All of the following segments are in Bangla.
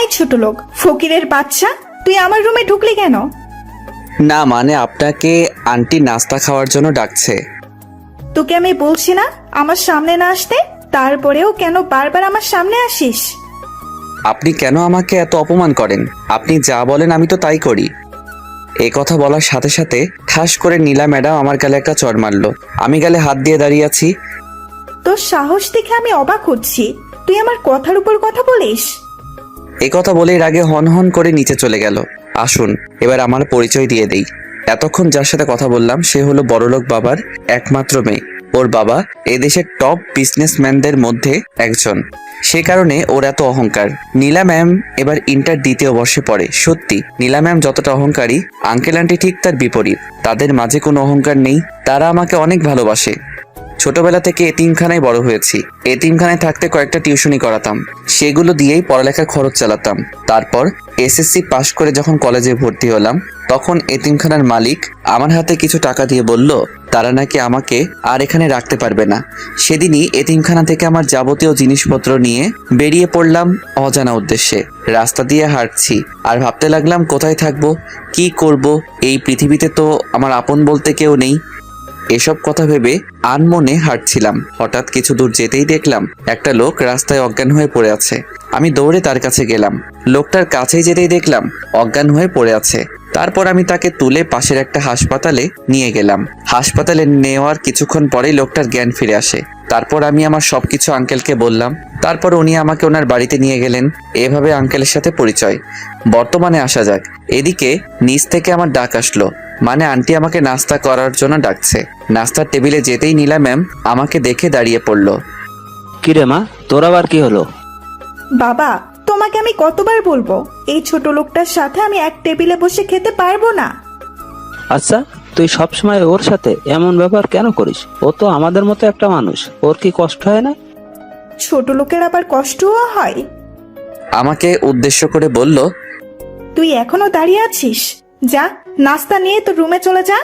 এই ছোট লোক, ফকিরের বাচ্চা, তুই আমার রুমে ঢুকলি কেন? না মানে আপনাকে আন্টি নাস্তা খাওয়ার জন্য ডাকছে। তোকে আমি বলছি না আমার সামনে না আসতে, তারপরেও কেন বারবার আমার সামনে আসিস? আপনি কেন আমাকে এত অপমান করেন? আপনি যা বলেন আমি তো তাই করি। এই কথা বলার সাথে সাথে ঠাস করে নীলা ম্যাডাম আমার গালে একটা চড় মারলো। আমি গালে হাত দিয়ে দাঁড়িয়ে আছি। তোর সাহস দেখে আমি অবাক হচ্ছি, তুই আমার কথার উপর কথা বলিস। এই কথা বলেই রাগে হন হন করে নিচে চলে গেল। আসুন এবার আমার পরিচয় দিয়ে দেই। এতক্ষণ যার সাথে কথা বললাম সে হলো বড়লোক বাবার একমাত্র মেয়ে। ওর বাবা এদেশের টপ বিজনেসম্যানদের মধ্যে একজন, সে কারণে ওর এত অহংকার। নীলা ম্যাম এবার ইন্টার দ্বিতীয় বর্ষে পড়ে। সত্যি নীলা ম্যাম যতটা অহংকারী, আঙ্কেল আন্টি ঠিক তার বিপরীত। তাদের মাঝে কোনো অহংকার নেই, তারা আমাকে অনেক ভালোবাসে। ছোটবেলা থেকে এতিমখানায় বড় হয়েছি। এতিমখানায় থাকতে কয়েকটা টিউশনি করাতাম, সেগুলো দিয়েই পড়ালেখার খরচ চালাতাম। তারপর এসএসসি পাশ করে যখন কলেজে ভর্তি হলাম, তখন এতিমখানার মালিক আমার হাতে কিছু টাকা দিয়ে বলল তারা নাকি আমাকে আর এখানে রাখতে পারবে না। সেদিনই এতিমখানা থেকে আমার যাবতীয় জিনিসপত্র নিয়ে বেরিয়ে পড়লাম অজানা উদ্দেশ্যে। রাস্তা দিয়ে হাঁটছি আর ভাবতে লাগলাম কোথায় থাকবো, কি করব। এই পৃথিবীতে তো আমার আপন বলতে কেউ নেই। এসব কথা ভেবে আনমনে হাঁটছিলাম। হঠাৎ কিছু দূর যেতেই দেখলাম একটা লোক রাস্তায় অজ্ঞান হয়ে পড়ে আছে। আমি দৌড়ে তার কাছে গেলাম। লোকটার কাছেই যেতেই দেখলাম অজ্ঞান হয়ে পড়ে আছে। তারপর আমি তাকে তুলে পাশের একটা হাসপাতালে নিয়ে গেলাম। হাসপাতালে নেওয়ার কিছুক্ষণ পরেই লোকটার জ্ঞান ফিরে আসে। তারপর আমি আমার সবকিছু আঙ্কেলকে বললাম। তারপর উনি আমাকে ওনার বাড়িতে নিয়ে গেলেন। এভাবে আঙ্কেলের সাথে পরিচয়। বর্তমানে আসা যাক। এদিকে নিচ থেকে আমার ডাক আসলো, মানে আন্টি আমাকে নাস্তা করার জন্য ডাকছে। নাস্তার টেবিলে যেতেই নীলা ম্যাম আমাকে দেখে দাঁড়িয়ে পড়ল। কিরে মা, তোর আবার কি হলো? বাবা, তোমাকে আমি কতবার বলবো এই ছোট লোকটার সাথে আমি এক টেবিলে বসে খেতে পারবো না। আচ্ছা, তুই সবসময় ওর সাথে এমন ব্যবহার কেন করিস? ও তো আমাদের মতো একটা মানুষ, ওর কি কষ্ট হয় না? ছোট লোকের আবার কষ্টও হয়? আমাকে উদ্দেশ্য করে বলল, তুই এখনো দাঁড়িয়ে আছিস? যা, নাস্তা নিয়ে তোর রুমে চলে যা।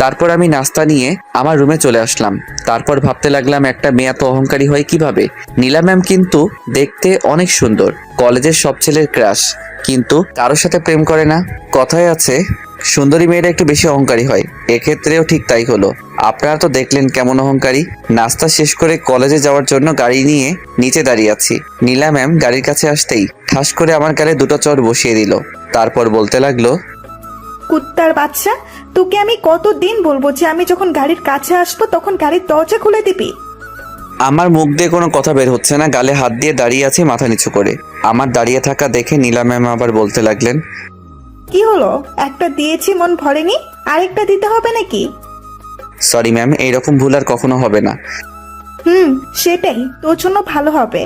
তারপর আমি নাস্তা নিয়ে আমার রুমে চলে আসলাম। তারপর ভাবতে লাগলাম একটা মেয়ে এত অহংকারী হয় কিভাবে। নীলা ম্যাম কিন্তু দেখতে অনেক সুন্দর, কলেজের সব ছেলের ক্রাশ, কিন্তু কারোর সাথে প্রেম করে না। কথায় আছে সুন্দরী মেয়েরা একটু বেশি অহংকারী হয়, এক্ষেত্রেও ঠিক তাই হলো। আপনারা তো দেখলেন কেমন অহংকারী। নাস্তা শেষ করে কলেজে যাওয়ার জন্য গাড়ি নিয়ে নিচে দাঁড়িয়ে আছি। নীলা ম্যাম গাড়ির কাছে আসতেই ঠাস করে আমার গালে দুটো চড় বসিয়ে দিল। তারপর বলতে লাগলো, কুত্তার বাচ্চা, তোকে আমি কতদিন বলবো যে আমি যখন গাড়ির কাছে আসবো তখন গাড়ির দরজা খুলে দিবি। আমার মুখ দিয়ে কোনো কথা বের হচ্ছে না, গালে হাত দিয়ে দাঁড়িয়ে আছি মাথা নিচু করে। আমার দাঁড়িয়ে থাকা দেখে নীলা ম্যাম আবার বলতে লাগলেন, কি হলো, একটা দিয়েছি মন ভরেনি, আরেকটা দিতে হবে নাকি? সরি ম্যাম, এইরকম ভুল আর কখনো হবে না। সেটাই তোর জন্য ভালো হবে।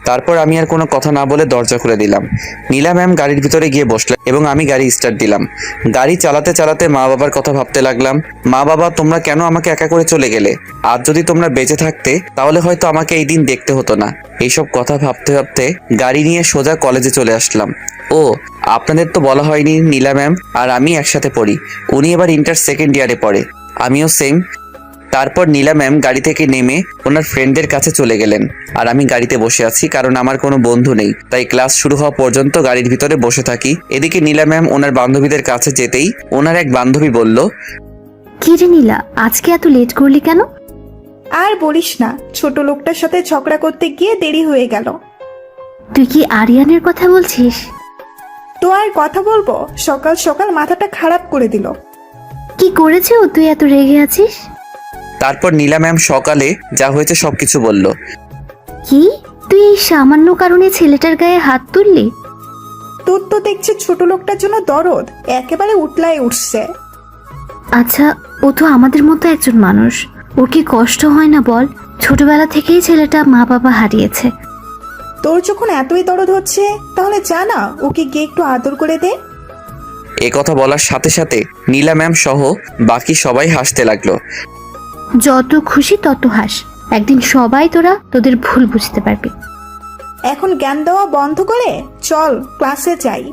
তারপর আমি আর কোনো কথা না বলে দরজা খুলে দিলাম। নীলা ম্যাম গাড়ির ভিতরে গিয়ে বসলেন এবং আমি গাড়ি স্টার্ট দিলাম। গাড়ি চালাতে চালাতে মা বাবার কথা ভাবতে লাগলাম। মা বাবা, তোমরা কেন আমাকে একা করে চলে গেলে? আর যদি তোমরা বেঁচে থাকতে তাহলে হয়তো আমাকে এই দিন দেখতে হতো না। এইসব কথা ভাবতে ভাবতে গাড়ি নিয়ে সোজা কলেজে চলে আসলাম। ও, আপনাদের তো বলা হয়নি, নীলা ম্যাম আর আমি একসাথে পড়ি। উনি এবার ইন্টার সেকেন্ড ইয়ারে পড়ে, আমিও সেম। তারপর নীলা ম্যাম গাড়ি থেকে নেমে ওনার ফ্রেন্ডদের কাছে চলে গেলেন আর আমি গাড়িতে বসে আছি, কারণ আমার কোনো বন্ধু নেই, তাই ক্লাস শুরু হওয়া পর্যন্ত গাড়ির ভিতরে বসে থাকি। এদিকে নীলা ম্যাম ওনার বান্ধবীদের কাছে যেতেই ওনার এক বান্ধবী বলল, কি রে নীলা, আজকে এত লেট করলি কেন? আর বলিস না, ছোট লোকটার সাথে ঝগড়া করতে গিয়ে দেরি হয়ে গেল। তুই কি আরিয়ানের কথা বলছিস? তো আর কথা বলবো, সকাল সকাল মাথাটা খারাপ করে দিল। কি করেছে ও, তুই এত রেগে আছিস? তারপর নীলা ম্যাম সকালে যা হয়েছে সবকিছু বলল। কি, তুই এই সামান্য কারণে ছেলেটার গায়ে হাত তুললি? তোর তো দেখছি ছোট লোকটার জন্য দরদ একেবারে উতলায় উঠছে। আচ্ছা, ও তো আমাদের মতো একজন মানুষ, ওর কি কষ্ট হয় না বল? ছোটবেলা থেকেই ছেলেটা মা বাবা হারিয়েছে। তোর যখন এতই দরদ হচ্ছে তাহলে জানা ওকে গিয়ে একটু আদর করে দে। এ কথা বলার সাথে সাথে নীলা ম্যাম সহ বাকি সবাই হাসতে লাগলো। যত খুশি তত হাস, একদিন সবাই তোরা তোদের ভুল বুঝতে পারবি। এখন জ্ঞান দেওয়া বন্ধ করে চল ক্লাসে যাই।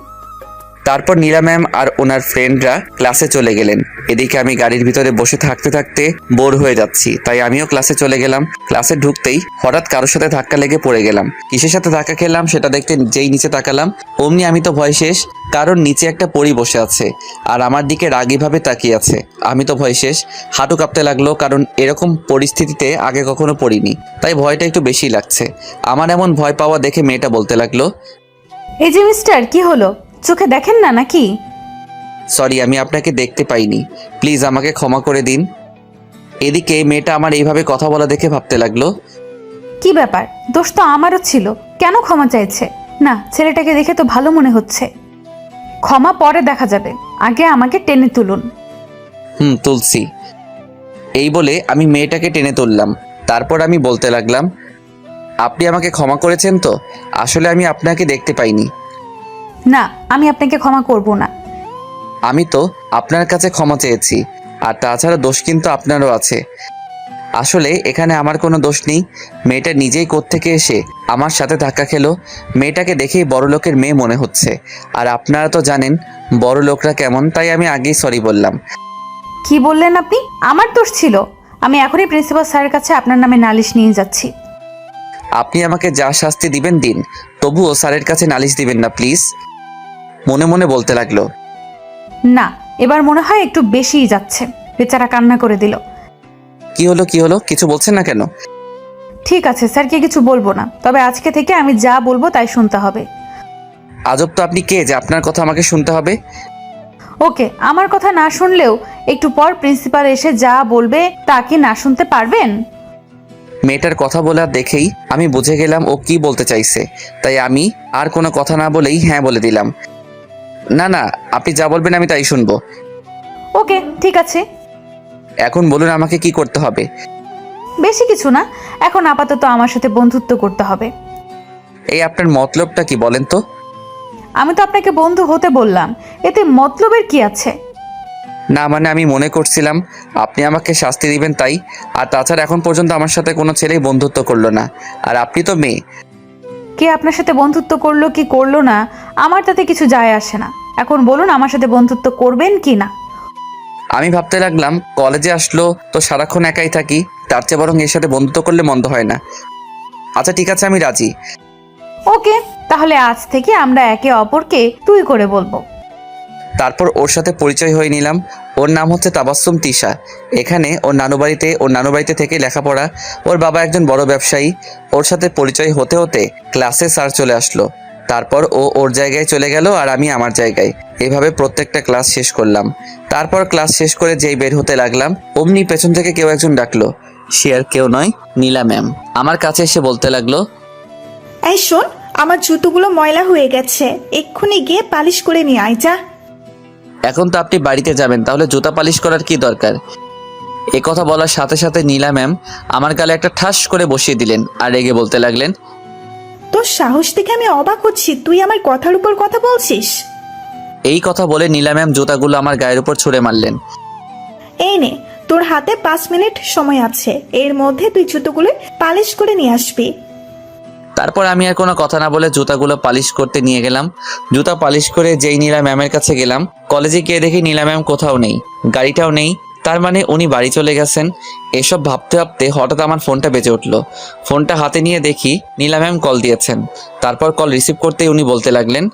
তারপর নীলা ম্যাম আর ওনার ফ্রেন্ডরা ক্লাসে চলে গেলেন। এদিকে আমি গাড়ির ভিতরে বসে থাকতে থাকতে বোর হয়ে যাচ্ছি, তাই আমিও ক্লাসে চলে গেলাম। ক্লাসে ঢুকতেই হঠাৎ কারোর সাথে ধাক্কা লেগে পড়ে গেলাম। কিসের সাথে ধাক্কা খেলাম সেটা দেখতে যেই নিচে তাকালাম, অমনি আমি তো ভয় শেষ, কারণ নিচে একটা পরী বসে আছে আর আমার দিকে রাগীভাবে তাকিয়ে আছে। আমি তো ভয় শেষ, হাঁটু কাঁপতে লাগলো, কারণ এরকম পরিস্থিতিতে আগে কখনো পড়িনি, তাই ভয়টা একটু বেশি লাগছে। আমার এমন ভয় পাওয়া দেখে মেয়েটা বলতে লাগলো, এই যে মিস্টার, কি হলো? চোখে দেখেন না নাকি? সরি, আমি আপনাকে দেখতে পাইনি, প্লিজ আমাকে ক্ষমা করে দিন। এদিকে মেয়েটা আমার এইভাবে কথা বলা দেখে ভাবতে লাগলো, কি ব্যাপার, দোষ তো আমারও ছিল, কেন ক্ষমা চাইছে? না, ছেলেটাকে দেখে তো ভালো মনে হচ্ছে। ক্ষমা পরে দেখা যাবে, আগে আমাকে টেনে তুলুন। তুলসী। এই বলে আমি মেয়েটাকে টেনে তুললাম। তারপর আমি বলতে লাগলাম, আপনি আমাকে ক্ষমা করেছেন তো? আসলে আমি আপনাকে দেখতে পাইনি। না, আমি আপনাকে ক্ষমা করব না। আমি তো আপনার কাছে ক্ষমা চেয়েছি, আর তাছাড়া দোষ কিন্তু আপনারও আছে। আসলে এখানে আমার কোনো দোষ নেই, মেয়েটা নিজেই কোত্থেকে এসে আমার সাথে ধাক্কা খেলো। মেয়েটাকে দেখেই বড়লোকের মেয়ে মনে হচ্ছে, আর আপনারা তো জানেন বড় লোকরা কেমন, তাই আমি আগেই সরি বললাম। কি বললেন আপনি? আমার দোষ ছিল? আমি এখনই প্রিন্সিপাল স্যারের কাছে আপনার নামে নালিশ নিয়ে যাচ্ছি। আপনি আমাকে যা শাস্তি দিবেন দিন, তবুও স্যারের কাছে নালিশ দিবেন না প্লিজ, মনে মনে বলতে লাগলো। না, এবার মনে হয় একটু বেশিই যাচ্ছে। বেচারা কান্না করে দিল। কি হলো, কিছু বলছেন না কেন? ঠিক আছে, স্যারকে কিছু বলবো না, তবে আজকে থেকে আমি যা বলবো তাই শুনতে হবে। আজব তো, আপনি কে যে আপনার কথা আমাকে শুনতে হবে? ওকে, আমার কথা না শুনলেও একটু পর প্রিন্সিপাল এসে যা বলবে তা কি না শুনতে পারবেন? মেয়েটার কথা বলা দেখেই আমি বুঝে গেলাম ও কি বলতে চাইছে, তাই আমি আর কোনো কথা না বলেই হ্যাঁ বলে দিলাম। না, আপনি যা বলবেন আমি তাই শুনবো। ওকে, ঠিক আছে। এখন বলুন আমাকে কি করতে হবে? বেশি কিছু না, এখন আপাতত আমার সাথে বন্ধুত্ব করতে হবে। এই আপনার মতলবটা কি বলেন তো? আমি তো আপনাকে বন্ধু হতে বললাম, এতে মতলবের কি আছে? না মানে আমি মনে করছিলাম আপনি আমাকে শাস্তি দিবেন তাই, আর তাছাড়া এখন পর্যন্ত আমার সাথে কোনো ছেলেই বন্ধুত্ব করলো না, আর আপনি তো মেয়ে। কে আপনার সাথে বন্ধুত্ব করলো কি করলো না আমার তাতে কিছু যায় আসে না। এখন বলুন আমার সাথে বন্ধুত্ব করবেন কি না। আমি ভাবতে লাগলাম কলেজে আসলো তো সারাক্ষণ একাই থাকি, তার চেয়ে বরং এর সাথে বন্ধুত্ব করলে মন্দ হয় না। আচ্ছা ঠিক আছে, আমি রাজি। ওকে, তাহলে আজ থেকে আমরা একে অপরকে তুই করে বলবো। তারপর ওর সাথে পরিচয় হয়ে নিলাম। ওর নাম হচ্ছে তাবাসসুম তিশা। এখানে ওর নানু বাড়িতে থেকে লেখাপড়া। ওর বাবা একজন বড় ব্যবসায়ী। ওর সাথে পরিচয় হতে হতে ক্লাসে স্যার চলে আসলো। তারপর ও ওর জায়গায় চলে গেল আর আমি আমার জায়গায়। এভাবে প্রত্যেকটা ক্লাস শেষ করলাম। তারপর ক্লাস শেষ করে যেই বের হতে লাগলাম, অমনি পেছন থেকে কেউ একজন ডাকলো। সে আর কেউ নয়, নীলা ম্যাম। আমার কাছে এসে বলতে লাগলো, এই শোন, আমার জুতোগুলো ময়লা হয়ে গেছে, এক্ষুনি গিয়ে পালিশ করে নিয়ে আয় যা। এখন তো আপনি বাড়িতে যাবেন, তাহলে জুতা পালিশ করার কি দরকার? এ কথা বলার সাথে সাথে নীলা ম্যাম আমার গালে একটা ঠাস করে বসিয়ে দিলেন আর রেগে বলতে লাগলেন, তোর সাহস দেখে আমি অবাক হচ্ছি, তুই আমার কথার উপর কথা বলছিস। এই কথা বলে নীলা ম্যাম জুতাগুলো আমার গায়ের উপর ছুঁড়ে মারলেন। এই নে, তোর হাতে 5 মিনিট সময় আছে, এর মধ্যে তুই জুতোগুলো পালিশ করে নিয়ে আসবি। তারপর আমি আর কোনো কথা না বলে জুতাগুলো পালিশ করতে নিয়ে গেলাম। জুতা পালিশ করে যেই নীলা ম্যামের কাছে গেলাম, কলেজে গিয়ে দেখি নীলা ম্যাম কোথাও নেই, গাড়িটাও নেই। তার মানে উনি বাড়ি চলে গেছেন। এসব ভাবতে ভাবতে হঠাৎ আমার ফোনটা বেজে উঠলো। ফোনটা হাতে নিয়ে দেখি নীলা ম্যাম কল দিয়েছেন। তারপর কল রিসিভ করতেই উনি বলতে লাগলেন,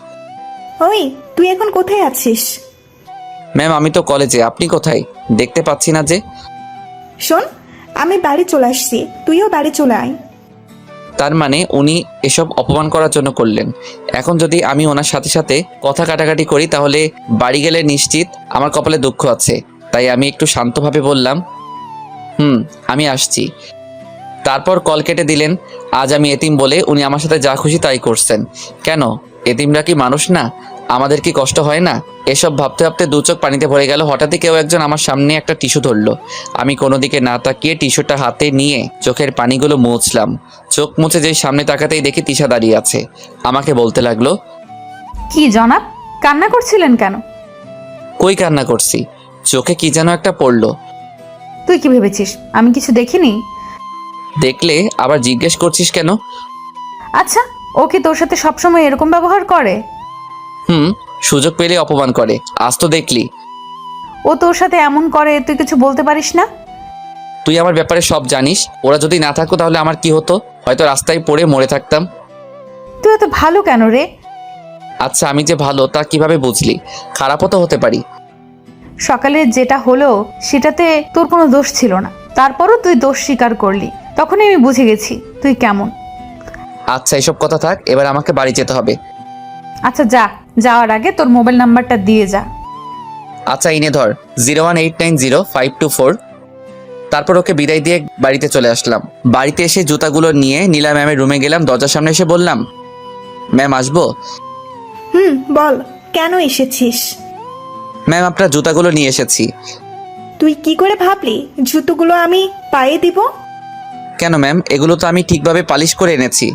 ওই তুই এখন কোথায় আছিস? ম্যাম আমি তো কলেজে, আপনি কোথায়? দেখতে পাচ্ছি না যে। শোন, আমি বাড়ি চলে আসছি, তুইও বাড়ি চলে আয়। তার মানে উনি এসব অপমান করার জন্য করলেন। এখন যদি আমি ওনার সাথে সাথে কথা কাটাকাটি করি তাহলে বাড়ি গেলে নিশ্চিত আমার কপালে দুঃখ আছে। তাই আমি একটু শান্তভাবে বললাম, আমি আসছি। তারপর কল কেটে দিলেন। আজ আমি এতিম বলে উনি আমার সাথে যা খুশি তাই করছেন। কেন, এতিমরা কি মানুষ না? আমাদের কি কষ্ট হয় না? এসব ভাবতে ভাবতে দু চোখ পানিতে ভরে গেল। হঠাৎই কেউ একজন আমার সামনে একটা টিস্যু ধরলো। আমি কোনো দিকে না তাকিয়ে টিস্যুটা হাতে নিয়ে চোখের পানিগুলো মুছলাম। চোখ মুছে যেই সামনে তাকাতেই দেখি তিশা দাঁড়িয়ে আছে। আমাকে বলতে লাগলো, কি জনাব, কান্না করছিলেন কেন? কই কান্না করছি, চোখে কি যেন একটা পড়লো। তুই কি ভেবেছিস আমি কিছু দেখিনি? দেখলে আবার জিজ্ঞেস করছিস কেন? আচ্ছা, ও কি তোর সাথে সবসময় এরকম ব্যবহার করে? সুযোগ পেলে অপমান করে। আজ তো দেখলি। ও তোর সাথে এমন করে, তুই কিছু বলতে পারিস না? তুই আমার ব্যাপারে সব জানিস। ওরা যদি না থাকতো তাহলে আমার কি হতো? হয়তো রাস্তায় পড়ে মরে থাকতাম। তুই এত ভালো কেন রে? আচ্ছা, আমি যে ভালো তা কিভাবে বুঝলি? খারাপও তো হতে পারি। সকালে যেটা হলো সেটাতে তোর কোনো দোষ ছিল না, তারপরও তুই দোষ স্বীকার করলি। তখনই আমি বুঝে গেছি তুই কেমন। আচ্ছা, এসব কথা থাক, এবার আমাকে বাড়ি যেতে হবে। আচ্ছা যা, যাওয়ার আগে তোর মোবাইল নাম্বারটা দিয়ে যা। আচ্ছা, ইনে ধর 018905224। তারপর ওকে বিদায় দিয়ে বাড়িতে চলে আসলাম। বাড়িতে এসে জুতাগুলো নিয়ে নীলা ম্যামের রুমে গেলাম। দরজার সামনে এসে বললাম, ম্যাম আসবো? বল, কেন এসেছিস? ম্যাম, আপনার জুতাগুলো নিয়ে এসেছি। তুই কি করে ভাবলি জুতোগুলো আমি পায়ে দিব? কেন ম্যাম, এগুলো তো আমি ঠিকভাবে পালিশ করে এনেছি।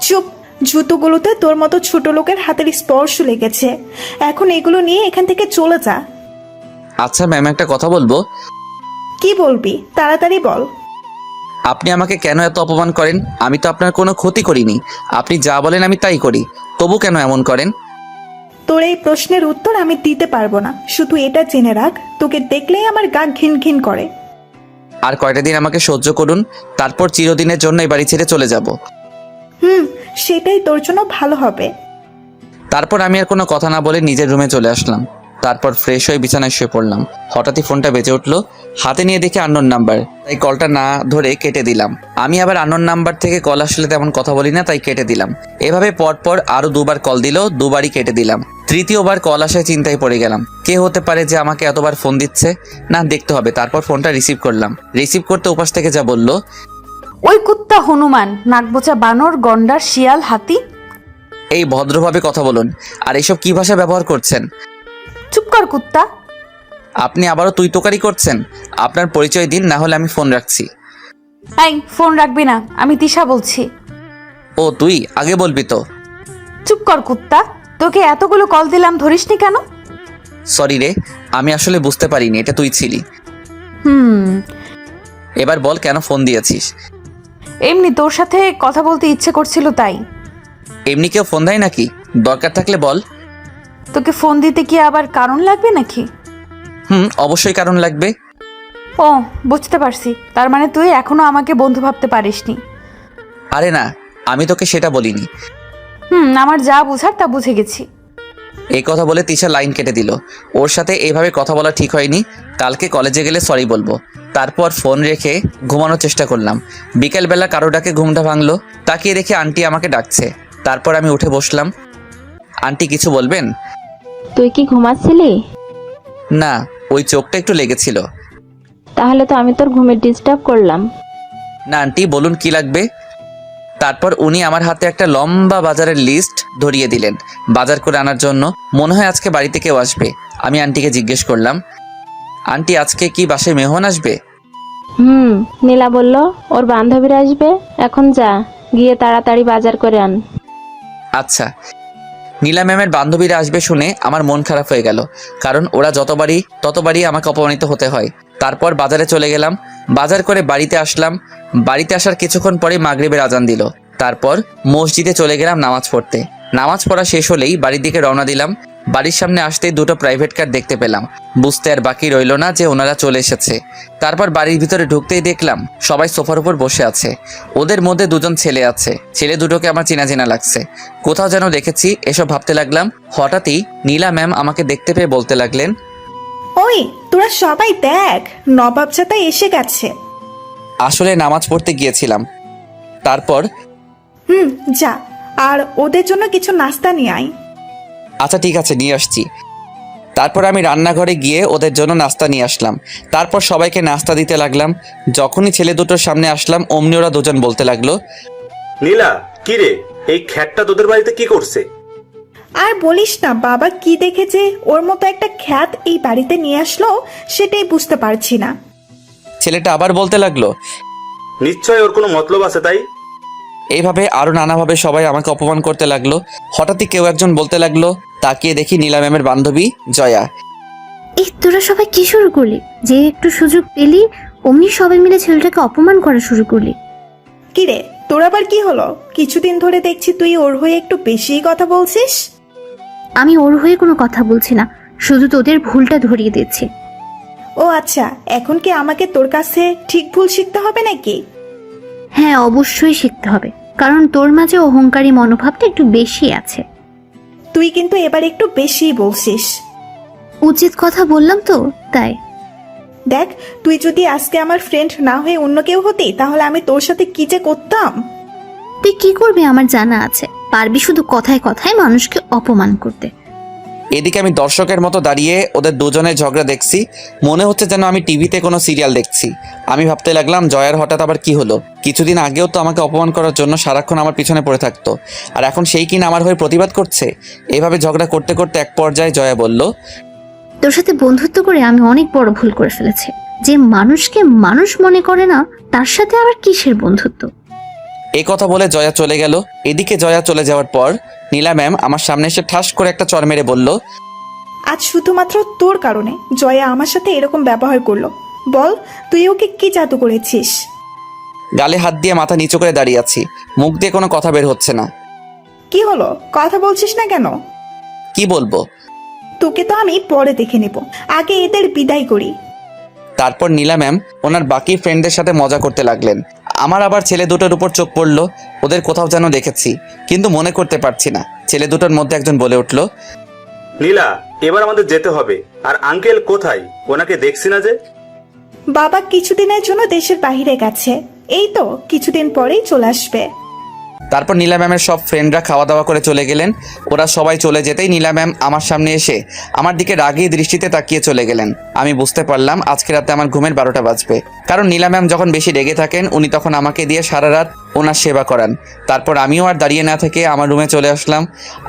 চুপ, জুতোগুলোতে তোর মতো ছোট লোকের হাতের স্পর্শ লেগেছে। এখন এগুলো নিয়ে এখান থেকে চলে যা। আচ্ছা ম্যাম, একটা কথা বলবো। কি বলবি? তাড়াতাড়ি বল। আপনি আমাকে কেন এত অপমান করেন? আমি তো আপনার কোনো ক্ষতি করিনি। আপনি যা বলেন আমি তাই করি, তবু কেন এমন করেন? তোর এই প্রশ্নের উত্তর আমি দিতে পারবো না। শুধু এটা জেনে রাখ, তোকে দেখলেই আমার গা ঘিন ঘিন করে। আর কয়টা দিন আমাকে সহ্য করুন, তারপর চিরদিনের জন্য এই বাড়ি ছেড়ে চলে যাব। সেটাই তোর জন্য ভালো হবে। তারপর আমি আর কোনো কথা না বলে নিজের রুমে চলে আসলাম। তারপর ফ্রেশ হয়ে বিছানায় শুয়ে পড়লাম। হঠাৎই ফোনটা বেজে উঠলো। হাতে নিয়ে দেখি আননোন নাম্বার, তাই কলটা না ধরে কেটে দিলাম। আমি আবার আননোন নাম্বার থেকে কল আসলে তেমন কথা বলি না, তাই কেটে দিলাম। এভাবে পরপর আরো দুবার কল দিল, দুবারই কেটে দিলাম। তৃতীয়বার কল আসায় চিন্তায় পড়ে গেলাম, কে হতে পারে যে আমাকে এতবার ফোন দিচ্ছে? না, দেখতে হবে। তারপর ফোনটা রিসিভ করলাম। রিসিভ করতে ওপাশ থেকে যা বলল, ওই কুত্তা হনুমান, নাকবোচা বানর, গন্ডার, শিয়াল, হাতি। এই ভদ্রভাবে কথা বলুন। আর এইসব কি ভাষা ব্যবহার করছেন? চুপ কর কুত্তা। আপনি আবারও তুই তোকারি করছেন। আপনার পরিচয় দিন, না হলে আমি ফোন রাখছি। এই ফোন রাখবি না, আমি তিশা বলছি। ও তুই? আগে বলবি তো। চুপ কর কুত্তা, তোকে এতগুলো কল দিলাম, ধরিসনি কেন? সরি রে, আমি আসলে বুঝতে পারিনি এটা তুই ছিলি। এবার বল, কেন ফোন দিয়েছিস? এমনি তোর সাথে কথা বলতে ইচ্ছে করছিল তাই। এমনি কেউ ফোন দেয় নাকি? দরকার থাকলে বল। তোকে ফোন দিতে কি আবার কারণ লাগবে নাকি? অবশ্যই কারণ লাগবে। ও, বুঝতে পারছি। তার মানে তুই এখনো আমাকে বন্ধু ভাবতে পারিসনি। আরে না, আমি তোকে সেটা বলিনি। আমার যা বুঝার তা বুঝে গেছি। এই কথা বলে তিশা লাইন কেটে দিল। ওর সাথে এইভাবে কথা বলা ঠিক হয়নি। কালকে কলেজে গেলে সরি বলবো। তারপর ফোন রেখে ঘুমানোর চেষ্টা করলাম। বিকেলবেলা কারো ডাকে ঘুমটা ভাঙলো। তাকিয়ে দেখে আন্টি আমাকে ডাকছে। তারপর আমি উঠে বসলাম। আন্টি, কিছু বলবেন? তুই কি ঘুমাচ্ছিলি? না, ওই চোখটা একটু লেগেছিল। তাহলে তো আমি তোর ঘুমের ডিস্টার্ব করলাম। না আন্টি, বলুন কি লাগবে। তারপর উনি আমার হাতে একটা লম্বা বাজারের লিস্ট ধরিয়ে দিলেন বাজার করে আনার জন্য। মনে হয় আজকে বাড়িতে কেউ আসবে। আমি আন্টিকে জিজ্ঞেস করলাম, আন্টি আজকে কি বাসায় মেহমান আসবে? নীলা বলল ওর বান্ধবীরা আসবে। এখন যা, গিয়ে তাড়াতাড়ি বাজার করে আন। আচ্ছা। নীলা ম্যামের বান্ধবীরা আসবে শুনে আমার মন খারাপ হয়ে গেল, কারণ ওরা ততবারই আমাকে অপমানিত হতে হয়। তারপর বাজারে চলে গেলাম। বাজার করে বাড়িতে আসলাম। বাড়িতে আসার কিছুক্ষণ পরে মাগরিবের আজান দিল। তারপর মসজিদে চলে গেলাম নামাজ পড়তে। নামাজ পড়া শেষ হলেই বাড়ির দিকে রওনা দিলাম। বাড়ির সামনে আসতেই দুটো প্রাইভেট কার দেখতে পেলাম। বুঝতে আর বাকি রইল না যে ওনারা চলে এসেছে। তারপর বাড়ির ভিতরে ঢুকতেই দেখলাম সবাই সোফার উপর বসে আছে। ওদের মধ্যে দুজন ছেলে আছে। ছেলে দুটোকে আমার চেনা চেনা লাগছে, কোথাও যেন দেখেছি, এসব ভাবতে লাগলাম। হঠাৎই নীলা ম্যাম আমাকে দেখতে পেয়ে বলতে লাগলেন, ওই তোরা সবাই দেখ, নবাব চাতা এসে গেছে। আসলে নামাজ পড়তে গিয়েছিলাম। তারপর যা, আর ওদের জন্য কিছু নাস্তা নিয়ে আয়। আচ্ছা ঠিক আছে, নিয়ে আসছি। তারপর আমি রান্নাঘরে গিয়ে ওদের জন্য নাস্তা নিয়ে আসলাম। তারপর সবাইকে নাস্তা দিতে লাগলাম। যখনই ছেলে দুটোর সামনে আসলাম, অমনি ওরা দুজন বলতে লাগলো, নীলা, কি রে, এই খ্যাটটা তোদের বাড়িতে কি করছে? আর বলিস না, বাবা কি দেখেছে ওর মতো একটা খ্যাত এই বাড়িতে নিয়ে আসলো সেটাই বুঝতে পারছি না। ছেলেটা আবার বলতে লাগলো, নিশ্চয় ওর কোনো মতলব আছে তাই। এইভাবে আরো নানাভাবে সবাই আমাকে অপমান করতে লাগলো। হঠাৎই কেউ একজন বলতে লাগলো, তাকিয়ে দেখি নীলা ম্যামের বান্ধবী জয়া। এই তোরা সবাই কি শুরু করলি? যে একটু সুযোগ পেলি অমনি সবাই মিলে ছেলেটাকে অপমান করা শুরু করলি। কিরে, তোর আবার কি হলো? কিছুদিন ধরে দেখছি তুই ওর হয়ে একটু বেশিই কথা বলছিস। আমি ওর হয়ে কোনো কথা বলছি না, শুধু তোদের ভুলটা ধরিয়ে দিচ্ছি। ও আচ্ছা, এখন কি আমাকে তোর কাছে ঠিক ভুল শিখতে হবে নাকি? হ্যাঁ, অবশ্যই শিখতে হবে, কারণ তোর মাঝে অহংকারী মনোভাবটা একটু বেশি আছে। তুই কিন্তু এবার একটু বেশিই বলছিস। উচিত কথা বললাম তো, তাই। দেখ, তুই যদি আজকে আমার ফ্রেন্ড না হয়ে অন্য কেউ হতি, তাহলে আমি তোর সাথে কি যে করতাম। তুই কি করবি আমার জানা আছে, পারবি শুধু কথায় কথায় মানুষকে অপমান করতে। এদিকে আমি দর্শকের মতো দাঁড়িয়ে ওদের দুজনের ঝগড়া দেখছি, মনে হচ্ছে যেন আমি টিভিতে কোনো সিরিয়াল দেখছি। আমি ভাবতে লাগলাম জয়ার হঠাৎ আবার কি হলো? কিছুদিন আগেও তো আমাকে অপমান করার জন্য সারাক্ষণ আমার পিছনে পড়ে থাকতো, আর এখন সেই কিনা আমার হয়ে প্রতিবাদ করছে। এভাবে ঝগড়া করতে করতে এক পর্যায়ে জয়া বলল, তোর সাথে বন্ধুত্ব করে আমি অনেক বড় ভুল করে ফেলেছি। যে মানুষকে মানুষ মনে করে না, তার সাথে আবার কিসের বন্ধুত্ব? এই কথা বলে জয়া চলে গেল। এদিকে জয়া চলে যাওয়ার পর নীলা ম্যাম আমার সামনে এসে ঠাস করে একটা চড় মেরে বলল, আজ শুধুমাত্র তোর কারণে জয়া আমার সাথে এরকম ব্যবহার করলো। বল, তুই ওকে কি জাদু করেছিস? গালে হাত দিয়ে মাথা নিচু করে দাঁড়িয়ে আছি, মুখ দিয়ে কোনো কথা বের হচ্ছে না। কি হলো, কথা বলছিস না কেন? কি বলবো? তোকে তো আমি পরে দেখে নেব, আগে এদের বিদায় করি। তারপর নীলা ম্যাম ওনার বাকি ফ্রেন্ডদের সাথে মজা করতে লাগলেন। আমার আবার ছেলে দুটোর উপর চোখ পড়লো। ওদের কোথাও যেন দেখেছি, কিন্তু মনে করতে পারছি না। ছেলে দুটোর মধ্যে একজন বলে উঠল, নীলা, এবার আমাদের যেতে হবে। আর আঙ্কেল কোথায়? ওনাকে দেখছি না যে। বাবা কিছুদিনের জন্য দেশের বাইরে গেছে, এই তো কিছুদিন পরেই চলে আসবে। তারপর নীলা ম্যামের সব ফ্রেন্ডরা খাওয়া দাওয়া করে চলে গেলেন। ওরা সবাই চলে যেতেই নীলা ম্যাম আমার সামনে এসে আমার দিকে রাগী দৃষ্টিতে তাকিয়ে চলে গেলেন। আমি বুঝতে পারলাম আজকে রাতে আমার ঘুমের 12টা বাজবে, কারণ নীলা ম্যাম যখন বেশি রেগে থাকেন উনি তখন আমাকে দিয়ে সারা রাত ওনার সেবা করান। তারপর আমিও আর দাঁড়িয়ে না থেকে আমার রুমে চলে আসলাম।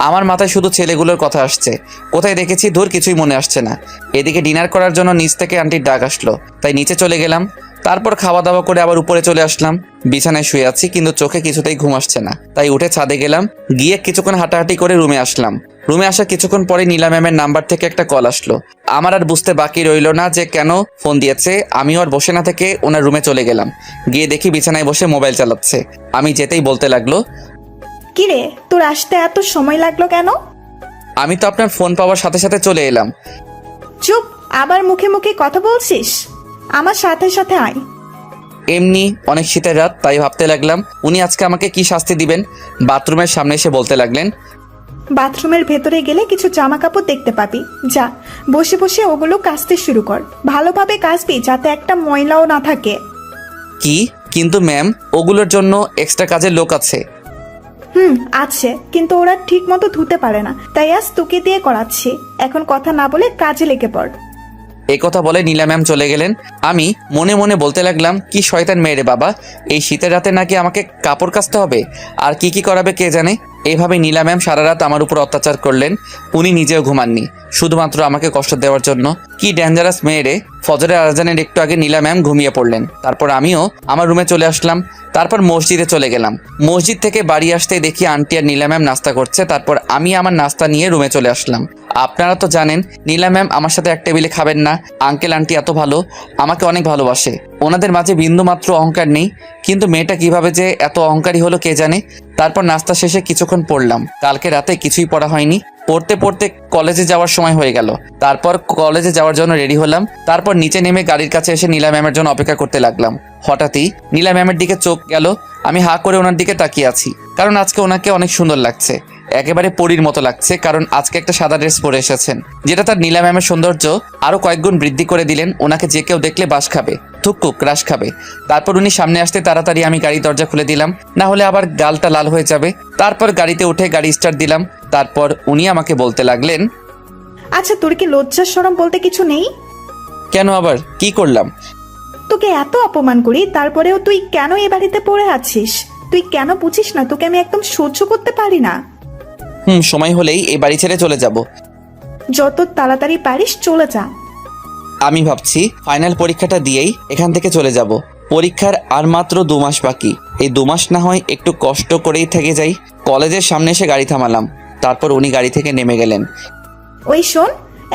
আমার মাথায় শুধু ছেলেগুলোর কথা আসছে, কোথায় দেখেছি দূর কিছুই মনে আসছে না। এদিকে ডিনার করার জন্য নিচ থেকে আন্টির ডাক আসলো, তাই নিচে চলে গেলাম। তারপর খাওয়া দাওয়া করে আবার উপরে চলে আসলাম। বিছানায় শুয়ে আছি, কিন্তু চোখে কিছুতেই ঘুম আসছে না, তাই উঠে ছাদে গেলাম। গিয়ে কিছুক্ষণ হাঁটাহাঁটি করে রুমে আসলাম। রুমে আসা কিছুক্ষণ পরে নীলা ম্যামের নাম্বার থেকে একটা কল আসলো। আমার আর বুঝতে বাকি রইল না যে কেন ফোন দিয়েছে। আমিও আর বসে না থেকে ওনার রুমে চলে গেলাম। গিয়ে দেখি বিছানায় বসে মোবাইল চালাচ্ছে। আমি যেতেই বলতে লাগলো, কিরে, তোর আসতে এত সময় লাগলো কেন? আমি তো আপনার ফোন পাওয়ার সাথে সাথে চলে এলাম। চুপ, আবার মুখে মুখে কথা বলছিস। আমার সাথে সাথে আয়। এমনি অনেক শীতের রাত, তাই ভাবতে লাগলাম উনি আজকে আমাকে কি শাস্তি দিবেন। বাথরুমের সামনে এসে বলতে লাগলেন, বাথরুমের ভেতরে গেলে কিছু জামা কাপড় দেখতে পাবি, যা বসে বসে ওগুলো কাচতে শুরু কর। ভালোভাবে কাচবি, যাতে একটা ময়লাও না থাকে। কি? কিন্তু ম্যাম, ওগুলোর জন্য এক্সট্রা কাজের লোক আছে। আছে, কিন্তু ওরা ঠিক মতো ধুতে পারে না, তাই আজ তোকে দিয়ে করাচ্ছি। এখন কথা না বলে কাজে লেগে পড়। এই কথা বলে নীলা ম্যাম চলে গেলেন। আমি মনে মনে বলতে লাগলাম, কি শয়তান মেয়ে রে বাবা, এই শীতের রাতে নাকি আমাকে কাপড় কাচতে হবে, আর কি কি করাবে কে জানে। এইভাবে নীলা ম্যাম সারা রাত আমার উপর অত্যাচার করলেন। উনি নিজেও ঘুমাননি, শুধুমাত্র আমাকে কষ্ট দেওয়ার জন্য। কি ডেঞ্জারাস মেয়ে রে। ফজরের আজানের একটু আগে নীলা ম্যাম ঘুমিয়ে পড়লেন। তারপর আমিও আমার রুমে চলে আসলাম। তারপর মসজিদে চলে গেলাম। মসজিদ থেকে বাড়ি আসতে দেখি আন্টি আর নীলা ম্যাম নাস্তা করছে। তারপর আমি আমার নাস্তা নিয়ে রুমে চলে আসলাম। আপনারা তো জানেন নীলা ম্যাম আমার সাথে এক টেবিলে খাবেন না। আঙ্কেল আন্টি এত ভালো, আমাকে অনেক ভালোবাসে, ওনাদের মাঝে বিন্দু মাত্র অহংকার নেই। কিন্তু মেয়েটা কিভাবে যে এত অহংকারী হলো কে জানে। তারপর নাস্তা শেষে কিছুক্ষণ পড়লাম। কালকে রাতে কিছুই পড়া হয়নি। পড়তে পড়তে কলেজে যাওয়ার সময় হয়ে গেল। তারপর কলেজে যাওয়ার জন্য রেডি হলাম। তারপর নিচে নেমে গাড়ির কাছে এসে নীলা ম্যামের জন্য অপেক্ষা করতে লাগলাম। হঠাৎই নীলা ম্যামের দিকে চোখ গেল। আমি হা করে ওনার দিকে তাকিয়ে আছি, কারণ আজকে ওনাকে অনেক সুন্দর লাগছে, একেবারে পরীর মতো লাগছে। কারণ আজকে একটা সাদা ড্রেস পরে এসেছেন, যেটা তার নীলা ম্যামের সৌন্দর্য আরো কয়েকগুণ বৃদ্ধি করে দিলেন। ওনাকে যে কেউ দেখলে বাস খাবে, থুকু ক্রাশ খাবে। তারপর উনি সামনে আসতে তাড়াতাড়ি আমি গাড়ির দরজা খুলে দিলাম, না হলে আবার গালটা লাল হয়ে যাবে। তারপর গাড়িতে উঠে গাড়ি স্টার্ট দিলাম। তারপর উনি আমাকে বলতে লাগলেন, আচ্ছা, তোর কি লজ্জা শরম বলতে কিছু নেই? কেন আবার কি করলাম? তোকে এত অপমান করি, তারপরেও তুই কেন এ বাড়িতে পড়ে আছিস? তুই কেন বুঝিস না তোকে আমি একদম সহ্য করতে পারি না? সময় হলেই এই বাড়ি ছেড়ে চলে যাব। যত তাড়াতাড়ি পারিস চলে যা। আমি ভাবছি ফাইনাল পরীক্ষাটা দিয়েই এখান থেকে চলে যাব। পরীক্ষার আর মাত্র 2 মাস বাকি। এই 2 মাস না হয় একটু কষ্ট করেই থেকে যাই। কলেজের সামনে এসে গাড়ি থামালাম। তারপর উনি গাড়ি থেকে নেমে গেলেন। ওই শোন,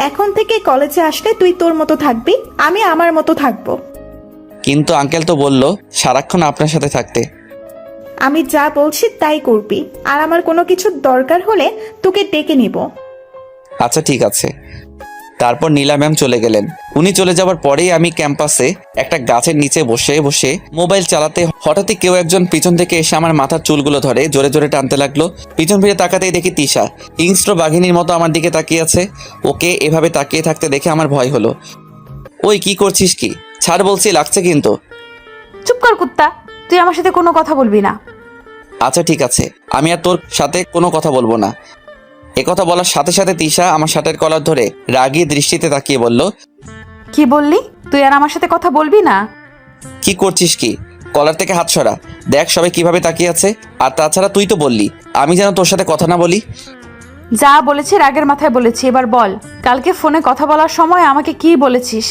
এখন থেকে কলেজে আসলে তুই তোর মতো থাকবি, আমি আমার মতো থাকবো। কিন্তু আঙ্কেল তো বলল সারাক্ষণ আপনার সাথে থাকতে। আমি যা বলছি তাই করবি, আর আমার কোনো কিছু দরকার হলে তোকে ডেকে নিব। আচ্ছা ঠিক আছে। তারপর নীলা ম্যাম চলে গেলেন। উনি চলে যাওয়ার পরেই আমি ক্যাম্পাসে একটা গাছের নিচে বসে বসে মোবাইল চালাতে হঠাৎই কেউ একজন পিছন থেকে এসে আমার মাথার চুলগুলো ধরে জোরে জোরে টানতে লাগলো। পিছন ফিরে তাকাতেই দেখি তিশা হিংস্র বাঘিনীর মতো আমার দিকে তাকিয়ে আছে। ওকে এভাবে তাকিয়ে থাকতে দেখে আমার ভয় হলো। ওই কি করছিস কি? ছাড় বলছি, লাগছে কিন্তু। চুপ কর কুত্তা, তুই আমার সাথে কোনো কথা বলবি না। আচ্ছা ঠিক আছে, আমি আর তোর সাথে কোনো কথা বলবো না। একথা বলার সাথে সাথে তিশা আমার শার্টের কলার ধরে রাগী দৃষ্টিতে তাকিয়ে বলল, কি বললি? তুই আর আমার সাথে কথা বলবি না? কি করছিস কি? কলার থেকে হাত সরা, দেখ সবাই কিভাবে তাকিয়ে আছে। আর তাছাড়া তুই তো বললি আমি যেন তোর সাথে কথা না বলি। যা বলেছি রাগের মাথায় বলেছি, এবার বল কালকে ফোনে কথা বলার সময় আমাকে কি বলেছিস?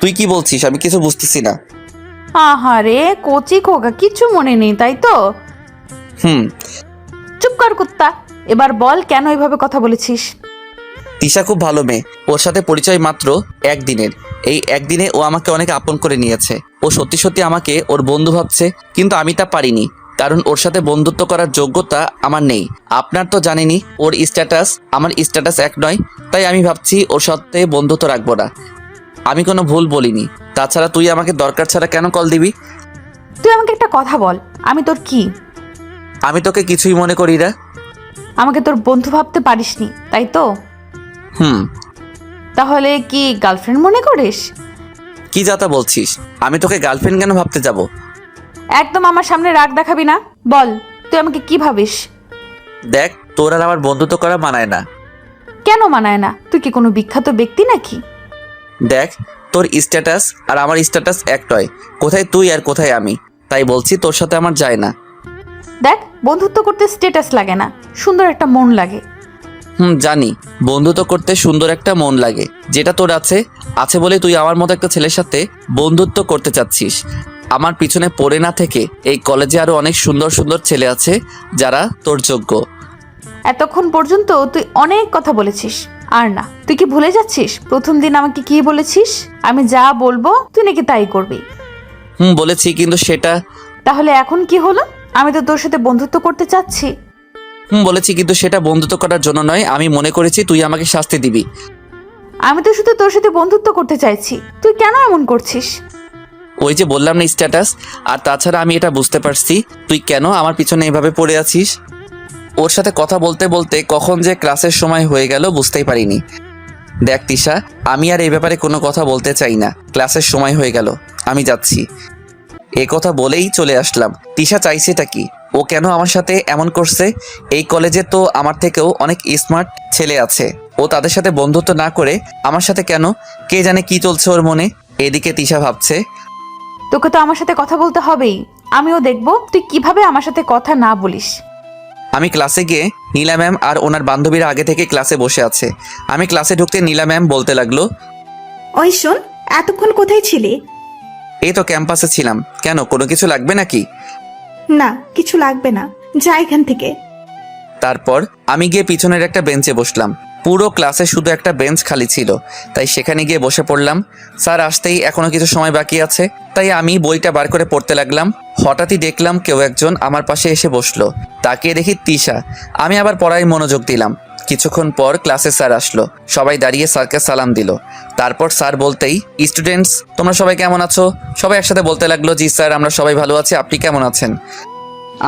তুই কি বলছিস আমি কিছু বুঝতেছি না। আহারে কচি খোকা, কিছু মনে নেই তাই তো? হুম। চুপ কর কুত্তা, এবার বল কেন এভাবে কথা বলেছিস? তিশা খুব ভালো মেয়ে, ওর সাথে পরিচয় মাত্র একদিনের। এই একদিনে ও আমাকে অনেক আপন করে নিয়েছে। ও সত্যি সত্যি আমাকে ওর বন্ধু ভাবছে, কিন্তু আমি তা পারিনি, কারণ ওর সাথে বন্ধুত্ব করার যোগ্যতা আমার নেই। আপনার তো জানেনই ওর স্ট্যাটাস আমার স্ট্যাটাস এক নয়, তাই আমি ভাবছি ওর সাথে বন্ধুত্ব রাখবো না। আমি কোনো ভুল বলিনি। তাছাড়া তুই আমাকে দরকার ছাড়া কেন কল দিবি? তুই আমাকে একটা কথা বল, আমি তোর কি? আমি তোকে কিছুই মনে করি না। আমাকে তোর বন্ধু ভাবতে পারিসনি তাই তো? হুম। তাহলে কি গার্লফ্রেন্ড মনে করিস? কি যাতা বলছিস? আমি তোকে গার্লফ্রেন্ড কেন ভাবতে যাব? একদম আমার সামনে রাগ দেখাবি না। বল তুই আমাকে কি ভাবিস? দেখ, তোর আর আমার বন্ধুত্ব করা মানায় না। কেন মানায় না? তুই কি কোনো বিখ্যাত ব্যক্তি নাকি? দেখ, তোর স্ট্যাটাস আর আমার স্ট্যাটাস এক নয়। কোথায় তুই আর কোথায় আমি, তাই বলছি তোর সাথে আমার যায় না। দেখ, বন্ধুত্ব করতে স্ট্যাটাস লাগে না, সুন্দর একটা মন লাগে। জানি বন্ধুত্ব করতে সুন্দর একটা মন লাগে, যেটা তোর আছে। আছে বলে তুই আমার মতো একটা ছেলের সাথে বন্ধুত্ব করতে চাচ্ছিস। আমার পিছনে পড়ে না থেকে এই কলেজে আরো অনেক সুন্দর সুন্দর ছেলে আছে যারা তোর যোগ্য। এতক্ষণ পর্যন্ত তুই অনেক কথা বলেছিস, আর না, তুই কি ভুলে যাচ্ছিস প্রথম দিন আমাকে কি বলেছিস? আমি যা বলবো তুই নাকি তাই করবি। বলেছি, কিন্তু সেটা। তাহলে এখন কি হলো? আমি তো তোর সাথে বন্ধুত্ব করতে চাচ্ছি। বলেছি, কিন্তু সেটা বন্ধুত্ব করার জন্য নয়। আমি মনে করেছি তুই আমাকে শাস্তি দিবি। আমি তো শুধু তোর সাথে বন্ধুত্ব করতে চাইছি, তুই কেন এমন করছিস? ওই যে বললাম না স্ট্যাটাস। আর তাছাড়া আমি এটা বুঝতে পারছি তুই কেন আমার পিছনে এভাবে পড়ে আছিস। ওর সাথে কথা বলতে বলতে কখন যে ক্লাসের সময় হয়ে গেল বুঝতেই পারিনি। দেখ তিশা, আমি আর এই ব্যাপারে কোনো কথা বলতে চাই না। ক্লাসের সময় হয়ে গেল, আমি যাচ্ছি। এ কথা বলেই চলে আসলাম। তিশা চাইছেটা কি? ও কেন আমার সাথে এমন করছে? এই কলেজে তো আমার থেকেও অনেক স্মার্ট ছেলে আছে। ও তাদের সাথে বন্ধুত্ব না করে আমার সাথে কেন? কে জানে কি চলছে ওর মনে। এদিকে তিশা ভাবছে, তোকে তো আমার সাথে কথা বলতে হবেই। আমিও দেখবো তুই কিভাবে আমার সাথে কথা না বলিস। আমি ক্লাসে গিয়ে নীলা ম্যাম আর ওনার বান্ধবীরা আগে থেকে ক্লাসে বসে আছে। আমি ক্লাসে ঢুকতে নীলা ম্যাম বলতে লাগলো, ওই শোন, এতক্ষণ কোথায় ছিলি? এই তো ক্যাম্পাসে ছিলাম। কেন, কোনো কিছু লাগবে নাকি? না, কিছু লাগবে না, যা এখান থেকে। তারপর আমি গিয়ে পিছনের একটা বেঞ্চে বসলাম। পুরো ক্লাসে শুধু একটা বেঞ্চ খালি ছিল, তাই সেখানে গিয়ে বসে পড়লাম। স্যার আসতেই এখনো কিছু সময় বাকি আছে, তাই আমি বইটা বার করে পড়তে লাগলাম। হঠাৎই দেখলাম কেউ একজন আমার পাশে এসে বসলো। তাকিয়ে দেখি তিশা। আমি আবার পড়ায় মনোযোগ দিলাম। কিছুক্ষণ পর ক্লাসে স্যার আসলো। সবাই দাঁড়িয়ে স্যারকে সালাম দিল। তারপর স্যার বলতেই, স্টুডেন্টস তোমরা সবাই কেমন আছো? সবাই একসাথে বলতে লাগলো, জি স্যার আমরা সবাই ভালো আছি, আপনি কেমন আছেন?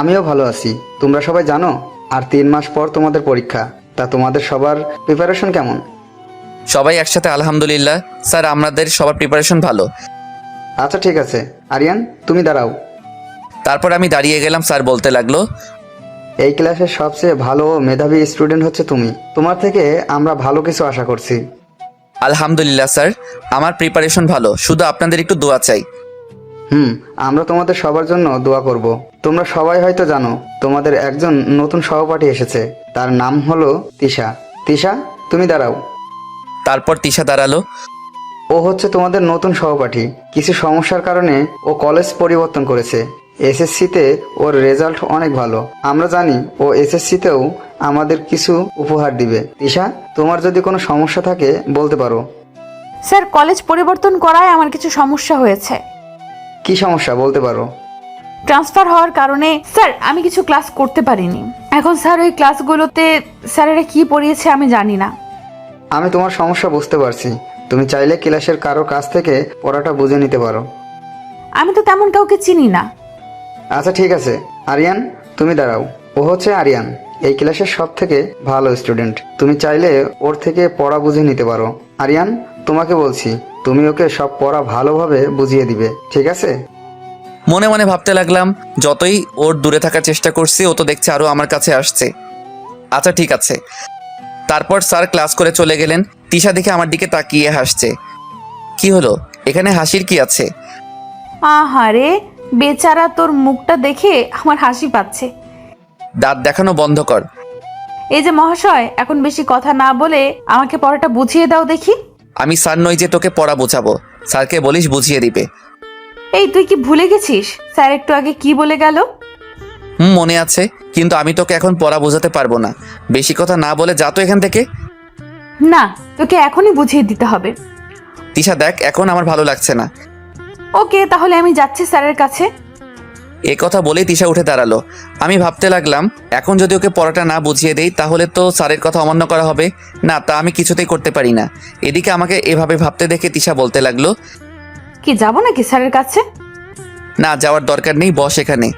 আমিও ভালো আছি। তোমরা সবাই জানো আর 3 মাস পর তোমাদের পরীক্ষা, তা তোমাদের সবার প্রিপারেশন কেমন? সবাই একসাথে আলহামদুলিল্লাহ স্যার, আমাদের সবার প্রিপারেশন ভালো। আচ্ছা ঠিক আছে, আরিয়ান তুমি দাঁড়াও। তারপর আমি দাঁড়িয়ে গেলাম। স্যার বলতে লাগলো, এই ক্লাসের সবচেয়ে ভালো ও মেধাবী স্টুডেন্ট হচ্ছে তুমি। তোমার থেকে আমরা ভালো কিছু আশা করছি। আলহামদুলিল্লাহ স্যার, আমার প্রিপারেশন ভালো, শুধু আপনাদের একটু দোয়া চাই। আমরা তোমাদের সবার জন্য দোয়া করব। তোমরা সবাই হয়তো জানো তোমাদের একজন নতুন সহপাঠী এসেছে, তার নাম হলো তিশা। তিশা তুমি দাঁড়াও। তারপর তিশা দাঁড়ালো। ও হচ্ছে তোমাদের নতুন সহপাঠী। কিছু সমস্যার কারণে ও কলেজ পরিবর্তন করেছে। এসএসসিতে ওর রেজাল্ট অনেক ভালো। আমরা জানি ও এসএসসিতেও আমাদের কিছু উপহার দিবে। তিশা, তোমার যদি কোনো সমস্যা থাকে বলতে পারো। স্যার, কলেজ পরিবর্তন করায় আমার কিছু সমস্যা হয়েছে। কি সমস্যা বলতে পারো? ট্রান্সফার হওয়ার কারণে স্যার আমি কিছু ক্লাস করতে পারিনি। এখন স্যার ওই ক্লাসগুলোতে স্যারেরা কি পড়িয়েছে আমি জানি না। আমি তোমার সমস্যা বুঝতে পারছি। তুমি চাইলে ক্লাসের কারো কাছ থেকে পড়াটা বুঝে নিতে পারো। আমি তো তেমন কাউকে চিনি না। আচ্ছা ঠিক আছে, আরিয়ান তুমি দাঁড়াও। ও হচ্ছে আরিয়ান, এই ক্লাসের সব থেকে ভালো স্টুডেন্ট। তুমি চাইলে ওর থেকে পড়া বুঝে নিতে পারো। আরিয়ান, তোমাকে বলছি, তুমি ওকে সব পড়া ভালোভাবে বুঝিয়ে দিবে, ঠিক আছে? মনে মনে ভাবতে লাগলাম, যতই ওর দূরে থাকার চেষ্টা করছি ও তো দেখছে আরো আমার কাছে আসছে। আচ্ছা ঠিক আছে। তারপর স্যার ক্লাস করে চলে গেলেন। তিশা দেখে আমার দিকে তাকিয়ে হাসছে। কি হলো, এখানে হাসির কি আছে? আহারে বেচারা, তোর মুখটা দেখে আমার হাসি পাচ্ছে। দাঁত দেখানো বন্ধ কর। এই যে মহাশয়, এখন বেশি কথা না বলে আমাকে পড়াটা বুঝিয়ে দাও দেখি। আমি স্যার নই যে তোকে পড়া বোঝাবো। স্যারকে বলিস বুঝিয়ে দিবে। এই তুই কি ভুলে গেছিস স্যার একটু আগে কি বলে গেল? মনে আছে, কিন্তু আমি তোকে এখন পড়া বোঝাতে পারবো না। বেশি কথা না বলে যা তো এখান থেকে। না, তোকে এখনই বুঝিয়ে দিতে হবে। তিশা দেখ, এখন আমার ভালো লাগছে না। ওকে, তাহলে আমি যাচ্ছি স্যারের কাছে। এ কথা বলেই তিশা উঠে দাঁড়ালো। আমি ভাবতে লাগলাম, এখন যদি ওকে পড়াটা না বুঝিয়ে দেই তাহলে তো স্যারের কথা অমান্য করা হবে। না, তা আমি কিছুতেই করতে পারি না। এদিকে আমাকে এভাবে ভাবতে দেখে তিশা বলতে লাগলো, কি যাবো নাকি স্যারের কাছে? না, যাওয়ার দরকার নেই, বস এখানে।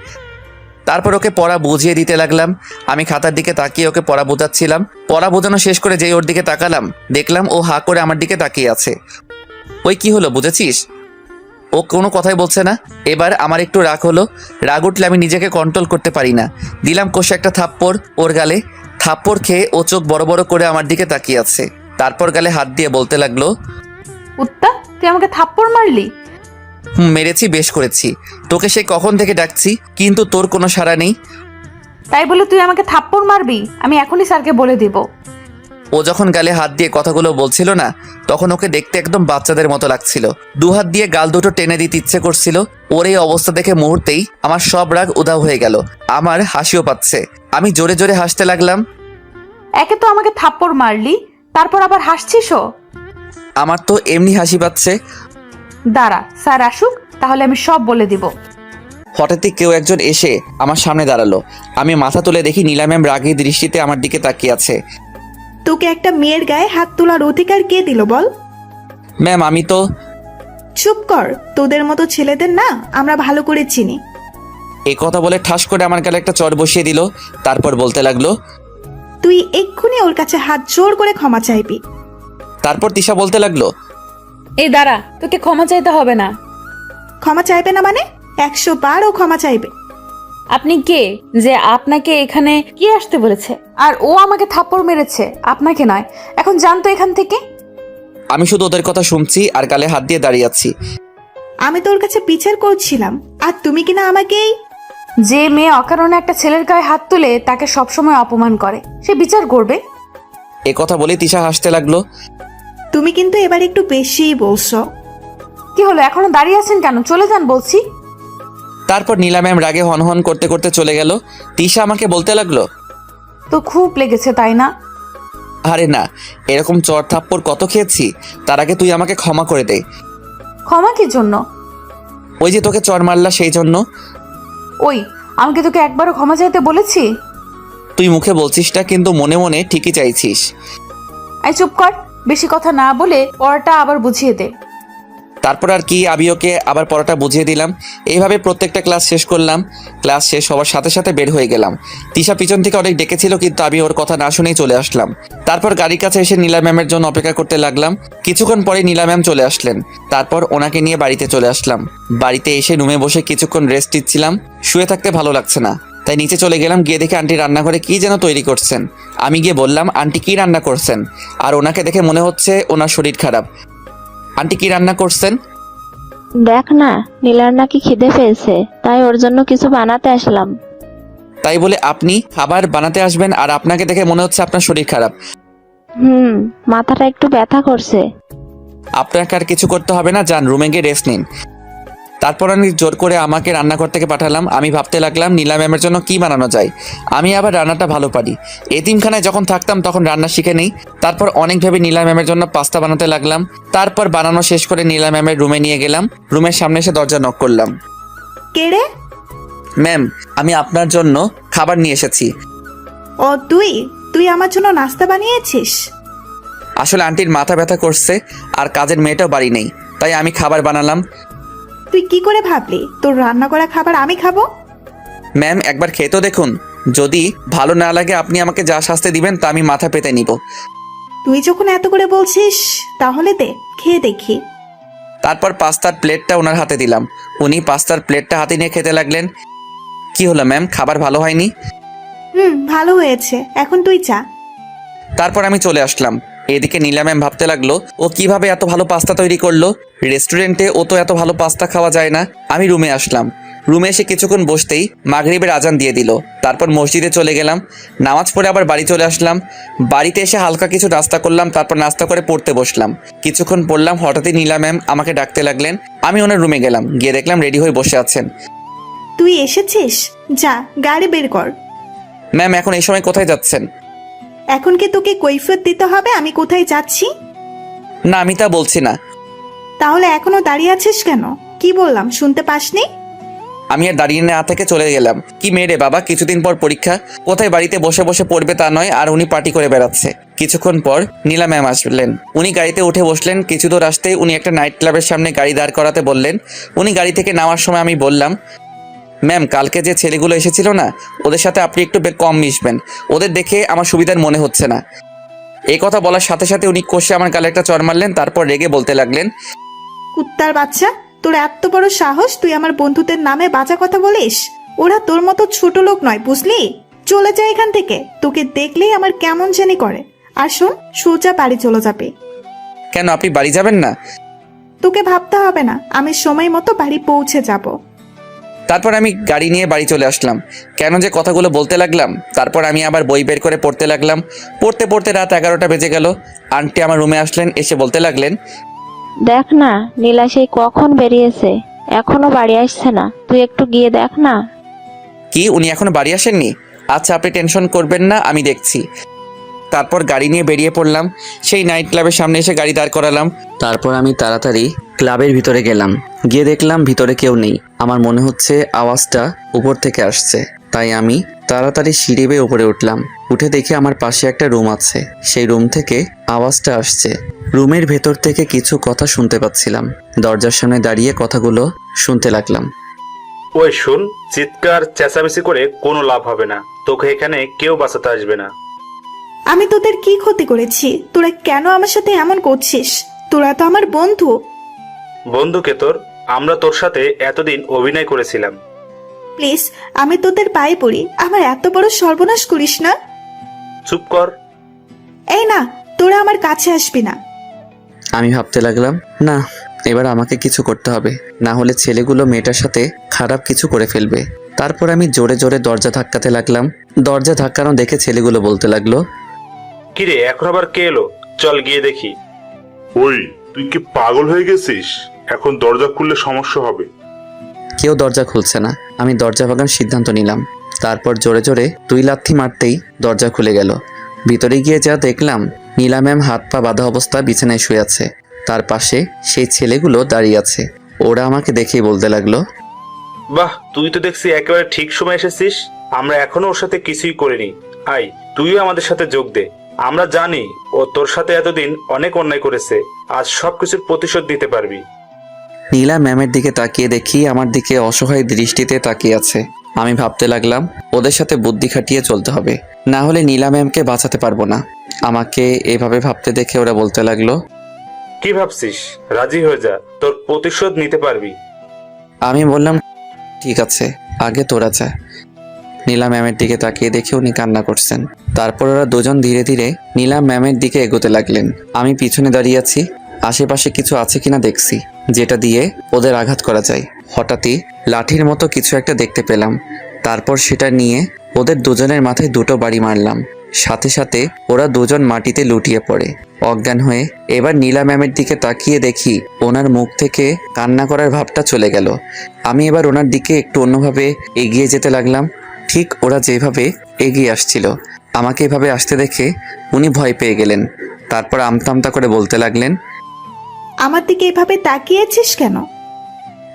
তারপর ওকে পড়া বুঝিয়ে দিতে লাগলাম। আমি খাতার দিকে তাকিয়ে ওকে পড়া বোঝাচ্ছিলাম। পড়া বোঝানো শেষ করে যেই ওর দিকে তাকালাম, দেখলাম ও হা করে আমার দিকে তাকিয়ে আছে। ওই কি হলো, বুঝেছিস? ও কোনো কথাই বলছে না। এবার আমার একটু রাগ হলো। রাগ উঠলে আমি নিজেকে কন্ট্রোল করতে পারি না। দিলাম কষে একটা থাপ্পড় ওর গালে। থাপ্পড় খেয়ে ও চোখ বড় বড় করে আমার দিকে তাকিয়ে আছে। তারপর গালে হাত দিয়ে বলতে লাগলো, উত্তা, তুই আমাকে থাপ্পড় মারলি? মেরেছি, বেশ করেছি। তোকে সে কখন থেকে ডাকছি, কিন্তু তোর কোনো সাড়া নেই। তাই বলে তুই আমাকে থাপ্পড় মারবি? আমি এখনই স্যারকে বলে দেব। ও যখন গালে হাত দিয়ে কথাগুলো বলছিল না, তখন ওকে দেখতে একদম বাচ্চাদের মতো লাগছিল। দুহাত দিয়ে গাল দুটো টেনে দিতে ইচ্ছে করছিল। ওর এই অবস্থা দেখে মুহূর্তেই আমার সব রাগ উধাও হয়ে গেল। আমার হাসিও পাচ্ছে। আমি জোরে জোরে হাসতে লাগলাম। একে তো আমাকে থাপ্পড় মারলি, তারপর আবার হাসছিসও। আমার তো এমনি হাসি পাচ্ছে। দাঁড়া, স্যার আসুক, তাহলে আমি সব বলে দিব। হঠাৎই কেউ একজন এসে আমার সামনে দাঁড়ালো। আমি মাথা তুলে দেখি নীলা ম্যাম রাগী দৃষ্টিতে আমার দিকে তাকিয়ে আছে। তোকে একটা মেয়ের গায়ে হাত তোলার অধিকার কে দিল বল? ম্যাম, আমি তো। চুপ কর, তোদের মতো ছেলেদের না আমরা ভালো করে চিনি। এই কথা বলে ঠাস করে আমার গালে একটা চড় বসিয়ে দিল। তারপর বলতে লাগলো, তুই এক্ষুনি ওর কাছে হাত জোর করে ক্ষমা চাইবি। তারপর তিশা বলতে লাগলো, এই দাঁড়া, তোকে ক্ষমা চাইতে হবে না। ক্ষমা চাইবে না মানে? 100 বার ও ক্ষমা চাইবে। আপনি কে যে আপনাকে এখানে কি আসতে বলেছে? আর ও আমাকে থাপ্পড় মেরেছে, আপনাকে নয়। এখন জানতো এখান থেকে। আমি শুধু ওদের কথা শুনছি আর গালে হাত দিয়ে দাঁড়িয়ে আছি। আমি তোর কাছে বিচার করছিলাম, আর তুমি কিনা আমাকেই। যে মেয়ে অকারণে একটা ছেলের গায়ে হাত তুলে তাকে সবসময় অপমান করে, সে বিচার করবে। এ কথা বলে তিশা হাসতে লাগলো। তুমি কিন্তু এবার একটু বেশিই বলছো। কি হলো, এখনো দাঁড়িয়ে আছেন কেন? চলে যান বলছি। তারপর নীলা ম্যাম রাগে হনহন করতে করতে চলে গেল। তিশা আমাকে বলতে লাগলো, তো খুব লেগেছে তাই না? আরে না, এরকম চড় থাপ্পড় কত খেয়েছি। তার আগে তুই আমাকে ক্ষমা করে দে। ক্ষমা কি জন্য? ওই যে তোকে চড় মারলা সেই জন্য। ওই, আমাকে তোকে একবারও ক্ষমা চাইতে বলেছি? তুই মুখে বলছিস না, কিন্তু মনে মনে ঠিকই চাইছিস। আই চুপ কর, বেশি কথা না বলে পড়াটা আবার বুঝিয়ে দে। তারপর আর কি, আমি ওকে আবার পড়াটা বুঝিয়ে দিলাম। এইভাবে প্রত্যেকটা ক্লাস শেষ করলাম। ক্লাস শেষ হওয়ার সাথে সাথে বের হয়ে গেলাম। তিশা পিছন থেকে অনেক ডেকেছিল, কিন্তু আমি ওর কথা না শুনেই চলে আসলাম। তারপর গাড়ির কাছে এসে নীলা ম্যামের জন্য অপেক্ষা করতে লাগলাম। কিছুক্ষণ পরে নীলা ম্যাম চলে আসলেন। তারপর ওনাকে নিয়ে বাড়িতে চলে আসলাম। বাড়িতে এসে রুমে বসে কিছুক্ষণ রেস্ট নিচ্ছিলাম। শুয়ে থাকতে ভালো লাগছে না, তাই নিচে চলে গেলাম। গিয়ে দেখে আন্টি রান্নাঘরে কি যেন তৈরি করছেন। আমি গিয়ে বললাম, আন্টি কি রান্না করছেন? আর ওনাকে দেখে মনে হচ্ছে ওনার শরীর খারাপ। আন্টি কি রান্না করছেন? দেখ না, নীলার নাকি খিদে পেয়েছে, তাই ওর জন্য কিছু বানাতে আসলাম। তাই বলে আপনি খাবার বানাতে আসবেন আর আপনাকে দেখে মনে হচ্ছে আপনার শরীর খারাপ? মাথাটা একটু ব্যথা করছে। আপনাকে আর কিছু করতে হবে না, যান রুমে গিয়ে রেস্ট নিন। তারপর আমি জোর করে আমাকে রান্নাঘর থেকে পাঠালাম। আমি ভাবতে লাগলাম নীলা ম্যামের জন্য কি বানানো যায়। আমি আবার রান্নাটা ভালো পারি। এতিমখানায় যখন থাকতাম তখন রান্না শিখে নেই। তারপর অনেক ভেবে নীলা ম্যামের জন্য পাস্তা বানাতে লাগলাম। তারপর বানানো শেষ করে নীলা ম্যামের রুমে নিয়ে গেলাম। রুমের সামনে এসে দরজা নক করলাম। কে রে? ম্যাম, আমি আপনার জন্য খাবার নিয়ে এসেছি। ও তুই তুই আমার জন্য নাস্তা বানিয়েছিস? আসলে আন্টির মাথা ব্যথা করছে আর কাজের মেয়েটাও বাড়ি নেই, তাই আমি খাবার বানালাম। তুই কি করে ভাবলি তোর রান্না করা খাবার আমি খাবো? ম্যাম একবার খেয়ে তো দেখুন, যদি ভালো না লাগে আপনি আমাকে যা শাস্তি দিবেন তা আমি মাথা পেতে নিব। তুই যখন এত করে বলছিস তাহলে দে, খেয়ে দেখি। তারপর পাস্তার প্লেটটা ওনার হাতে দিলাম। উনি পাস্তার প্লেটটা হাতে নিয়ে খেতে লাগলেন। কি হলো ম্যাম, খাবার ভালো হয়নি? ভালো হয়েছে, এখন তুই যা। তারপর আমি চলে আসলাম। এদিকে নীলা ম্যাম ভাবতে লাগলো ও কিভাবে এত ভালো পাস্তা তৈরি করলো, রেস্টুরেন্টে ও তো এত ভালো পাস্তা খাওয়া যায় না। আমি রুমে আসলাম। রুমে এসে কিছুক্ষণ বসতেই মাগরিবের আজান দিয়ে দিল। তারপর মসজিদে চলে গেলাম, নামাজ পড়ে আবার বাড়ি চলে আসলাম। বাড়িতে এসে হালকা কিছু নাস্তা করলাম, তারপর নাস্তা করে পড়তে বসলাম। কিছুক্ষণ পড়লাম, হঠাৎই নীলা ম্যাম আমাকে ডাকতে লাগলেন। আমি ওনার রুমে গেলাম, গিয়ে দেখলাম রেডি হয়ে বসে আছেন। তুই এসেছিস, যা গাড়ি বের কর। ম্যাম এখন এই সময় কোথায় যাচ্ছেন? এখন কি তোকে কৈফিয়ত দিতে হবে আমি কোথায় যাচ্ছি? না আমি তা বলছি না। তাহলে এখনো দাঁড়িয়ে আছিস কেন? কি বললাম শুনতে পাসনি? আমি আর দাঁড়িয়ে না থেকে চলে গেলাম। কি মেয়ে রে বাবা, কিছুদিন পর পরীক্ষা, কোথায় বাড়িতে বসে বসে পড়বে তা নয়, আর উনি পার্টি করে বেড়াচ্ছে। কিছুক্ষণ পর নীলা ম্যাম আসলেন। উনি গাড়িতে উঠে বসলেন। কিছু দূর আসতেই উনি একটা নাইট ক্লাবের সামনে গাড়ি দাঁড় করাতে বললেন। উনি গাড়ি থেকে নামার সময় আমি বললাম, ম্যাম কালকে যে ছেলেগুলো এসেছিল না, ওদের সাথে আপনি একটু কম মিশবেন, ওদের দেখে আমার সুবিধার মনে হচ্ছে না। এই কথা বলার সাথে সাথে উনি কষে আমার গালে একটা চড় মারলেন। তারপর রেগে বলতে লাগলেন, কুত্তার বাচ্চা, তোর এত বড় সাহস তুই আমার বন্ধুদের নামে বাজে কথা বলিস? ওরা তোর মতো ছোট লোক নয়, বুঝলি? চলে যা এখান থেকে, তোকে দেখলেই আমার কেমন জানি করে। আর শোন, সোজা বাড়ি চলে যাবে। কেন আপনি বাড়ি যাবেন না? তোকে ভাবতে হবে না, আমি সময় মতো বাড়ি পৌঁছে যাব। তারপর আমি গাড়ি নিয়ে বাড়ি চলে আসলাম। কেন যে কথাগুলো বলতে লাগলাম। তারপর আমি আবার বই বের করে পড়তে লাগলাম। পড়তে পড়তে রাত 11টা বেজে গেল। আন্টি আমার রুমে আসলেন, এসে বলতে লাগলেন, দেখ না নীলা সেই কখন বেরিয়েছে, এখনো বাড়ি আসছে না, তুই একটু গিয়ে দেখ না। কি উনি এখনো বাড়ি আসেননি? আচ্ছা আপনি টেনশন করবেন না, আমি দেখছি। তারপর গাড়ি নিয়ে বেরিয়ে পড়লাম। সেই নাইট ক্লাবের সামনে এসে গাড়ি দাঁড় করালাম। তারপর আমি তাড়াতাড়ি ক্লাবের ভিতরে গেলাম। গিয়ে দেখলাম ভিতরে কেউ নেই। আমার মনে হচ্ছে আওয়াজটা উপর থেকে আসছে, তাই আমি তাড়াতাড়ি সিঁড়ি বেয়ে উপরে উঠলাম। উঠে দেখি আমার পাশে একটা রুম আছে। সেই রুম থেকে আওয়াজটা আসছে। রুমের ভেতর থেকে কিছু কথা শুনতে পাচ্ছিলাম। দরজার সামনে দাঁড়িয়ে কথাগুলো শুনতে লাগলাম। ওই শুন, চিৎকার চেঁচামেচি করে কোনো লাভ হবে না, তোকে এখানে কেউ বাঁচাতে আসবে না। আমি তোদের কি ক্ষতি করেছি? তোরা কেন আমার সাথে এমন করছিস? তোরা তো আমার বন্ধু। বন্ধুকে তোর, আমরা তোর সাথে এতদিন অভিনয় করেছিলাম। প্লিজ, আমি তোদের পায়ে পড়ি, আমার এত বড় সর্বনাশ করিস না। চুপ কর। এই না, তোরা আমার কাছে আসবি না। আমি ভাবতে লাগলাম, না এবার আমাকে কিছু করতে হবে, না হলে ছেলেগুলো মেয়েটার সাথে খারাপ কিছু করে ফেলবে। তারপর আমি জোরে জোরে দরজা ধাক্কাতে লাগলাম। দরজা ধাক্কানো দেখে ছেলেগুলো বলতে লাগলো, কিরে এখন আবার কে এলো? চল গিয়ে দেখি। ওই তুই কি পাগল হয়ে গেছিস? এখন দরজা খুললে সমস্যা হবে। কেউ দরজা খুলছে না। আমি দরজা ভাঙার সিদ্ধান্ত নিলাম। তারপর জোরে জোরে 2 লাথি মারতেই দরজা খুলে গেল। ভিতরে গিয়ে যা দেখলাম, নীলা ম্যাম হাত পা বাঁধা অবস্থায় বিছানায় শুয়ে আছে। তার পাশে সেই ছেলেগুলো দাঁড়িয়ে আছে। ওরা আমাকে দেখেই বলতে লাগলো, বাহ, তুই তো দেখছি একেবারে ঠিক সময় এসেছিস। আমরা এখনো ওর সাথে কিছুই করিনি। আয় তুইও আমাদের সাথে যোগ দে। আমরা জানি ও তোর সাথে এতদিন অনেক অন্যায় করেছে, আজ সবকিছুর প্রতিশোধ দিতে পারবি। নীলা ম্যামের দিকে তাকিয়ে দেখি আমার দিকে অসহায় দৃষ্টিতে তাকিয়ে আছে। আমি ভাবতে লাগলাম ওদের সাথে বুদ্ধি খাটিয়ে চলতে হবে, না হলে নীলা ম্যামকে বাঁচাতে পারবো না। আমাকে এভাবে ভাবতে দেখে ওরা বলতে লাগলো, কি ভাবছিস? রাজি হয়ে যা, তোর প্রতিশোধ নিতে পারবি। আমি বললাম ঠিক আছে, আগে তোরা যা। নীলা ম্যামের দিকে তাকিয়ে দেখে উনি কান্না করছেন। তারপর ওরা দুজন ধীরে ধীরে নীলা ম্যামের দিকে এগোতে লাগলেন। আমি পিছনে দাঁড়িয়ে আছি, আশেপাশে কিছু আছে কিনা দেখছি, যেটা দিয়ে ওদের আঘাত করা যায়। হঠাৎই লাঠির মতো কিছু একটা দেখতে পেলাম। তারপর সেটা নিয়ে ওদের দুজনের মাথায় 2টো বাড়ি মারলাম। সাথে সাথে ওরা দুজন মাটিতে লুটিয়ে পড়ে অজ্ঞান হয়ে। এবার নীলা ম্যামের দিকে তাকিয়ে দেখি ওনার মুখ থেকে কান্না করার ভাবটা চলে গেল। আমি এবার ওনার দিকে একটু অন্যভাবে এগিয়ে যেতে লাগলাম। ঠিক ওরা যেভাবে এগিয়ে আসছিল, আমাকে এভাবে আসতে দেখে উনি ভয় পেয়ে গেলেন। তারপর আমতা আমতা করে বলতে লাগলেন, আমার দিকে এভাবে তাকিয়েছিস কেন?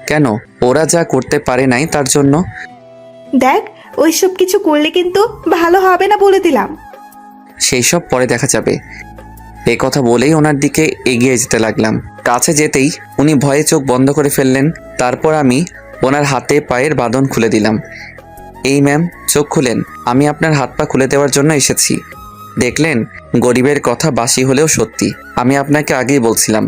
কেন? ওরা যা করতে পারে নাই তার জন্য। দেখ, ওইসব কিছু করলে কিন্তু ভালো হবে না বলে দিলাম। সেই সব পরে দেখা যাবে। এ কথা বলেই ওনার দিকে এগিয়ে যেতে লাগলাম। কাছে যেতেই উনি ভয়ে চোখ বন্ধ করে ফেললেন। তারপর আমি ওনার হাতে পায়ের বাঁধন খুলে দিলাম। এই ম্যাম, চোখ খুলেন, আমি আপনার হাত পা খুলে দেওয়ার জন্য এসেছি। দেখলেন, গরিবের কথা বাসি হলেও সত্যি। আমি আপনাকে আগেই বলছিলাম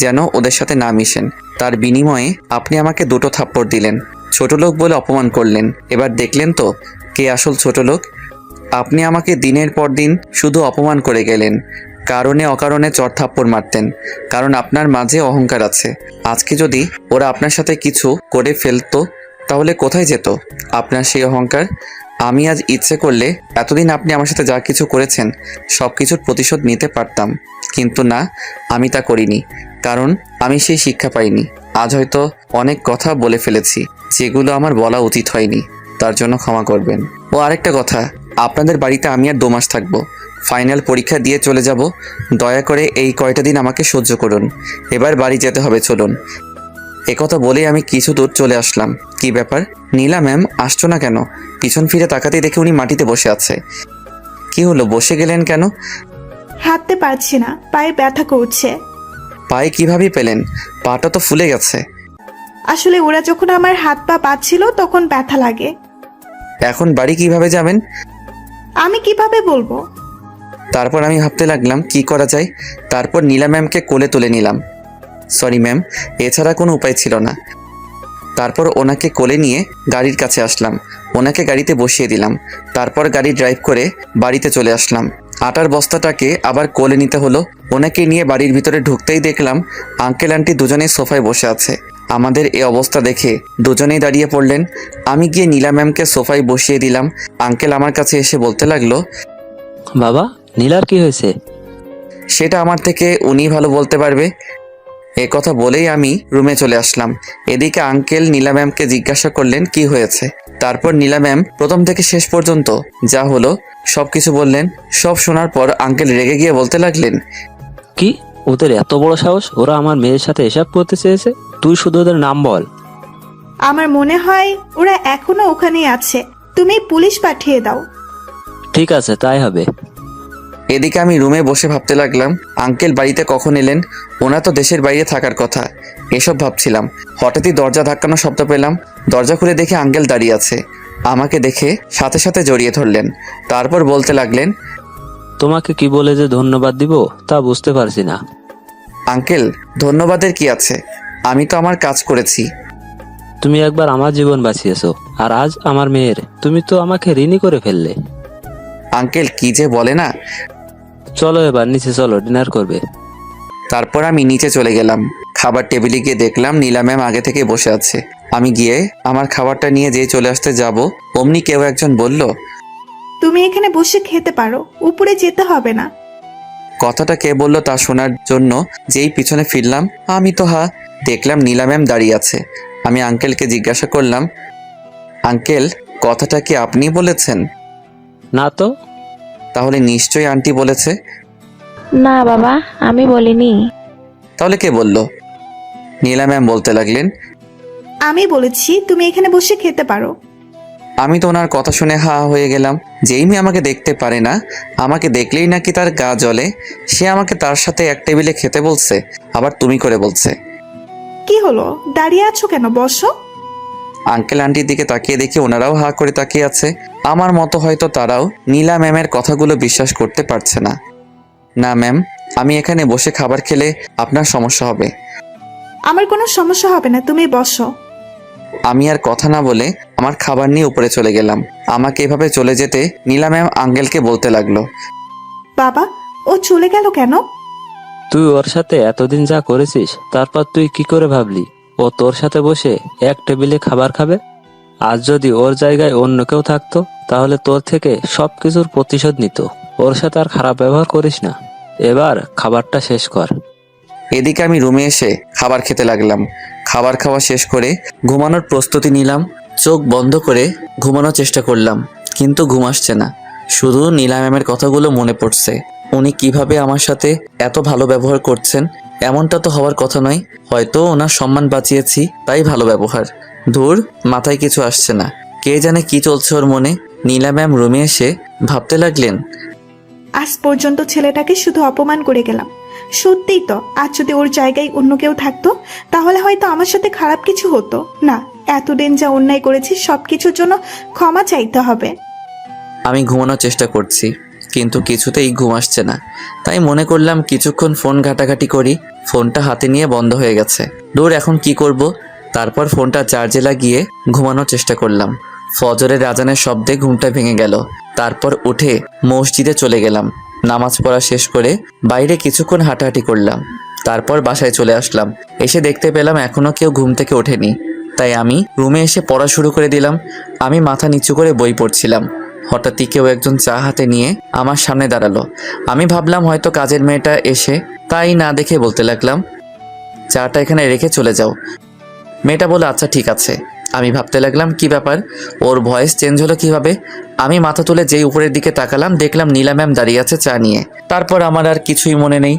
যেন ওদের সাথে না মিশেন। তার বিনিময়ে আপনি আমাকে 2টো থাপ্পড় দিলেন, ছোট লোক বলে অপমান করলেন। এবার দেখলেন তো কে আসল ছোট লোক। আপনি আমাকে দিনের পর দিন শুধু অপমান করে গেলেন, কারণে অকারণে চড় থাপ্পড় মারতেন, কারণ আপনার মাঝে অহংকার আছে। আজকে যদি ওরা আপনার সাথে কিছু করে ফেলতো তাহলে কোথায় যেত আপনার সেই অহংকার? আমি আজ ইচ্ছে করলে এতদিন আপনি আমার সাথে যা কিছু করেছেন সব কিছুর প্রতিশোধ নিতে পারতাম, কিন্তু না, আমি তা করিনি, কারণ আমি সেই শিক্ষা পাইনি। আজ হয়তো অনেক কথা বলে ফেলেছি যেগুলো আমার বলা উচিত হয়নি, তার জন্য ক্ষমা করবেন। ও আরেকটা কথা, আপনাদের বাড়িতে আমি আর 2 মাস থাকবো, ফাইনাল পরীক্ষা দিয়ে চলে যাব। দয়া করে এই কয়টা দিন আমাকে সহ্য করুন, এবার বাড়ি যেতে হবে, চলুন। একথা বলেই আমি কিছু দূর চলে আসলাম। কি ব্যাপার, নীলা ম্যাম আসছো না কেন? পিছন ফিরে তাকাতেই দেখে উনি মাটিতে বসে আছে। কি হলো, বসে গেলেন কেন? হাঁটতে পারছি না, পায়ে ব্যথা করছে। পায়ে কিভাবে পেলেন? পাটা তো ফুলে গেছে। আসলে ওরা যখন আমার হাত পা বাঁধছিল তখন ব্যথা লাগে। এখন বাড়ি কিভাবে যাবেন? আমি কিভাবে বলবো? তারপর আমি ভাবতে লাগলাম কি করা যায়। তারপর নীলা ম্যামকে কোলে তুলে নিলাম। সরি ম্যাম, এছাড়া কোনো উপায় ছিল না। তারপর ওনাকে কোলে নিয়ে গাড়ির কাছে আসলাম, ওনাকে গাড়িতে বসিয়ে দিলাম। তারপর গাড়ি ড্রাইভ করে বাড়িতে চলে আসলাম। আটার বস্তাটাকে আবার কোলে নিতে হলো। ওনাকে নিয়ে বাড়ির ভিতরে ঢুকতেই দেখলাম আঙ্কেল আন্টি দুজনেই সোফায় বসে আছে। আমাদের এই অবস্থা দেখে দুজনেই দাঁড়িয়ে পড়লেন। আমি গিয়ে নীলা ম্যামকে সোফায় বসিয়ে দিলাম। আঙ্কেল আমার কাছে এসে বলতে লাগলো, বাবা, নীলার কি হয়েছে? সেটা আমার থেকে উনি ভালো বলতে পারবে। এ কথা বলেই আমি রুমে চলে আসলাম। এদিকে আঙ্কেল নীলা ম্যামকে জিজ্ঞাসা করলেন কি হয়েছে। তারপর নীলা ম্যাম প্রথম থেকে শেষ পর্যন্ত যা হলো সব কিছু বললেন। সব শোনার পর আঙ্কেল রেগে গিয়ে বলতে লাগলেন, কি, ওদের এত বড় সাহস? ওরা আমার মেয়ের সাথে এসব করতে চেয়েছে? তুই শুধু ওদের নাম বল। আমার মনে হয় ওরা এখনো ওখানেই আছে, তুমি পুলিশ পাঠিয়ে দাও। ঠিক আছে, তাই হবে। এদিকে আমি রুমে বসে ভাবতে লাগলাম আঙ্কেল বাড়িতে কখন এলেন, ওনার তো দেশের বাইরে থাকার কথা। এসব ভাবছিলাম, হঠাৎই দরজা ধাক্কানোর শব্দ পেলাম। দরজা খুলে দেখে আঙ্কেল দাঁড়িয়ে আছে। আমাকে দেখে সাথে সাথে জড়িয়ে ধরলেন। তারপর বলতে লাগলেন, তোমাকে কি বলে যে ধন্যবাদ দিব তা বুঝতে পারছি না। আঙ্কেল, ধন্যবাদের কি আছে, আমি তো আমার কাজ করেছি। তুমি একবার আমার জীবন বাঁচিয়েছো, আর আজ আমার মেয়ের তুমি তো আমাকে ঋণী করে ফেললে। আঙ্কেল কি যে বলে না। চলো এবার নিচে চলো, ডিনার করবে। তারপর আমি নিচে চলে গেলাম। খাবার টেবিলে গিয়ে দেখলাম নীলা ম্যাম আগে থেকে বসে আছে। আমি গিয়ে আমার খাবারটা নিয়ে যেই চলে আসতে যাব, অমনি কেউ একজন বলল, তুমি এখানে বসে খেতে পারো, উপরে যেতে হবে না। কথাটা কে বলল তা শোনার জন্য যেই পিছনে ফিরলাম, আমি তো দেখলাম নীলা ম্যাম দাঁড়িয়ে আছে। আমি আঙ্কেলকে জিজ্ঞাসা করলাম, আঙ্কেল, কথাটা কি আপনি বলেছেন? না তো। তাহলে নিশ্চয়ই আন্টি বলেছে। না বাবা, আমি বলিনি। তাহলে কে বলল? নীলা ম্যাম বলতে লাগলেন, আমি বলেছি তুমি এখানে বসে খেতে পারো। আমি তো ওনার কথা শুনে হা হয়ে গেলাম। যেই মেয়ে আমাকে দেখতে পারে না, আমাকে দেখলেই নাকি তার গা জ্বলে, সে আমাকে তার সাথে এক টেবিলে খেতে বলছে, আবার তুমি করে বলছে। কি হলো, দাঁড়িয়ে আছো কেন, বসো। আঙ্কেল আন্টির দিকে তাকিয়ে দেখি ওনারাও হা করে তাকিয়ে আছে। আমার মতো হয়তো তারাও নীলা ম্যামের কথাগুলো বিশ্বাস করতে পারছে না। না ম্যাম, আমি এখানে বসে খাবার খেলে আপনার সমস্যা হবে। আমার কোনো সমস্যা হবে না, তুমি বসো। আমি আর কথা না বলে আমার খাবার নিয়ে উপরে চলে গেলাম। আমাকে এভাবে চলে যেতে নীলা ম্যাম আঙ্কেলকে বলতে লাগলো, বাবা, ও চলে গেল কেন? তুই ওর সাথে এতদিন যা করেছিস, তারপর তুই কি করে ভাবলি ও তোর সাথে বসে এক টেবিলে খাবার খাবে? আজ যদি ওর জায়গায় অন্য কেউ থাকতো তাহলে তোর থেকে সবকিছুর প্রতিশোধ নিত। ওর সাথে আর খারাপ ব্যবহার করিস না। এবার খাবারটা শেষ কর। এদিকে আমি রুমে এসে খাবার খেতে লাগলাম। খাবার খাওয়া শেষ করে ঘুমানোর প্রস্তুতি নিলাম। চোখ বন্ধ করে ঘুমানোর চেষ্টা করলাম, কিন্তু ঘুম আসছে না। শুধু নীলা ম্যামের কথাগুলো মনে পড়ছে। উনি কিভাবে আমার সাথে এত ভালো ব্যবহার করছেন, এমনটা তো হওয়ার কথা নয়। হয়তো ওনার সম্মান বাঁচিয়েছি তাই ভালো ব্যবহার। ধুর, মাথায় কিছু আসছে না। কে জানে কি চলছে ওর মনে। নীলা ম্যাম রুমে এসে ভাবতে লাগলেন, আজ পর্যন্ত ছেলেটাকে শুধু অপমান করে গেলাম। সত্যিই তো, আজ যদি ওর জায়গায় অন্য কেউ থাকতো তাহলে হয়তো আমার সাথে খারাপ কিছু হতো না। এতদিন যা অন্যায় করেছি সবকিছুর জন্য ক্ষমা চাইতে হবে। আমি ঘুমানোর চেষ্টা করছি, কিন্তু কিছুতেই ঘুম আসছে না। তাই মনে করলাম কিছুক্ষণ ফোন ঘাটাঘাটি করি। ফোনটা হাতে নিয়ে বন্ধ হয়ে গেছে। দূর, এখন কি করব? তারপর ফোনটা চার্জে লাগিয়ে ঘুমানোর চেষ্টা করলাম। ফজরের আজানের শব্দে ঘুমটা ভেঙে গেল। তারপর উঠে মসজিদে চলে গেলাম। নামাজ পড়া শেষ করে বাইরে কিছুক্ষণ হাঁটাহাঁটি করলাম। তারপর বাসায় চলে আসলাম। এসে দেখতে পেলাম এখনও কেউ ঘুম থেকে ওঠেনি। তাই আমি রুমে এসে পড়া শুরু করে দিলাম। আমি মাথা নিচু করে বই পড়ছিলাম। হঠাৎই কেউ একজন চা হাতে নিয়ে আমার সামনে দাঁড়ালো। আমি ভাবলাম হয়তো কাজের মেয়েটা এসে, তাই না দেখে বলতে লাগলাম, চাটা এখানে রেখে চলে যাও। মেয়েটা বলে আচ্ছা ঠিক আছে। আমি ভাবতে লাগলাম কি ব্যাপার, ওর ভয়েস চেঞ্জ হলো কিভাবে। আমি মাথা তুলে যেই উপরের দিকে তাকালাম দেখলাম নীলা ম্যাম দাঁড়িয়ে আছে চা নিয়ে। তারপর আমার আর কিছুই মনে নেই,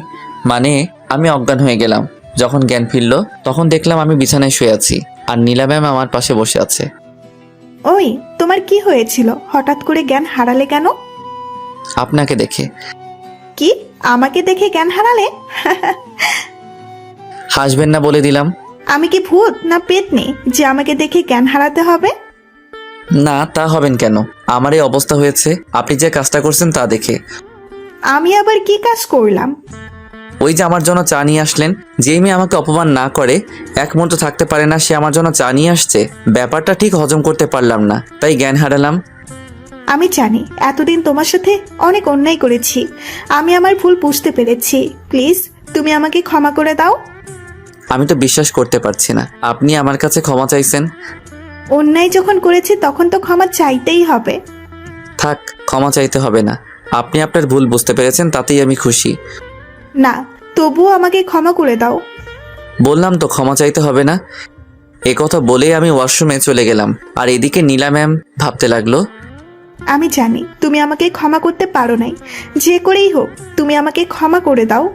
মানে আমি অজ্ঞান হয়ে গেলাম। যখন জ্ঞান ফিরল তখন দেখলাম আমি বিছানায় শুয়ে আছি আর নীলা ম্যাম আমার পাশে বসে আছে। ওই, তোমার কি হয়েছিল? হঠাৎ করে জ্ঞান হারালে কেন? আপনাকে দেখে। কি, আমাকে দেখে জ্ঞান হারালে? হাসবেন না বলে দিলাম। আমি কি ভূত না পেতনি যে আমাকে দেখে জ্ঞান হারাতে হবে? না, তা হবেন কেন? আমার এই অবস্থা হয়েছে আপনি যে কাজটা করছেন তা দেখে। আমি আবার কি কাজ করলাম? ওই যে আমার জন্য চা নিয়ে আসলেন। যেই মেয়ে আমাকে অপমান না করে, এক মুহূর্ত থাকতে পারে না, সে আমার জন্য চা নিয়ে আসছে। ব্যাপারটা ঠিক হজম করতে পারলাম না, তাই জ্ঞান হারালাম। আমি জানি এতদিন তোমার সাথে অনেক অন্যায় করেছি। আমি আমার ভুল বুঝতে পেরেছি। প্লিজ তুমি আমাকে ক্ষমা করে দাও। আমি তো বিশ্বাস করতে পারছি না আপনি আমার কাছে ক্ষমা চাইছেন। অন্যায় যখন করেছি তখন তো ক্ষমা চাইতেই হবে। থাক, ক্ষমা চাইতে হবে না। আপনি আপনার ভুল বুঝতে পেরেছেন, তাতেই আমি খুশি। না, তবুও আমাকে ক্ষমা করে দাও। বললাম তো ক্ষমা চাইতে হবে না। এ কথা বলেই আমি ওয়াশরুমে চলে গেলাম। আর এদিকে নীলা ম্যাম ভাবতে লাগলো, আমি জানি তুমি আমাকে ক্ষমা করতে পারো নাই। যে করেই হোক তুমি আমাকে ক্ষমা করে দাও।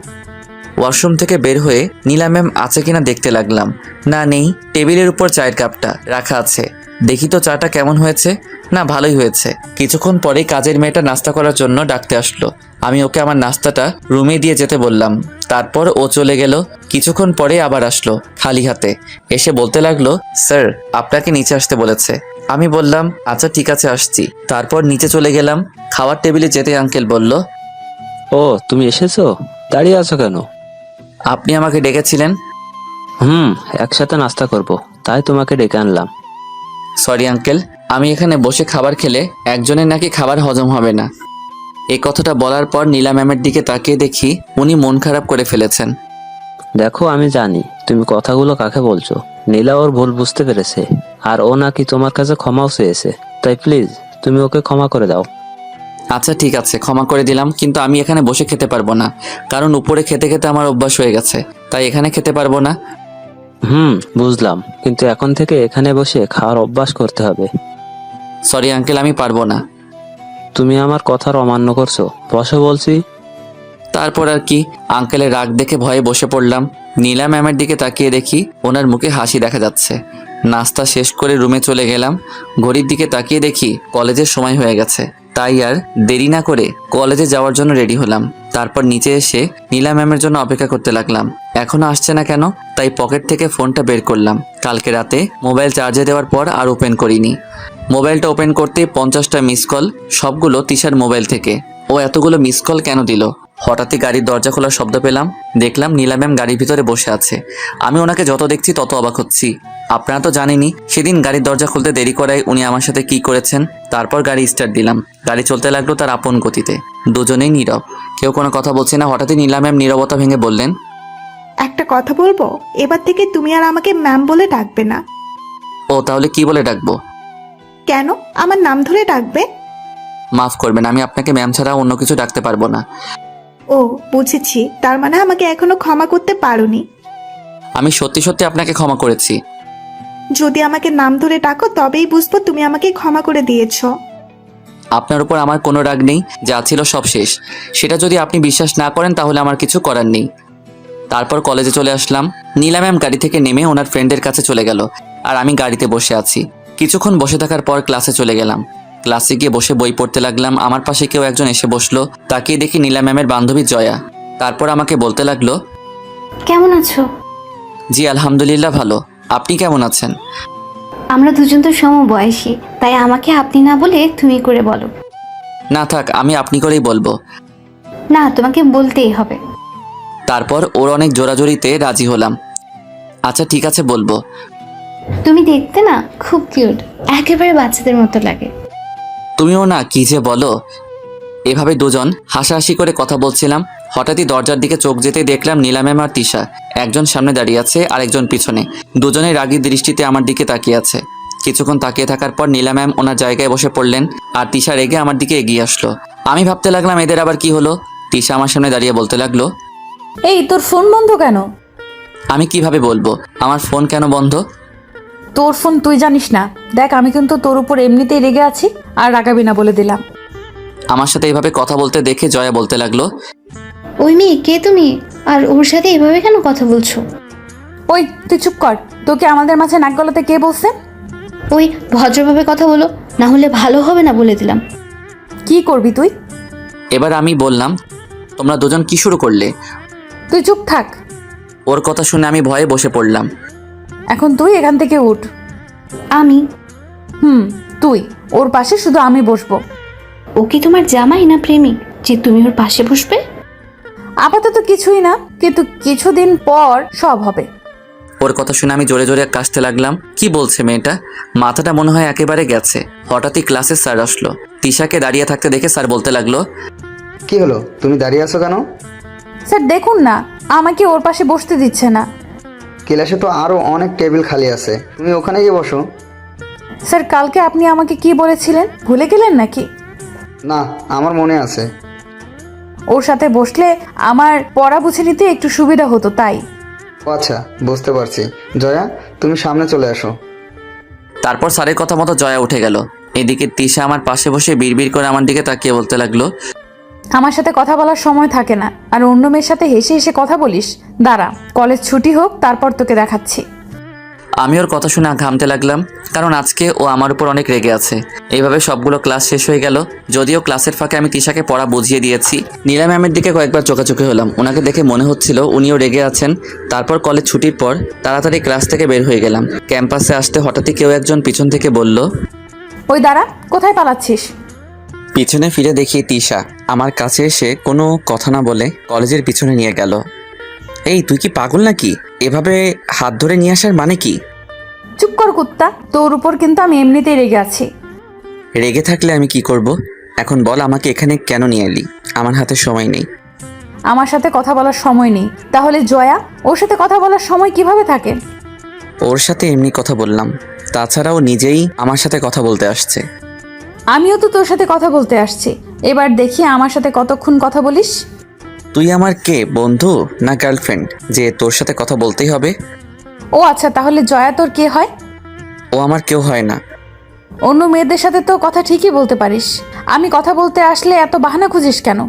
ওয়াশরুম থেকে বের হয়ে নীলা ম্যাম আছে কিনা দেখতে লাগলাম। না, নেই। টেবিলের উপর চায়ের কাপটা রাখা আছে। দেখি তো চাটা কেমন হয়েছে। না, ভালোই হয়েছে। কিছুক্ষণ পরেই কাজের মেয়েটা নাস্তা করার জন্য ডাকতে আসলো। আমি ওকে আমার নাস্তাটা রুমে দিয়ে যেতে বললাম। তারপর ও চলে গেল। কিছুক্ষণ পরে আবার আসলো খালি হাতে। এসে বলতে লাগলো, স্যার আপনাকে নিচে আসতে বলেছে। আমি বললাম আচ্ছা ঠিক আছে আসছি। তারপর নিচে চলে গেলাম। খাওয়ার টেবিলে যেতে আঙ্কেল বলল, ও তুমি এসেছো? দাঁড়িয়ে আছো কেন? আপনি আমাকে ডেকেছিলেন? একসাথে নাস্তা করব, তাই তোমাকে ডেকে আনলাম। সরি আঙ্কেল, আমি এখানে বসে খাবার খেলে একজনের নাকি খাবার হজম হবে না। এই কথাটা বলার পর নীলা ম্যামের দিকে তাকিয়ে দেখি উনি মন খারাপ করে ফেলেছেন। দেখো আমি জানি তুমি কথাগুলো কাকে বলছো। নীলা ওর ভুল বুঝতে পেরেছে, আর ও নাকি তোমার কাছে ক্ষমাও চেয়েছে। তাই প্লিজ তুমি ওকে ক্ষমা করে দাও। আচ্ছা ঠিক আছে, ক্ষমা করে দিলাম, কিন্তু আমি এখানে বসে খেতে পারবো না। কারণ উপরে খেতে খেতে আমার অভ্যাস হয়ে গেছে, তাই এখানে খেতে পারবো না। বুঝলাম, কিন্তু এখন থেকে এখানে বসে খাওয়ার অভ্যাস করতে হবে। সরি আঙ্কেল, আমি পারবো না। তুমি আমার কথার অমান্য করছো, বসো বলছি। তারপর আর কি, আঙ্কেলের রাগ দেখে ভয়ে বসে পড়লাম। নীলা ম্যামের দিকে তাকিয়ে দেখি ওনার মুখে হাসি দেখা যাচ্ছে। নাস্তা শেষ করে রুমে চলে গেলাম। ঘড়ির দিকে তাকিয়ে দেখি কলেজের সময় হয়ে গেছে। তাই আর দেরি না করে কলেজে যাওয়ার জন্য রেডি হলাম। তারপর নিচে এসে নীলা ম্যামের জন্য অপেক্ষা করতে লাগলাম। এখনো আসছে না কেন, তাই পকেট থেকে ফোনটা বের করলাম। কালকে রাতে মোবাইল চার্জে দেওয়ার পর আর ওপেন করিনি। মোবাইলটা ওপেন করতে 50টা মিস কল, সবগুলো তিশার মোবাইল থেকে। ও এতগুলো মিস কল কেন দিল? হঠাৎই গাড়ির দরজা খোলার শব্দ পেলাম। দেখলাম নীলা ম্যাম গাড়ির ভিতরে বসে আছে। আমি ওনাকে যত দেখছি তত অবাক হচ্ছি। আপনারা তো জানেনই সেদিন গাড়ির দরজা খুলতে দেরি করায় উনি আমার সাথে কি করেছেন। তারপর গাড়ি স্টার্ট দিলাম। গাড়ি চলতে লাগলো তার আপন গতিতে। দুজনেই নীরব, কেউ কোনো কথা বলছে না। হঠাৎই নীলা ম্যাম নীরবতা ভেঙে বললেন, একটা কথা বলবো, এবার থেকে তুমি আর আমাকে ম্যাম বলে ডাকবে না। ও তাহলে কি বলে ডাকবো? কেন? আমার নাম ধরে ডাকবে। মাফ করবেন, আমি আপনাকে ম্যাম ছাড়া অন্য কিছু ডাকতে পারবো না। ও বুঝেছি, তার মানে আমাকে এখনো ক্ষমা করতে পারোনি। আমি সত্যি সত্যি আপনাকে ক্ষমা করেছি। যদি আমাকে নাম ধরে ডাকো তবেই বুঝবো তুমি আমাকে ক্ষমা করে দিয়েছো। আপনার উপর আমার কোনো রাগ নেই, যা ছিল সব শেষ। সেটা যদি আপনি বিশ্বাস না করেন তাহলে আমার কিছু করার নেই। তারপর কলেজে চলে আসলাম। নীলা ম্যাম গাড়ি থেকে নেমে ওনার ফ্রেন্ডের কাছে চলে গেল, আর আমি গাড়িতে বসে আছি। কিছুক্ষণ বসে থাকার পর ক্লাসে চলে গেলাম। ক্লাসে গিয়ে বসে বই পড়তে লাগলাম। আমার পাশে কেউ একজন এসে বসলো। তাকিয়ে দেখি নীলা ম্যামের বান্ধবী জয়া। তারপর আমাকে বলতে লাগলো, কেমন আছো? জি আলহামদুলিল্লাহ ভালো, আপনি কেমন আছেন? আমরা দুজন তো সমবয়সী, তাই আমাকে আপনি না বলে তুমি করে বলো। না থাক, আমি আপনি করেই বলবো। না, তোমাকে বলতেই হবে। তারপর ওর অনেক জোরাজোরিতে রাজি হলাম। আচ্ছা ঠিক আছে বলবো। তুমি দেখতে না খুব কিউট, একেবারে বাচ্চাদের মতো লাগে। তুমিও না, কি যে বলো। এভাবে দুজন হাসাহাসি করে কথা বলছিলাম। হঠাৎই দরজার দিকে চোখ যেতে দেখলাম নীলা ম্যাম আর তিশা, একজন সামনে দাঁড়িয়ে আছে আর একজন পিছনে। দুজনেই রাগী দৃষ্টিতে আমার দিকে তাকিয়ে আছে। কিছুক্ষণ তাকিয়ে থাকার পর নীলা ম্যাম ওনার জায়গায় বসে পড়লেন আর তিশা রেগে আমার দিকে এগিয়ে আসলো। আমি ভাবতে লাগলাম এদের আবার কি হলো। তিশা আমার সামনে দাঁড়িয়ে বলতে লাগলো, এই তোর ফোন বন্ধ কেন? আমি কিভাবে বলবো আমার ফোন কেন বন্ধ? তোর ফোন তুই জানিস না। দেখ, আমি কিন্তু তোর উপর এমনিতেই রেগে আছি, আর রাগাবি না বলে দিলাম। আমার সাথে এইভাবে কথা বলতে দেখে জয়া বলতে লাগলো, ওই মেয়ে কে তুমি? আর ওর সাথে এভাবে কেন কথা বলছো? ওই তুই চুপ কর। তোকে আমাদের মাঝে নাক গলাতে কে বলছে? ওই ভদ্রভাবে কথা বলো, না হলে ভালো হবে না বলে দিলাম। কি করবি তুই? এবার আমি বললাম, তোমরা দুজন কি শুরু করলে? তুই চুপ থাক। ওর কথা শুনে আমি ভয়ে বসে পড়লাম। এখন তুই এখান থেকে উঠ। আমি? তুই ওর পাশে শুধু আমি বসবো। ও কি তোমার জামাই না প্রেমিক যে তুমি ওর পাশে বসবে? আপাতত কিছুই না, কিন্তু কিছুদিন পর সব হবে। ওর কথা শুনে আমি জোরে জোরে কাশতে লাগলাম। কি বলছে মেয়েটা? মাথাটা মনে হয় একেবারে গেছে। হঠাৎই ক্লাসে স্যার আসলো। তিশাকে দাঁড়িয়ে থাকতে দেখে স্যার বলতে লাগলো, কি হলো, তুমি দাঁড়িয়ে আছো কেন? স্যার দেখুন না, আমাকে ওর পাশে বসতে দিচ্ছে না। ক্লাসে তো আরও অনেক টেবিল খালি আছে, তুমি ওখানে গিয়ে বসো। স্যার কালকে আপনি আমাকে কি বলেছিলেন, ভুলে গেলেন নাকি? না, আমার মনে আছে। ওর সাথে বসলে আমার পড়া বুঝে নিতে একটু সুবিধা হতো, তাই। ও আচ্ছা, বুঝতে পারছি। জয়া, তুমি সামনে চলে আসো। তারপর স্যারের কথা মতো জয়া উঠে গেল। এদিকে তিশা আমার পাশে বসে বিড়বিড় করে আমার দিকে তাকিয়ে বলতে লাগলো, আমার সাথে কথা বলার সময় থাকে না, আর অন্য মেয়ের সাথে হেসে হেসে কথা বলিস। দাঁড়া, কলেজ ছুটি হোক, তারপর তোকে দেখাচ্ছি। আমি ওর কথা শুনে ঘামতে লাগলাম, কারণ আজকে ও আমার উপর অনেক রেগে আছে। এইভাবে সবগুলো ক্লাস শেষ হয়ে গেল। যদিও ক্লাসের ফাঁকে আমি তিশাকে পড়া বুঝিয়ে দিয়েছি। নীলা ম্যামের দিকে কয়েকবার চোখাচোখি হলাম। ওনাকে দেখে মনে হচ্ছিল উনিও রেগে আছেন। তারপর কলেজ ছুটির পর তাড়াতাড়ি ক্লাস থেকে বের হয়ে গেলাম। ক্যাম্পাসে আসতে হঠাৎই কেউ একজন পিছন থেকে বলল, ওই দাঁড়া, কোথায় পালাচ্ছিস? পিছনে ফিরে দেখি তিশা আমার কাছে এসে কোনো কথা না বলে কলেজের পিছনে নিয়ে গেল। এই তুই কি পাগল নাকি? এভাবে হাত ধরে নিয়ে আসার মানে কি? চুপ কর কুত্তা, তোর উপর কিন্তু আমি এমনিতেই রেগে আছি। রেগে থাকলে আমি কি করব? এখন বল আমাকে এখানে কেন নিয়ে এলি? আমার হাতে সময় নেই। আমার সাথে কথা বলার সময় নেই? তাহলে জয়া, ওর সাথে কথা বলার সময় কিভাবে থাকে? ওর সাথে এমনি কথা বললাম। তাছাড়াও নিজেই আমার সাথে কথা বলতে আসছে। আমিও তো তোর সাথে কথা বলতে আসছি। এবার দেখি আমার সাথে কতক্ষণ কথা বলিস। তুই আমার কে, বন্ধু না গার্লফ্রেন্ড যে তোর সাথে কথা বলতেই হবে? ও আচ্ছা, তাহলে জয়া তোর কে হয়? ও আমার কেউ হয় না। অন্য মেয়েদের সাথে তো কথা ঠিকই বলতে পারিস, আমি কথা বলতে আসলে এত বাহানা খুঁজিস কেন?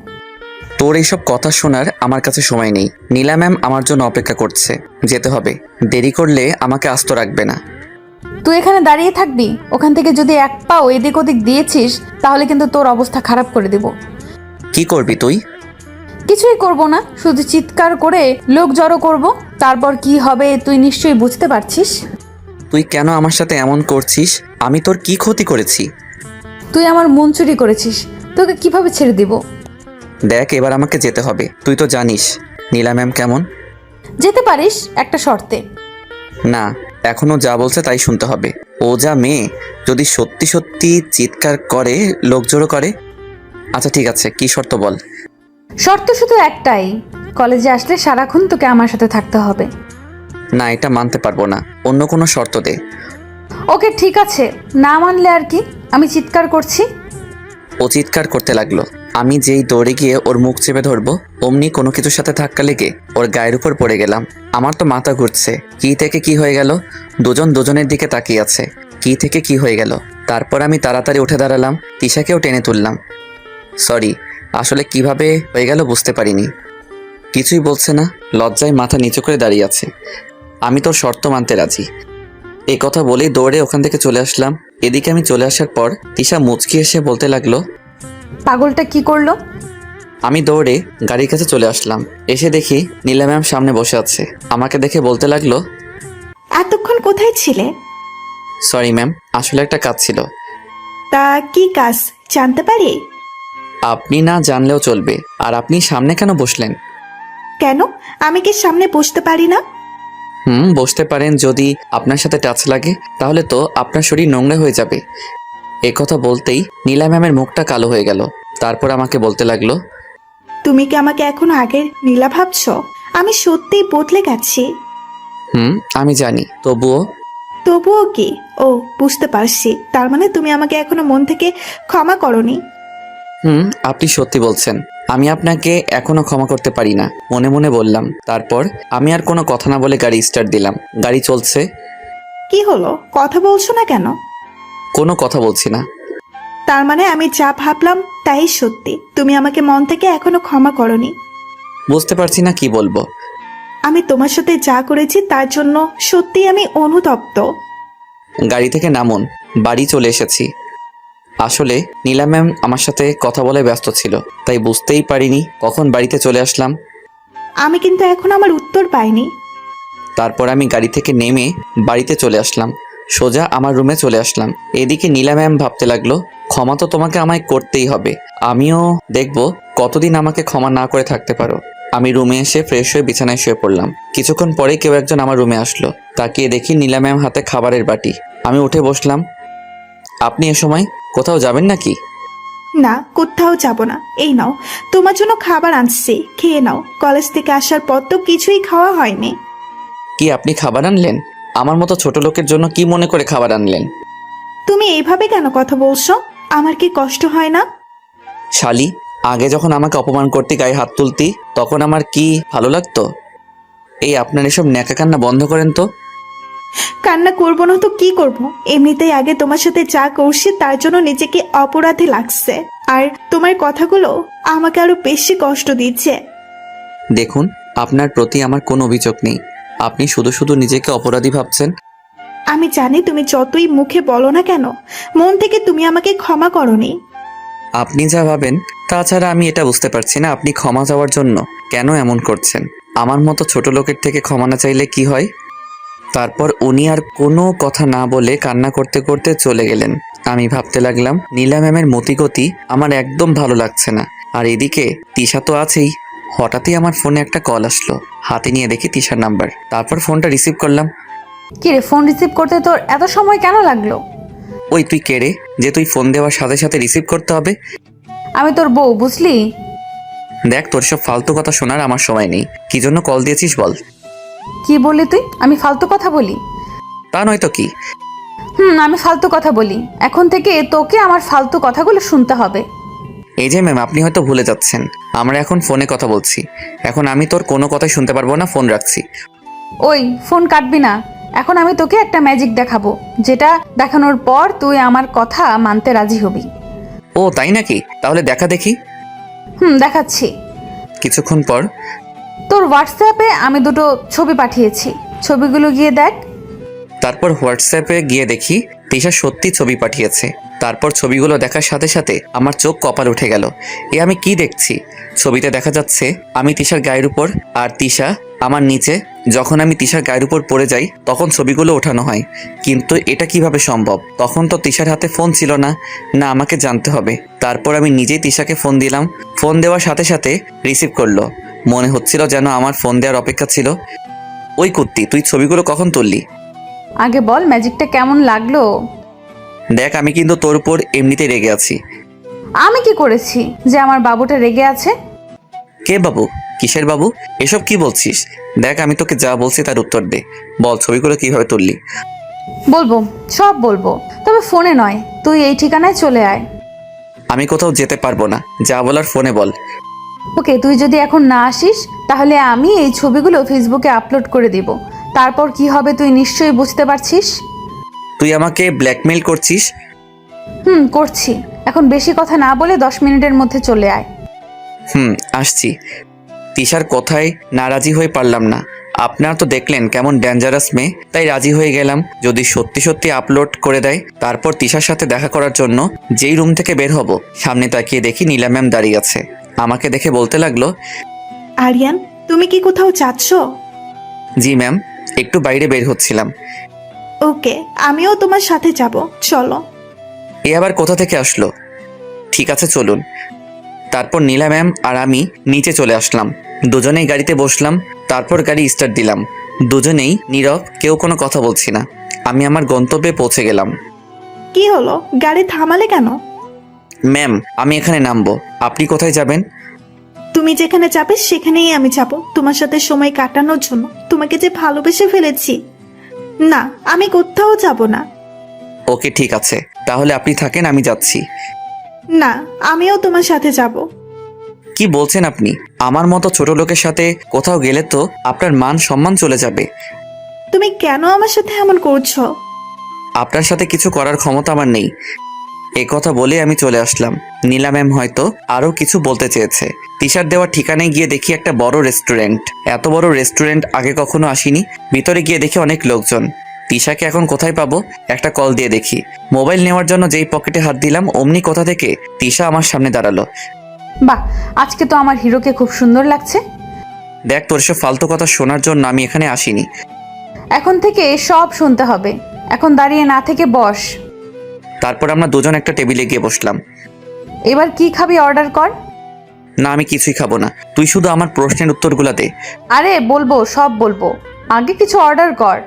তোর এইসব কথা শোনার আমার কাছে সময় নেই। নীলা ম্যাম আমার জন্য অপেক্ষা করছে, যেতে হবে। দেরি করলে আমাকে আস্ত রাখবে না। তুই এখানে দাঁড়িয়ে থাকবি? ওখান থেকে যদি এক পাও এদিক ওদিক দিয়েছিস তাহলে কিন্তু তোর অবস্থা খারাপ করে দেব। কি করবি তুই? কিছুই করব না, শুধু চিৎকার করে লোক জড়ো করব। তারপর কি হবে তুই নিশ্চয়ই বুঝতে পারছিস। তুই কেন আমার সাথে এমন করছিস? আমি তোর কি ক্ষতি করেছি? তুই আমার মন চুরি করেছিস, তোকে কিভাবে ছেড়ে দিব? দেখ, এবার আমাকে যেতে হবে। তুই তো জানিস নীলা ম্যাম কেমন। যেতে পারিস একটা শর্তে। না, এখনো যা বলছে তাই শুনতে হবে। ও যা মেয়ে, যদি সত্যি সত্যি চিৎকার করে, লোক জড়ো করে। আচ্ছা ঠিক আছে, কি শর্ত বল। শর্ত শুধু একটাই, কলেজে আসলে সারাক্ষণ তোকে আমার সাথে থাকতে হবে। না, এটা মানতে পারবো না, অন্য কোনো শর্ত দে। ওকে ঠিক আছে, না মানলে আর কি, আমি চিৎকার করছি। ও চিৎকার করতে লাগলো। আমি যেই দৌড়ে গিয়ে ওর মুখ চেপে ধরবো, অমনি কোনো কিছুর সাথে ধাক্কা লেগে ওর গায়ের উপর পড়ে গেলাম। আমার তো মাথা ঘুরছে। কি থেকে কি হয়ে গেল? দুজন দুজনের দিকে তাকিয়ে আছে। কি থেকে কি হয়ে গেল? তারপর আমি তাড়াতাড়ি উঠে দাঁড়ালাম, তিশাকেও টেনে তুললাম। সরি, আসলে কিভাবে হয়ে গেল বুঝতে পারিনি। কিছুই বলছে না, লজ্জায় মাথা নিচু করে দাঁড়িয়ে আছে। আমি তোর শর্ত মানতে রাজি। এই কথা বলেই দৌড়ে ওখান থেকে চলে আসলাম। এদিকে আমি চলে আসার পর তিশা মুচকি এসে বলতে লাগলো। পাগলটা কি করলো? আমি দৌড়ে গাড়ির কাছে চলে আসলাম। এসে দেখি নীলা ম্যাম সামনে বসে আছে। আমাকে দেখে বলতে লাগলো, এতক্ষণ কোথায় ছিলে? সরি ম্যাম, আসলে একটা কাজ ছিল। তা কি কাজ জানতে পারি? আপনি না জানলেও চলবে। আর আপনি সামনে কেন বসলেন? কেন, আমি কি সামনে বসতে পারি না? বসতে পারেন, যদি আপনার সাথে টাচ লাগে তাহলে তো আপনার শরীর নোংরা হয়ে যাবে। এ কথা বলতেই নীলা ম্যামের মুখটা কালো হয়ে গেল। তারপর আমাকে বলতে লাগলো, তুমি কি আমাকে এখনো আগের নীলা ভাবছো? আমি সত্যিই বদলে গেছি। আমি জানি, তবুও কি? ও, বুঝতে পারছি, তার মানে তুমি আমাকে এখনো মন থেকে ক্ষমা করনি। আপনি সত্যি বলছেন। আমি আপনাকে এখনো ক্ষমা করতে পারি না, মনে মনে বললাম। তারপর আমি আর কোনো কথা না বলে গাড়ি স্টার্ট দিলাম। গাড়ি চলছে। কি হলো, কথা বলছো না কেন? কোনো কথা বলছি না। তার মানে আমি যা ভাবলাম তাই সত্যি, তুমি আমাকে মন থেকে এখনো ক্ষমা করনি। বুঝতে পারছি না কি বলবো। আমি তোমার সাথে যা করেছি তার জন্য সত্যি আমি অনুতপ্ত। গাড়ি থেকে নামুন, বাড়ি চলে এসেছি। আসলে নীলা ম্যাম আমার সাথে কথা বলে ব্যস্ত ছিল, তাই বুঝতেই পারিনি কখন বাড়িতে চলে আসলাম। আমি কিন্তু এখন আমার উত্তর পাইনি। তারপর আমি গাড়ি থেকে নেমে বাড়িতে চলে আসলাম। সোজা আমার রুমে চলে আসলাম। এদিকে নীলা ম্যাম ভাবতে লাগলো, ক্ষমা তো তোমাকে আমায় করতেই হবে। আমিও দেখবো কতদিন আমাকে ক্ষমা না করে থাকতে পারো। আমি রুমে এসে ফ্রেশ হয়ে বিছানায় শুয়ে পড়লাম। কিছুক্ষণ পরেই কেউ একজন আমার রুমে আসলো। তাকিয়ে দেখি নীলা ম্যাম হাতে খাবারের বাটি। আমি উঠে বসলাম। আপনি এ সময় কোথাও যাবেন নাকি? না, কোথাও যাব না। এই নাও, তোমার জন্য খাবার আনছি, খেয়ে নাও। কলেজ থেকে আসার পর তো কিছুই খাওয়া হয়নি। কি আপনি খাবার আনলেন? আমার মতো ছোট লোকের জন্য কি মনে করে খাবার আনলেন? তুমি এইভাবে কেন কথা বলছো? আমার কি কষ্ট হয় না? শালি, আগে যখন আমাকে অপমান করতে গায়ে হাত তুলতি তখন আমার কি ভালো লাগতো? এই আপনার এসব ন্যাকা কান্না বন্ধ করেন তো। কান্না করবো না তো কি করব? এমনিতেই আগে তোমার সাথে যা করছি তার জন্য নিজেকে অপরাধী লাগছে, আর তোমার কথাগুলো আমাকে আরো বেশি কষ্ট দিচ্ছে। দেখুন, আপনার প্রতি আমার কোনো অভিযোগ নেই। আপনি শুধু শুধু নিজেকে অপরাধী ভাবছেন। আমি জানি তুমি যতই মুখে বলো না কেন, মন থেকে তুমি আমাকে ক্ষমা করনি। আপনি যা ভাবেন, তাছাড়া আমি এটা বুঝতে পারছি না আপনি ক্ষমা চাওয়ার জন্য কেন এমন করছেন। আমার মতো ছোট লোকের থেকে ক্ষমা না চাইলে কি হয়? তারপর উনি আর কোনো কথা না বলে কান্না করতে করতে চলে গেলেন। আমি ভাবতে লাগলাম, নীলা ম্যামের মতিগতি আমার একদম ভালো লাগছে না। আর এদিকে তিশা তো আছেই। হঠাৎই আমার ফোনে একটা কল আসলো। হাতে নিয়ে দেখি তিশার নাম্বার। তারপর ফোনটা রিসিভ করলাম। কি রে, ফোন রিসিভ করতে তোর এত সময় কেন লাগলো? ওই তুই কে রে, যে তুই ফোন দেওয়ার সাথে সাথে রিসিভ করতে হবে? আমি তোর বউ, বুঝলি? দেখ, তোর সব ফালতু কথা শোনার আমার সময় নেই। কি জন্য কল দিয়েছিস বল। কি বললি তুই? আমি ফালতু কথা বলি? তা নয় তো কি। আমি ফালতু কথা বলি। এখন থেকে তোকে আমার ফালতু কথাগুলো শুনতে হবে। এই যে ম্যাম, আপনি হয়তো ভুলে যাচ্ছেন, আমরা এখন ফোনে কথা বলছি। এখন আমি তোর কোনো কথাই শুনতে পারবো না, ফোন রাখছি। ওই, ফোন কাটবি না। এখন আমি তোকে একটা ম্যাজিক দেখাবো, যেটা দেখানোর পর তুই আমার কথা মানতে রাজি হবি। ও তাই নাকি? তাহলে দেখা দেখি। দেখাচ্ছি। কিছুক্ষণ পর তোর হোয়াটসঅ্যাপে আমি দুটো ছবি পাঠিয়েছি, ছবিগুলো গিয়ে দেখ। তারপর হোয়াটসঅ্যাপে গিয়ে দেখি তিশা সত্যি ছবি পাঠিয়েছে। তারপর ছবিগুলো দেখার সাথে সাথে আমার চোখ কপাল উঠে গেল। এ আমি কি দেখছি? ছবিতে দেখা যাচ্ছে আমি তিশার গায়ের উপর, আর তিশা আমার নিচে। যখন আমি তিশার গায়ের উপর পড়ে যাই তখন ছবিগুলো ওঠানো হয়। কিন্তু এটা কিভাবে সম্ভব? তখন তো তিশার হাতে ফোন ছিল না। না, আমাকে জানতে হবে। তারপর আমি নিজেই তিশাকে ফোন দিলাম। ফোন দেওয়ার সাথে সাথে রিসিভ করলো। মনে হচ্ছিল যেন আমার ফোন দেওয়ার অপেক্ষা ছিল। ওই কুত্তি, তুই ছবিগুলো কখন তুললি? আগে বল ম্যাজিকটা কেমন লাগলো? দেখ, আমি কিন্তু তোর উপর এমনিতেই রেগে আছি। আমি কি করেছি যে আমার বাবুটা রেগে আছে? কে বাবু? কিসের বাবু? এসব কি বলছিস? দেখ, আমি তোকে যা বলছি তার উত্তর দে। বল, ছবিগুলো কিভাবে তুললি? বলবো, সব বলবো, তবে ফোনে নয়। তুই এই ঠিকানায় চলে আয়। আমি কোথাও যেতে পারবো না, যা বলার ফোনে বল। ওকে, তুই যদি এখন না আসিস তাহলে আমি এই ছবিগুলো ফেসবুকে আপলোড করে দিব। তারপর কি হবে তুই নিশ্চয়ই বুঝতে পারছিস। তুই আমাকে ব্ল্যাকমেইল করছিস? করছি। এখন বেশি কথা না বলে 10 মিনিটের মধ্যে চলে আয়। আসছি। তিশার কথায় নারাজি হয়ে পারলাম না। আপনারা তো দেখলেন কেমন ডেঞ্জারাস মেয়ে, তাই রাজি হয়ে গেলাম যদি সত্যি সত্যি আপলোড করে দেয়। তারপর তিশার সাথে দেখা করার জন্য যেই রুম থেকে বের হব, সামনে তাকিয়ে দেখি নীলা ম্যাম দাঁড়িয়ে আছে। আমাকে দেখে বলতে লাগলো, আরিয়ান, তুমি কি কোথাও যাচ্ছ? জি ম্যাম, একটু বাইরে বের হচ্ছিলাম। ওকে, আমিও তোমার সাথে যাব, চলো। এ আবার কোথা থেকে আসলো? ঠিক আছে চলুন। তারপর নীলা ম্যাম আর আমি নিচে চলে আসলাম, দুজনেই গাড়িতে বসলাম। তারপর গাড়ি স্টার্ট দিলাম, দুজনেই নীরব, কেউ কোনো কথা বলছি না। আমি আমার গন্তব্যে পৌঁছে গেলাম। কি হলো, গাড়ি থামালে কেন? ম্যাম, আমি এখানে নামবো, আপনি কোথায় যাবেন? তুমি যেখানে যাবে সেখানেই আমি যাব, তোমার সাথে সময় কাটানোর জন্য। তোমাকে যে ভালোবেসে ফেলেছি। না, আমি কোথাও যাব না। ওকে ঠিক আছে, তাহলে আপনি থাকেন, আমি যাচ্ছি। না, আমিও তোমার সাথে যাব। কি বলছেন আপনি? আমার মতো ছোট লোকের সাথে কোথাও গেলে তো আপনার মান সম্মান চলে যাবে। তুমি কেন আমার সাথে এমন করছো? আপনার সাথে কিছু করার ক্ষমতা আমার নেই। এ কথা বলে আমি চলে আসলাম। নীলা ম্যাম হয়তো আরও কিছু বলতে চেয়েছে। তিশার দেওয়া ঠিকানায় গিয়ে দেখি একটা বড় রেস্টুরেন্ট। এত বড় রেস্টুরেন্ট আগে কখনো আসিনি। ভিতরে গিয়ে দেখি অনেক লোকজন। তিশাকে এখন কোথায় পাবো? একটা কল দিয়ে দেখি। মোবাইল নেওয়ার জন্য যেই পকেটে হাত দিলাম, অমনি কোথা থেকে তিশা আমার সামনে দাঁড়ালো। বাহ, আজকে তো আমার হিরোকে খুব সুন্দর লাগছে। দেখ, তোর সব ফালতু কথা শোনার জন্য আমি এখানে আসিনি। এখন থেকে সব শুনতে হবে। এখন দাঁড়িয়ে না থেকে বস। তারপর আমরা দুজন একটা টেবিলে গিয়ে বসলাম। এবার কি খাবি অর্ডার কর। না, আমি কিছুই খাবো না, তুই শুধু আমার প্রশ্নের উত্তরগুলো দে। আরে বলবো, সব বলবো, আগে কিছু অর্ডার কর।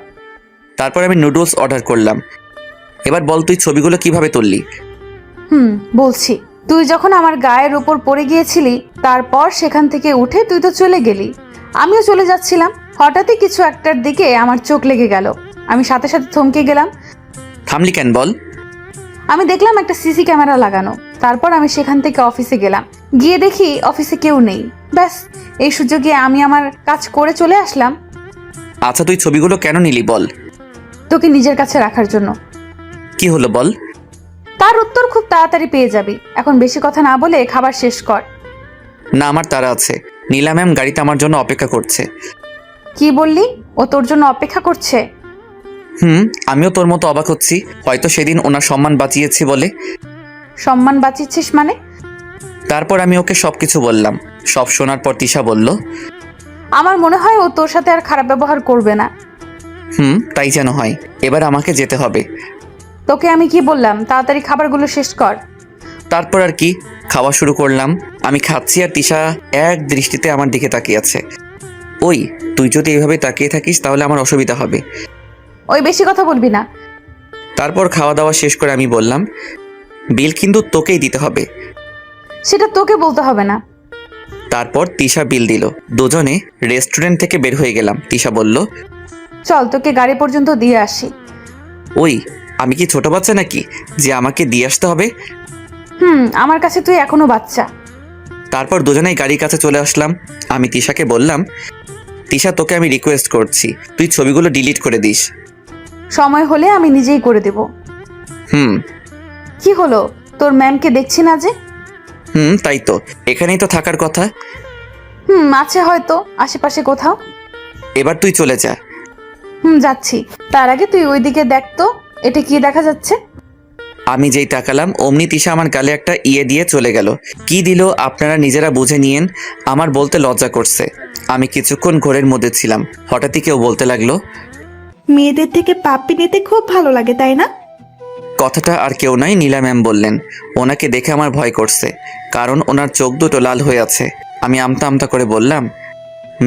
তারপর আমি নুডলস অর্ডার করলাম। এবার বল, তুই ছবিগুলো কিভাবে তুললি? বলছি। তুই যখন আমার গায়ের উপর পড়ে গিয়েছিলি, তারপর সেখান থেকে উঠে তুই তো চলে গেলি। আমিও চলে যাচ্ছিলাম, হঠাৎই কিছু একটার দিকে আমার চোখ লেগে গেল। আমি সাথে সাথে থমকে গেলাম। থামলি কেন বল? আমি দেখলাম একটা সিসি ক্যামেরা লাগানো। তারপর আমি সেখান থেকে অফিসে গেলাম, গিয়ে দেখি অফিসে কেউ নেই। ব্যাস, এই সুযোগে আমি আমার কাজ করে চলে আসলাম। আচ্ছা, তুই ছবিগুলো কেন নিলি বল? তোকে নিজের কাছে রাখার জন্য। কি হলো বল? তার উত্তর খুব তাড়াতাড়ি পেয়ে যাবি। এখন বেশি কথা না বলে খাবার শেষ কর। না, আমার তাড়া আছে। নীলা ম্যাম গাড়িতে আমার জন্য অপেক্ষা করছে। কি বললি? ও তোর জন্য অপেক্ষা করছে? আমিও তোর মতো অবাক হচ্ছি। হয়তো সেদিন ওনার সম্মান বাঁচিয়েছি বলে। সম্মান বাঁচিয়েছিস মানে? তারপর আমি ওকে সবকিছু বললাম। সব শোনার পর তিশা বলল, আমার মনে হয় ও তোর সাথে আর খারাপ ব্যবহার করবে না। তাই যেন হয়। এবার আমাকে যেতে হবে। তোকে আমি কি বললাম? তাড়াতাড়ি খাবারগুলো শেষ কর। তারপর আর কি, খাওয়া শুরু করলাম। আমি খাচ্ছি আর তিশা এক দৃষ্টিতে আমার দিকে তাকিয়ে আছে। ওই, তুই যদি এইভাবে তাকিয়ে থাকিস তাহলে আমার অসুবিধা হবে। ওই বেশি কথা বলবি না। তারপর খাওয়া দাওয়া শেষ করে আমি বললাম, বিল কিন্তু তোকেই দিতে হবে। সেটা তোকে বলতে হবে না। তারপর তিশা বিল দিল। দুজনে রেস্টুরেন্ট থেকে বের হয়ে গেলাম। তিশা বলল, চল তোকে গাড়ি পর্যন্ত দিয়ে আসি। ওই, আমি কি ছোট বাচ্চা নাকি যে আমাকে দিয়ে আসতে হবে? আমার কাছে তুই এখনো বাচ্চা। তারপর দুজনেই গাড়ির কাছে চলে আসলাম। আমি তিশাকে বললাম, তিশা, তোকে আমি রিকোয়েস্ট করছি, তুই ছবিগুলো ডিলিট করে দিস। সময় হলে আমি নিজেই করে দেব। কি হলো, তোর ম্যামকে দেখছি না যে? তাই তো, এখানেই তো থাকার কথা। আছে হয়তো আশেপাশে কোথাও। এবার তুই চলে যা। যাচ্ছি। তার আগে তুই ওইদিকে দেখ তো, এটা কি দেখা যাচ্ছে? আমি যেই তাকালাম অমনি তিশা আমার গালে একটা ইয়ে দিয়ে চলে গেল। কি দিল আপনারা নিজেরা বুঝে নিয়েন, আমার বলতে লজ্জা করছে। আমি কিছুক্ষণ ঘোরের মধ্যে ছিলাম। হঠাৎই কেউ বলতে লাগলো, মেয়েদের থেকে পাপ্পি নিতে খুব ভালো লাগে, তাই না? কথাটা আর কেউ নয়, নীলা ম্যাম বললেন। ওনাকে দেখে আমার ভয় করছে, কারণ ওনার চোখ দুটো লাল হয়ে আছে। আমি আমতা আমতা করে বললাম,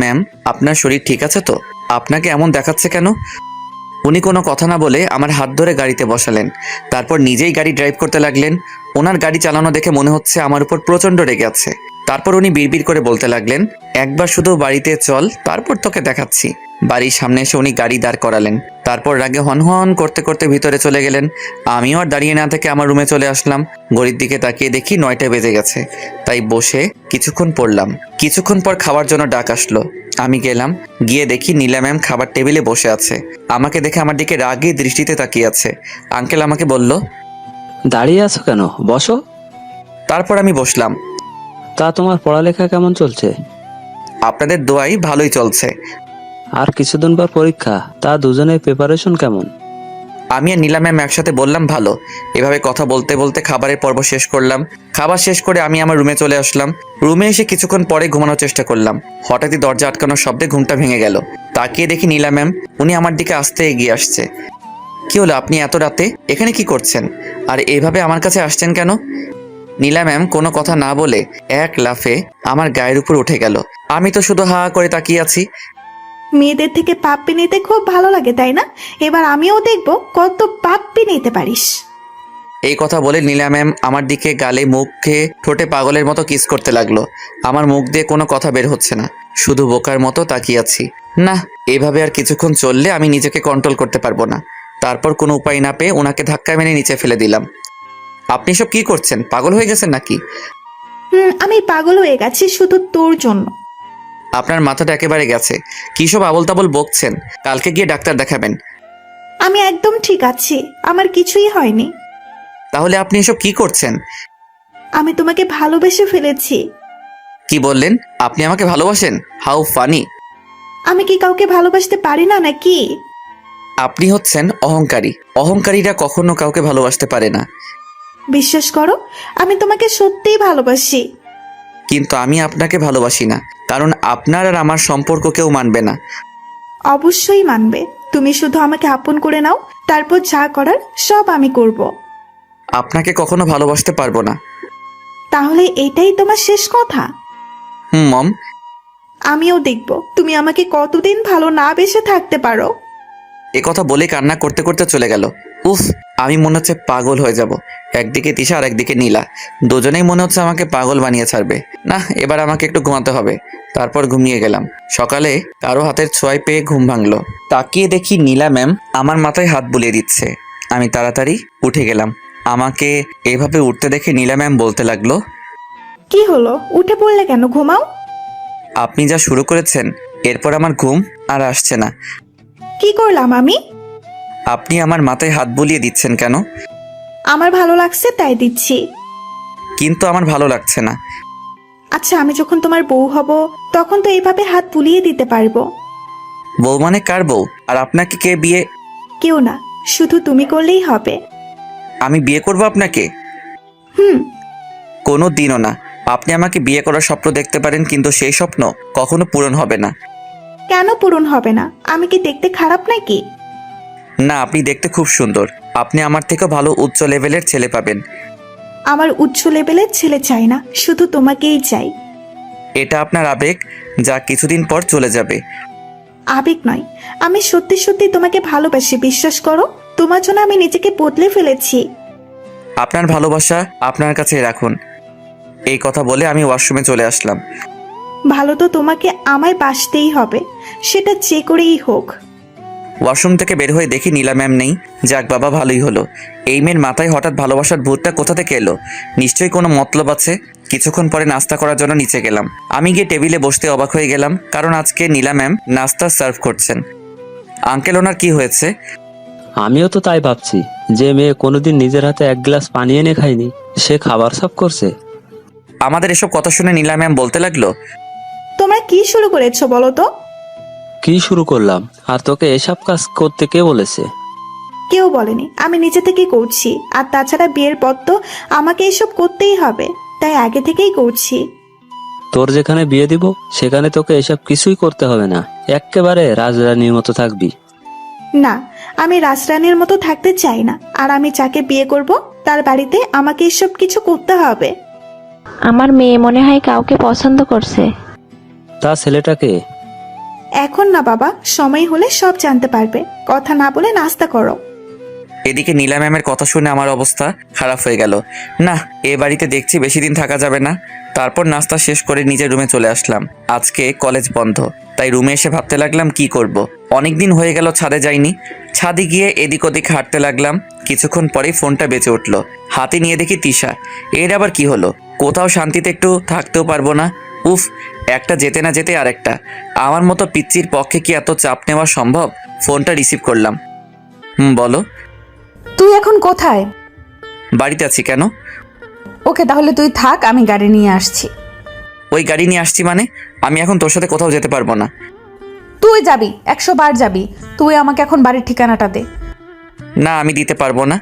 ম্যাম, আপনার শরীর ঠিক আছে তো? আপনাকে এমন দেখাচ্ছে কেন? উনি কোনো কথা না বলে আমার হাত ধরে গাড়িতে বসালেন। তারপর নিজেই গাড়ি ড্রাইভ করতে লাগলেন। ওনার গাড়ি চালানো দেখে মনে হচ্ছে আমার উপর প্রচণ্ড রেগে আছে। তারপর উনি বিড়বিড় করে বলতে লাগলেন, একবার শুধু বাড়িতে চল, তারপর তোকে দেখাচ্ছি। বাড়ির সামনে এসে উনি গাড়ি দাঁড় করালেন। তারপর রাগে হনহন করতে করতে ভিতরে চলে গেলেন। আমিও আর দাঁড়িয়ে না থেকে আমার রুমে চলে আসলাম। ঘড়ির দিকে তাকিয়ে দেখি 9টা বেজে গেছে। তাই বসে কিছুক্ষণ পড়লাম। কিছুক্ষণ পর খাওয়ার জন্য ডাক আসলো। আমি গেলাম, গিয়ে দেখি নীলা ম্যাম খাবার টেবিলে বসে আছে। আমাকে দেখে আমার দিকে রাগী দৃষ্টিতে তাকিয়ে আছে। আঙ্কেল আমাকে বলল, দাঁড়িয়ে আছো কেন, বসো। তারপর আমি বসলাম। তা তোমার পড়ালেখা কেমন চলছে? আপনাদের দোয়াই ভালোই চলছে। আর কিছুদিন পর পরীক্ষা, তা দুজনের প্রিপারেশন কেমন? আমি আর নীলা ম্যাম একসাথে বললাম ভালো। এভাবে কথা বলতে বলতে খাবারের পর্ব শেষ করলাম। খাবার শেষ করে আমি আমার রুমে চলে আসলাম। রুমে এসে কিছুক্ষণ পরে ঘুমানোর চেষ্টা করলাম। হঠাৎই দরজা আটকানোর শব্দে ঘুমটা ভেঙে গেল। তাকিয়ে দেখি নীলা ম্যাম, উনি আমার দিকে আস্তে এগিয়ে আসছে। কি হলো, আপনি এত রাতে এখানে কি করছেন? আর এইভাবে আমার কাছে আসছেন কেন? নীলা ম্যাম কোনো কথা না বলে এক লাফে আমার গায়ের উপর উঠে গেল। আমি তো শুধু হা করে তাকিয়ে আছি। মেয়েদের থেকে পাপ্পি নিতে খুব ভালো লাগে তাই না? এবার আমিও দেখব কত পাপ্পি নিতে পারিস। এই কথা বলে নীলা ম্যাম আমার দিকে গালে মুখে ঠোঁটে পাগলের মতো কিস করতে লাগলো। আমার মুখ দিয়ে কোনো কথা বের হচ্ছে না, শুধু বোকার মতো তাকিয়ে আছি। না, এভাবে আর কিছুক্ষণ চললে আমি নিজেকে কন্ট্রোল করতে পারবো না। তারপর কোনো উপায় না পেয়ে ওনাকে ধাক্কা মেরে নিচে ফেলে দিলাম। আপনি সব কি করছেন? পাগল হয়ে গেছেন নাকি? আমি পাগল হয়ে গেছি শুধু তোর জন্য। আপনার মাথাটা একেবারে গেছে। কি সব আবল তাবল বকছেন? কালকে গিয়ে ডাক্তার দেখাবেন। আমি একদম ঠিক আছি, আমার কিছুই হয়নি। তাহলে আপনি এসব কি করছেন? আমি তোমাকে ভালোবেসে ফেলেছি। কি বললেন? আপনি আমাকে ভালোবাসেন? How funny! আমি কি কাউকে ভালোবাসতে পারি না নাকি? আপনি হচ্ছেন অহংকারী। অহংকারীরা কখনো কাউকে ভালোবাসতে পারে না। বিশ্বাস করো, আমি তোমাকে সত্যিই ভালোবাসি। কিন্তু আমি আপনাকে ভালোবাসি না, কারণ আপনার আর আমার সম্পর্ক কেউ মানবে না। অবশ্যই মানবে। তুমি শুধু আমাকে আপন করে নাও, তারপর যা করার সব আমি করব। আপনাকে কখনো ভালোবাসতে পারবো না। তাহলে এটাই তোমার শেষ কথা? মম। আমিও দেখব তুমি আমাকে কতদিন ভালো না বেসে থাকতে পারো। এ কথা বলে কান্না করতে করতে চলে গেল। উফ, আমি মনে হচ্ছে পাগল হয়ে যাব। একদিকে তিশা আর একদিকে নীলা, দুজনেই মনে হচ্ছে আমাকে পাগল বানিয়ে ছাড়বে। না, এবার আমাকে একটু ঘুমাতে হবে। তারপর ঘুমিয়ে গেলাম। সকালে কারো হাতের ছোঁয়ায় পেয়ে ঘুম ভাঙলো। তাকিয়ে দেখি নীলা ম্যাম আমার মাথায় হাত বুলিয়ে দিচ্ছে। আমি তাড়াতাড়ি উঠে গেলাম। আমাকে এভাবে উঠতে দেখে নীলা ম্যাম বলতে লাগলো, কি হলো, উঠে পড়লে কেন? ঘুমাও। আপনি যা শুরু করেছেন, এরপর আমার ঘুম আর আসছে না। কি করলাম আমি? আপনি আমার মাথায় হাত বুলিয়ে দিচ্ছেন কেন? আমার ভালো লাগছে তাই দিচ্ছি। কিন্তু আমার ভালো লাগছে না। আচ্ছা, আমি যখন তোমার বউ হব তখন তো এইভাবে হাত বুলিয়ে দিতে পারবো। বউ মানে কার বউ? আর আপনাকে কে বিয়ে? কেউ না, শুধু তুমি করলেই হবে। আমি বিয়ে করব আপনাকে? হুম। কোনো দিনও না। আপনি আমাকে বিয়ে করার স্বপ্ন দেখতে পারেন, কিন্তু সেই স্বপ্ন কখনো পূরণ হবে না। কেন পূরণ হবে না? আমি কি দেখতে খারাপ নাকি? না, আপনি দেখতে খুব সুন্দর। আপনি আমার থেকে ভালো উচ্চ লেভেলের ছেলে পাবেন। আমার উচ্চ লেভেলের ছেলে চাই না, শুধু তোমাকেই চাই। এটা আপনার আবেগ, যা কিছুদিন পর চলে যাবে। আবেগ নয়, আমি সত্যি সত্যি তোমাকে ভালোবাসি, বিশ্বাস করো। তোমার জন্য আমি নিজেকে বদলে ফেলেছি। আপনার ভালোবাসা আপনার কাছে রাখুন। এই কথা বলে আমি ওয়াশরুমে চলে আসলাম। ভালো তো তোমাকে আমায় বাসতেই হবে, সেটা যে করেই হোক। ওয়াশরুম থেকে বের হয়ে দেখি নীলা ম্যাম নেই। যাক বাবা, ভালোই হলো। এই মেয়ের মাথায় হঠাৎ ভালোবাসার ভূতটা কোথা থেকে এলো? নিশ্চয়ই কোনো মতলব আছে। কিছুক্ষণ পরে নাস্তা করার জন্য নিচে গেলাম। আমি গিয়ে টেবিলে বসতে অবাক হয়ে গেলাম, কারণ আজকে নীলা ম্যাম নাস্তা সার্ভ করছেন। আঙ্কেল, ওনার কি হয়েছে? আমিও তো তাই ভাবছি, যে মেয়ে কোনোদিন নিজের হাতে এক গ্লাস পানি এনে খায়নি, সে খাবার সাফ করছে। আমাদের এসব কথা শুনে নীলা ম্যাম বলতে লাগলো, তোমরা কি শুরু করেছো বলো তো? কি শুরু করলাম? আর তোকে এসব কাজ করতে কে বলেছে? কেউ বলেনি, আমি নিজে থেকেই করছি। আর তাছাড়া বিয়ের পর তো আমাকে এসব করতেই হবে, তাই আগে থেকেই করছি। তোর যেখানে বিয়ে দিব সেখানে তোকে এসব কিছুই করতে হবে না, এক্কেবারে রাজরানীর মতো থাকবি। না, আমি রাজরানীর মতো থাকতে চাই না। আর আমি যাকে বিয়ে করব তার বাড়িতে আমাকে এসব কিছু করতে হবে। আমার মেয়ে মনে হয় কাউকে পছন্দ করছে। তা ছেলেটাকে? এখন না বাবা, সময় হলে সব জানতে পারবে। কথা না বলে নাস্তা করো। এদিকে নীলা ম্যামের কথা শুনে আমার অবস্থা খারাপ হয়ে গেল। না, এ বাড়িতে দেখছি বেশি দিন থাকা যাবে না। তারপর নাস্তা শেষ করে নিজের রুমে চলে আসলাম। আজকে কলেজ বন্ধ, তাই রুমে এসে ভাবতে লাগলাম কি করব। অনেকদিন হয়ে গেল ছাদে যাইনি। ছাদে গিয়ে এদিক ওদিক হাঁটতে লাগলাম। কিছুক্ষণ পরেই ফোনটা বেজে উঠলো। হাতে নিয়ে দেখি তিশা। এর আবার কি হলো? কোথাও শান্তিতে একটু থাকতেও পারবো না। উফ, একটা যেতে না যেতে আরেকটা। আমার মতো পিচ্চির পক্ষে কি এত চাপ নেওয়া সম্ভব? ফোনটা রিসিভ করলাম। বলো। তুই এখন কোথায়? বাড়িতে আছি। কেন? ওকে, তাহলে তুই থাক, আমি গাড়ি নিয়ে আসছি। ওই গাড়ি নিয়ে আসছি মানে? আমি এখন তোর সাথে কোথাও যেতে পারবো না। তুই যাবি, 100 বার যাবি। তুই আমাকে এখন বাড়ির ঠিকানাটা দে। না, আমি দিতে পারবো না।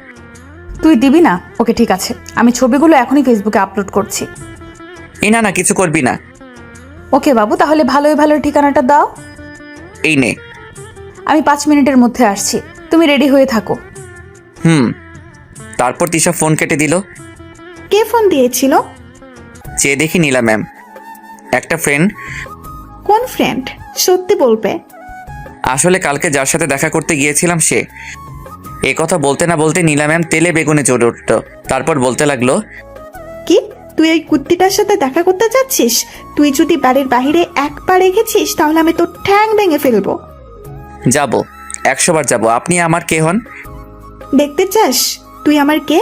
তুই দিবি না? ওকে, ঠিক আছে, আমি ছবিগুলো এখনই ফেসবুকে আপলোড করছি। এই না, কিছু করবি না। ওকে বাবু, তাহলে ভালোই ভালো ঠিকানাটা দাও। এই নে। আমি 5 মিনিটের মধ্যে আসছি, তুমি রেডি হয়ে থাকো। তারপর তিশা ফোন কেটে দিল। কে ফোন দিয়েছিল? চেয়ে দেখি নীলা ম্যাম। একটা ফ্রেন্ড। কোন ফ্রেন্ড? সত্যি বলবে? আসলে কালকে যার সাথে দেখা করতে গিয়েছিলাম সে। এ কথা বলতে না বলতে নীলা ম্যাম তেলে বেগুনে জ্বলে উঠল। তারপর বলতে লাগলো, কি তুই ওই কুত্তিটার সাথে দেখা করতে যাচ্ছিস? তুই যদি বাড়ির বাইরে একবার রেখেছিস তাহলে আমি তোর ঠ্যাং ভেঙে ফেলবো। যাব, 100 বার যাব। আপনি আমার কে হন? দেখতে চাস তুই আমার কে?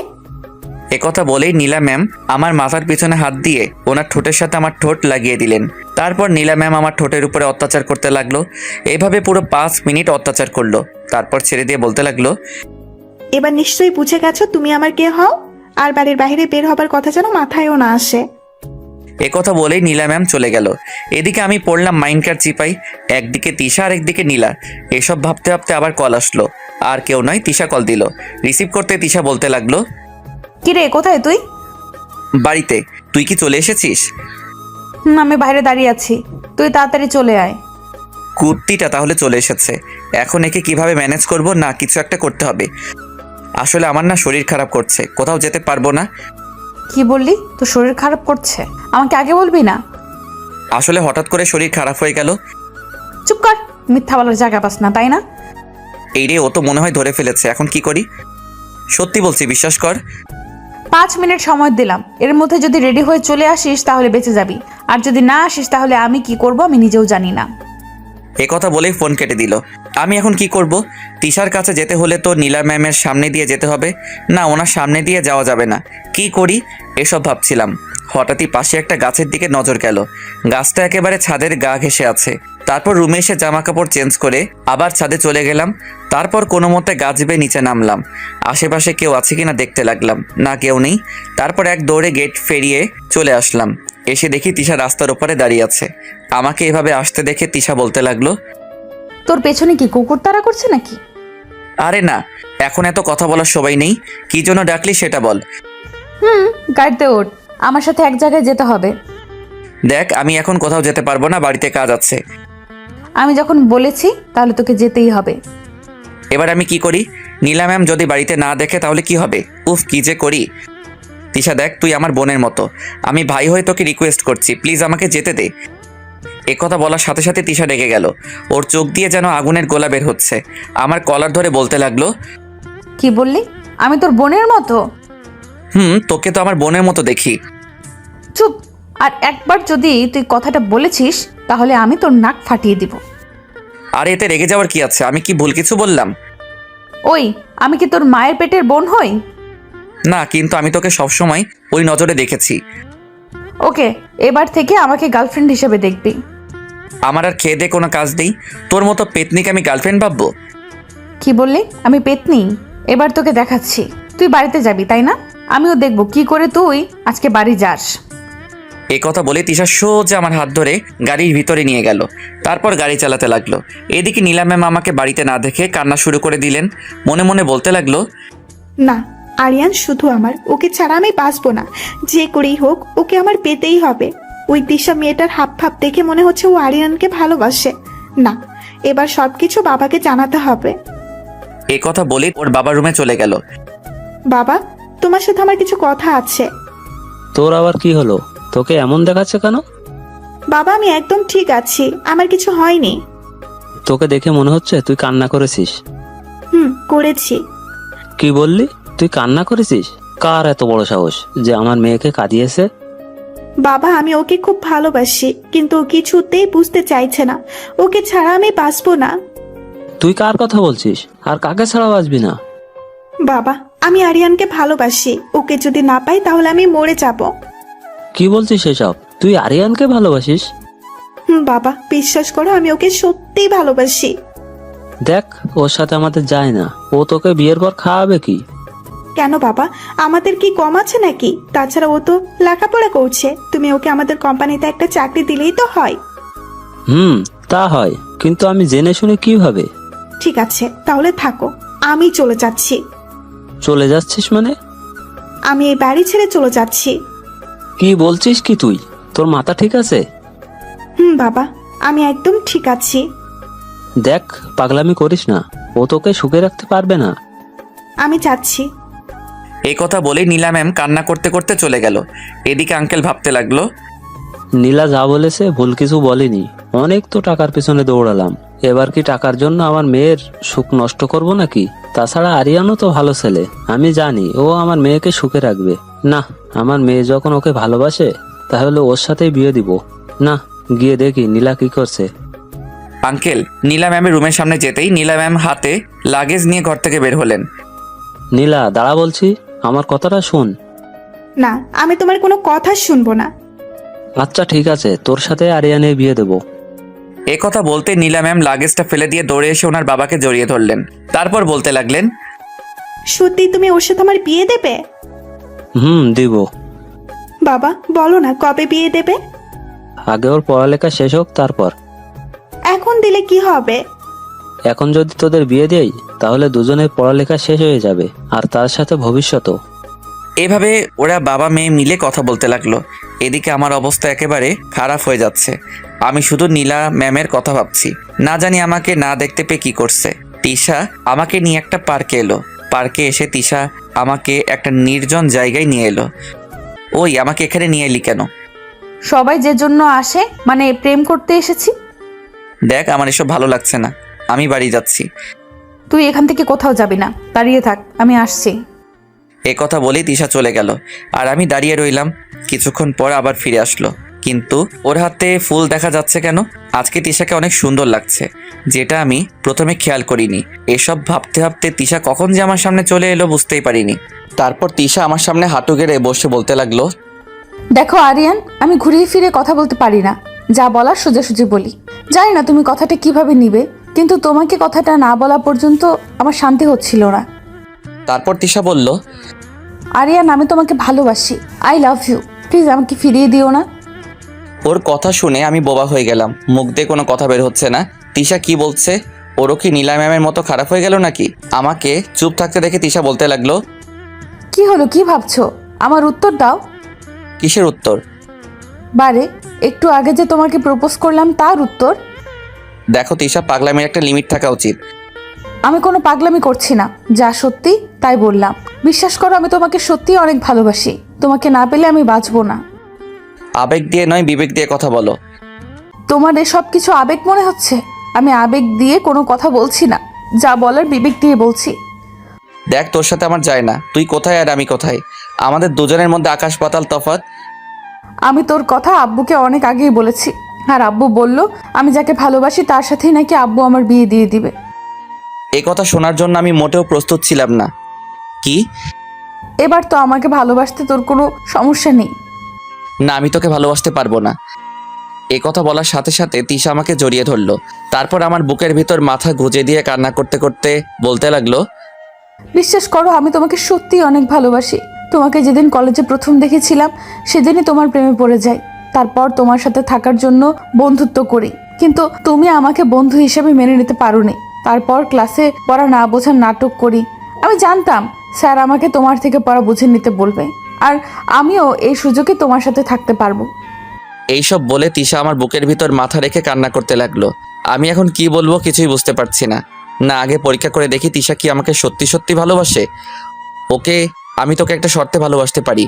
এ কথা বলেই নীলা ম্যাম আমার মাথার পিছনে হাত দিয়ে ওনার ঠোঁটের সাথে আমার ঠোঁট লাগিয়ে দিলেন। তারপর নীলা ম্যাম আমার ঠোঁটের উপরে অত্যাচার করতে লাগলো। এভাবে পুরো 5 মিনিট অত্যাচার করলো। তারপর ছেড়ে দিয়ে বলতে লাগলো, এবার নিশ্চয়ই বুঝে গেছো তুমি আমার কে হও, আর বাড়ির বাইরে বের হবার কথা যেন মাথায়ও না আসে। এ কথা বলেই নীলা ম্যাম চলে গেল। এদিকে আমি পড়লাম মাইন্ডকার চিপাই, একদিকে তিশা আর একদিকে নীলা। এসব ভাবতে ভাবতে আবার কল আসলো। আর কেউ নয়, তিশা কল দিল। রিসিভ করতে তিশা বলতে লাগলো, কিরে, কোথায় তুই? বাড়িতে। তুই কি চলে এসেছিস? আমি বাইরে দাঁড়িয়ে আছি, তুই তাড়াতাড়ি চলে আয়। কুর্তিটা তাহলে চলে এসেছে। এখন একে কিভাবে ম্যানেজ করব? না, কিছু একটা করতে হবে। আসলে আমার না শরীর খারাপ করছে, কোথাও যেতে পারবো না। কি বললি? তোর শরীর খারাপ করছে? আমাকে আগে বলবি না? আসলে হঠাৎ করে শরীর খারাপ হয়ে গেল। চুপ কর, মিথ্যা বলার জায়গা পাস না, তাই না? এই রে, ও তো মনে হয় ধরে ফেলেছে। এখন কি করি? সত্যি বলছি, বিশ্বাস কর। 5 মিনিট সময় দিলাম, এর মধ্যে যদি রেডি হয়ে চলে আসিস তাহলে বেঁচে যাবি, আর যদি না আসিস তাহলে আমি কি করব আমি নিজেও জানি না। এ কথা বলেই ফোন কেটে দিল। আমি এখন কি করব? তিশার কাছে যেতে হলে তো নীলা ম্যামের সামনে দিয়ে যেতে হবে। না, ওনার সামনে দিয়ে যাওয়া যাবে না। কি করি এসব ভাবছিলাম, হঠাৎই পাশে একটা গাছের দিকে নজর গেল। গাছটা একেবারে ছাদের গা ঘেঁষে আছে। তারপর রুমে এসে জামা কাপড় চেঞ্জ করে আবার ছাদে চলে গেলাম। তারপর কোনো মতে গাছ বেয়ে নিচে নামলাম। আশেপাশে কেউ আছে কিনা দেখতে লাগলাম। না, কেউ নেই। তারপর এক দৌড়ে গেট ফেরিয়ে চলে আসলাম। এসে দেখি তিশা রাস্তার ওপরে দাঁড়িয়ে আছে। আমাকে এভাবে আসতে দেখে তিশা বলতে লাগলো, তোর পেছনে কি কুকুর তাড়া করছে নাকি? আরে না, এখন এত কথা বলার সময় নেই। কি জন্য ডাকলি সেটা বল। গাড়িতে ওঠ, আমার সাথে এক জায়গায় যেতে হবে। দেখ, আমি এখন কোথাও যেতে পারবো না, বাড়িতে কাজ আছে। আমি যখন বলেছি তাহলে তোকে যেতেই হবে। এবার আমি কি করি? নীলা ম্যাম যদি বাড়িতে না দেখে তাহলে কি হবে? উফ, কি যে করি। তিশা দেখ, তুই আমার বোনের মতো। আমি ভাই হয়ে তোকে রিকোয়েস্ট করছি, প্লিজ আমাকে যেতে দে। এ কথা বলার সাথে সাথে তিশা রেগে গেল। ওর চোখ দিয়ে যেন আগুনের গোলা বের হচ্ছে। আমার কলার ধরে বলতে লাগলো, কি বললি? আমি তোর বোনের মতো? তোকে তো আমার বোনের মতো দেখি। চুপ! আর একবার যদি তুই কথাটা বলেছিস তাহলে আমি তোর নাক ফাটিয়ে দিব। আর এতে রেগে যাওয়ার কি আছে? আমি কি ভুল কিছু বললাম? ওই, আমি কি তোর মায়ের পেটের বোন হই? না, কিন্তু আমি তোকে সবসময় ওই নজরে দেখেছি। ওকে, এবার থেকে আমাকে গার্লফ্রেন্ড হিসেবে দেখবি। আমার আর খেয়ে দে কোনো কাজ নেই। তোর মতো পেতনিকে আমি গার্লফ্রেন্ড ভাববো? কি বললি? আমি পেতনি? এবার তোকে দেখাচ্ছি। তুই বাড়িতে যাবি তাই না? আমিও দেখব কি করে তুই আজকে বাড়ি যাস। এই কথা বলে তিশা সোজা আমার হাত ধরে গাড়ির ভিতরে নিয়ে গেল। তারপর গাড়ি চালাতে লাগলো। এদিকে নীলা ম্যাম আমাকে বাড়িতে না দেখে কান্না শুরু করে দিলেন। মনে মনে বলতে লাগলো, না, আরিয়ান শুধু আমার, ওকে ছাড়া আমি বাঁচবো না। যে করেই হোক ওকে আমার পেতেই হবে। ওই দিশা মেয়েটার হাব ভাব দেখে মনে হচ্ছে ও আরিয়ানকে ভালোবাসে। না, এবার সবকিছু বাবাকে জানাতে হবে। এই কথা বলে ওর বাবার রুমে চলে গেল। বাবা, তোমার সাথে আমার কিছু কথা আছে। তোর আবার কি হলো? তোকে এমন দেখাচ্ছে কেন? বাবা, আমি একদম ঠিক আছি, আমার কিছু হয়নি। তোকে দেখে মনে হচ্ছে তুই কান্না করেছিস। করেছি। কি বললি? তুই কান্না করেছিস? কার এত বড় সাহস যে আমার মেয়েকে কাঁদিয়েছে? বাবা, আমি ওকে খুব ভালোবাসি, কিন্তু ও কিছুতেই বুঝতে চাইছে না। ওকে ছাড়া আমি বাঁচবো না। তুই কার কথা বলছিস? আর কাকে ছাড়া বাঁচবি না? বাবা, আমি আরিয়ানকে ভালোবাসি। ওকে যদি না পাই তাহলে আমি মরে যাব। কি বলছিস এসব? তুই আরিয়ানকে ভালোবাসিস? বাবা, বিশ্বাস করো, আমি ওকে সত্যিই ভালোবাসি। দেখ, ওর সাথে আমাদের যায় না। ও তোকে বিয়ের পর খাওয়াবে কি? কেন বাবা, আমাদের কি কম আছে নাকি? তাছাড়া ও তো লেখাপড়া করছে। তুমি ওকে আমাদের কোম্পানিতে একটা চাকরি দিলেই তো হয়। তা হয়, কিন্তু আমি জেনে শুনে কিভাবে? ঠিক আছে তাহলে থাকো, আমি চলে যাচ্ছি। চলে যাচ্ছিস মানে? আমি এই বাড়ি ছেড়ে চলে যাচ্ছি। কি বলছিস কি তুই? তোর মাথা ঠিক আছে? বাবা, আমি একদম ঠিক আছি। দেখ, পাগলামি করিস না, ও তোকে সুখে রাখতে পারবে না। আমি যাচ্ছি। এই কথা বলে নীলা ম্যাম কান্না করতে করতে চলে গেল। এদিকে আঙ্কেল ভাবতে লাগলো, নীলা যা বলেছে ভুল কিছু বলেনি। অনেক তো টাকার পেছনে দৌড়ালাম, এবার কি টাকার জন্য আমার মেয়ের সুখ নষ্ট করব নাকি? তাছাড়া আরিয়ানও তো ভালো ছেলে, আমি জানি ও আমার মেয়েকে সুখে রাখবে। না, আমার মেয়ে যখন ওকে ভালোবাসে তাহলে ওর সাথেই বিয়ে দিব। না, গিয়ে দেখি নীলা কি করছে। আঙ্কেল নীলা ম্যামের রুমের সামনে যেতেই নীলা ম্যাম হাতে লাগেজ নিয়ে ঘর থেকে বের হলেন। নীলা দাঁড়া বলছি, আমার কথাটা শোন। না, আমি তোমার কোনো কথা শুনবো না। আচ্ছা ঠিক আছে, তোর সাথে আরিয়ানের বিয়ে দেবো। এ কথা বলতে নীলা ম্যাম লাগেজটা ফেলে দিয়ে দৌড়ে এসে ওনার বাবাকে জড়িয়ে ধরলেন। তারপর বলতে লাগলেন, সত্যি তুমি ওর সাথে আমার বিয়ে দেবে? দিব। বাবা বলো না কবে বিয়ে দেবে? আগে ওর পড়ালেখা শেষ হোক তারপর। এখন দিলে কি হবে? এখন যদি তোদের বিয়ে দেই তাহলে দুজনের পড়ালেখা শেষ হয়ে যাবে, আর তার সাথে ভবিষ্যতও। এভাবে ওরা বাবা মেয়ে মিলে কথা বলতে লাগলো। এদিকে আমার অবস্থা একেবারে খারাপ হয়ে যাচ্ছে। আমি শুধু নীলা ম্যামের কথা ভাবছি। না জানি আমাকে না দেখতে পেয়ে কি করছে। তিশা আমাকে নিয়ে একটা পার্কে এলো। পার্কে এসে তিশা আমাকে একটা নির্জন জায়গায় নিয়ে এলো। ওই আমাকে এখানে নিয়ে এলি কেন? সবাই যে জন্য আসে, মানে প্রেম করতে এসেছি। দেখ, আমার এসব ভালো লাগছে না, আমি বাড়ি যাচ্ছি। তুই এখান থেকে কোথাও যাবি না, দাঁড়িয়ে থাক, আমি আসছি। এ কথা বলেই তিশা চলে গেল, আর আমি দাঁড়িয়ে রইলাম। কিছুক্ষণ পর আবার ফিরে আসলো, কিন্তু ওর হাতে ফুল দেখা যাচ্ছে কেন? আজকে তিশাকে অনেক সুন্দর লাগছে, যেটা আমি প্রথমে খেয়াল করিনি। এসব ভাবতে ভাবতে তিশা কখন যে আমার সামনে চলে এলো বুঝতেই পারিনি। তারপর তিশা আমার সামনে হাঁটু গেড়ে বসে বলতে লাগলো, দেখো আরিয়ান, আমি ঘুরিয়ে ফিরে কথা বলতে পারি না, যা বলার সোজাসুজি বলি। জানি না তুমি কথাটা কিভাবে নিবে, কিন্তু তোমাকে কথাটা না বলা পর্যন্ত আমার শান্তি হচ্ছিল না। তারপর তিশা বলল, আরিয়ান, আমি তোমাকে ভালোবাসি, আই লাভ ইউ, প্লিজ আমাকে ফিরিয়ে দিও না। ওর কথা শুনে আমি বোবা হয়ে গেলাম। মুখ দিয়ে কোনো কথা বের হচ্ছে না। তিশা কি বলছে? ওরও কি নীলা ম্যামের মতো খারাপ হয়ে গেল নাকি? আমাকে চুপ থাকতে দেখে তিশা বলতে লাগলো, কি হলো, কি ভাবছো? আমার উত্তর দাও। কিসের উত্তর? বারে, একটু আগে যে তোমাকে প্রপোজ করলাম তার উত্তর। দেখো তিশা, পাগলামির একটা লিমিট থাকা উচিত। আমি কোনো পাগলামি করছি না, যা সত্যি তাই বললাম। বিশ্বাস করো, আমি তোমাকে সত্যি অনেক ভালোবাসি, তোমাকে না পেলে আমি বাঁচবো না। আবেগ দিয়ে নয়, বিবেক দিয়ে কথা বলো। তোমার এসব কিছু আবেগ মনে হচ্ছে? আমি আবেগ দিয়ে কোনো কথা বলছি না, যা বলার বিবেক দিয়ে বলছি। দেখ, তোর সাথে আমার যায় না, তুই কোথায় আর আমি কোথায়, আমাদের দুজনের মধ্যে আকাশ পাতাল তফাৎ। আমি তোর কথা আব্বুকে অনেক আগেই বলেছি, আর আব্বু বলল আমি যাকে ভালোবাসি তার সাথেই নাকি আব্বু আমার বিয়ে দিয়ে দিবে। এই কথা শোনার জন্য আমি মোটেও প্রস্তুত ছিলাম না। কি? এবার তো আমাকে ভালোবাসতে তোর কোনো সমস্যা নেই? না, আমি তোকে ভালোবাসতে পারবো না। এ কথা বলার সাথে সাথে তিশা আমাকে জড়িয়ে ধরলো। তারপর আমার বুকের ভিতর মাথা গুজে দিয়ে কান্না করতে করতে বলতে লাগলো, বিশ্বাস করো, আমি তোমাকে সত্যি অনেক ভালোবাসি। তোমাকে যেদিন কলেজে প্রথম দেখেছিলাম সেদিনই তোমার প্রেমে পড়ে যাই। তারপর তোমার সাথে থাকার জন্য বন্ধুত্ব করি, কিন্তু তুমি আমাকে বন্ধু হিসেবে মেনে নিতে পারোনি। তারপর ক্লাসে পড়া না বোঝার নাটক করি। আমি জানতাম স্যার আমাকে তোমার থেকে পড়া বুঝে নিতে বলবে, আর আমিও এই সুযোগে তোমার সাথে থাকতে পারবো। এইসব বলে তিশা আমার বুকের ভিতর মাথা রেখে কান্না করতে লাগলো। আমি এখন কি বলবো কিছুই বুঝতে পারছি না। না, আগে পরীক্ষা করে দেখি তিশা কি আমাকে সত্যি সত্যি ভালোবাসে। ওকে, আমি তোকে একটা শর্তে ভালোবাসতে পারি।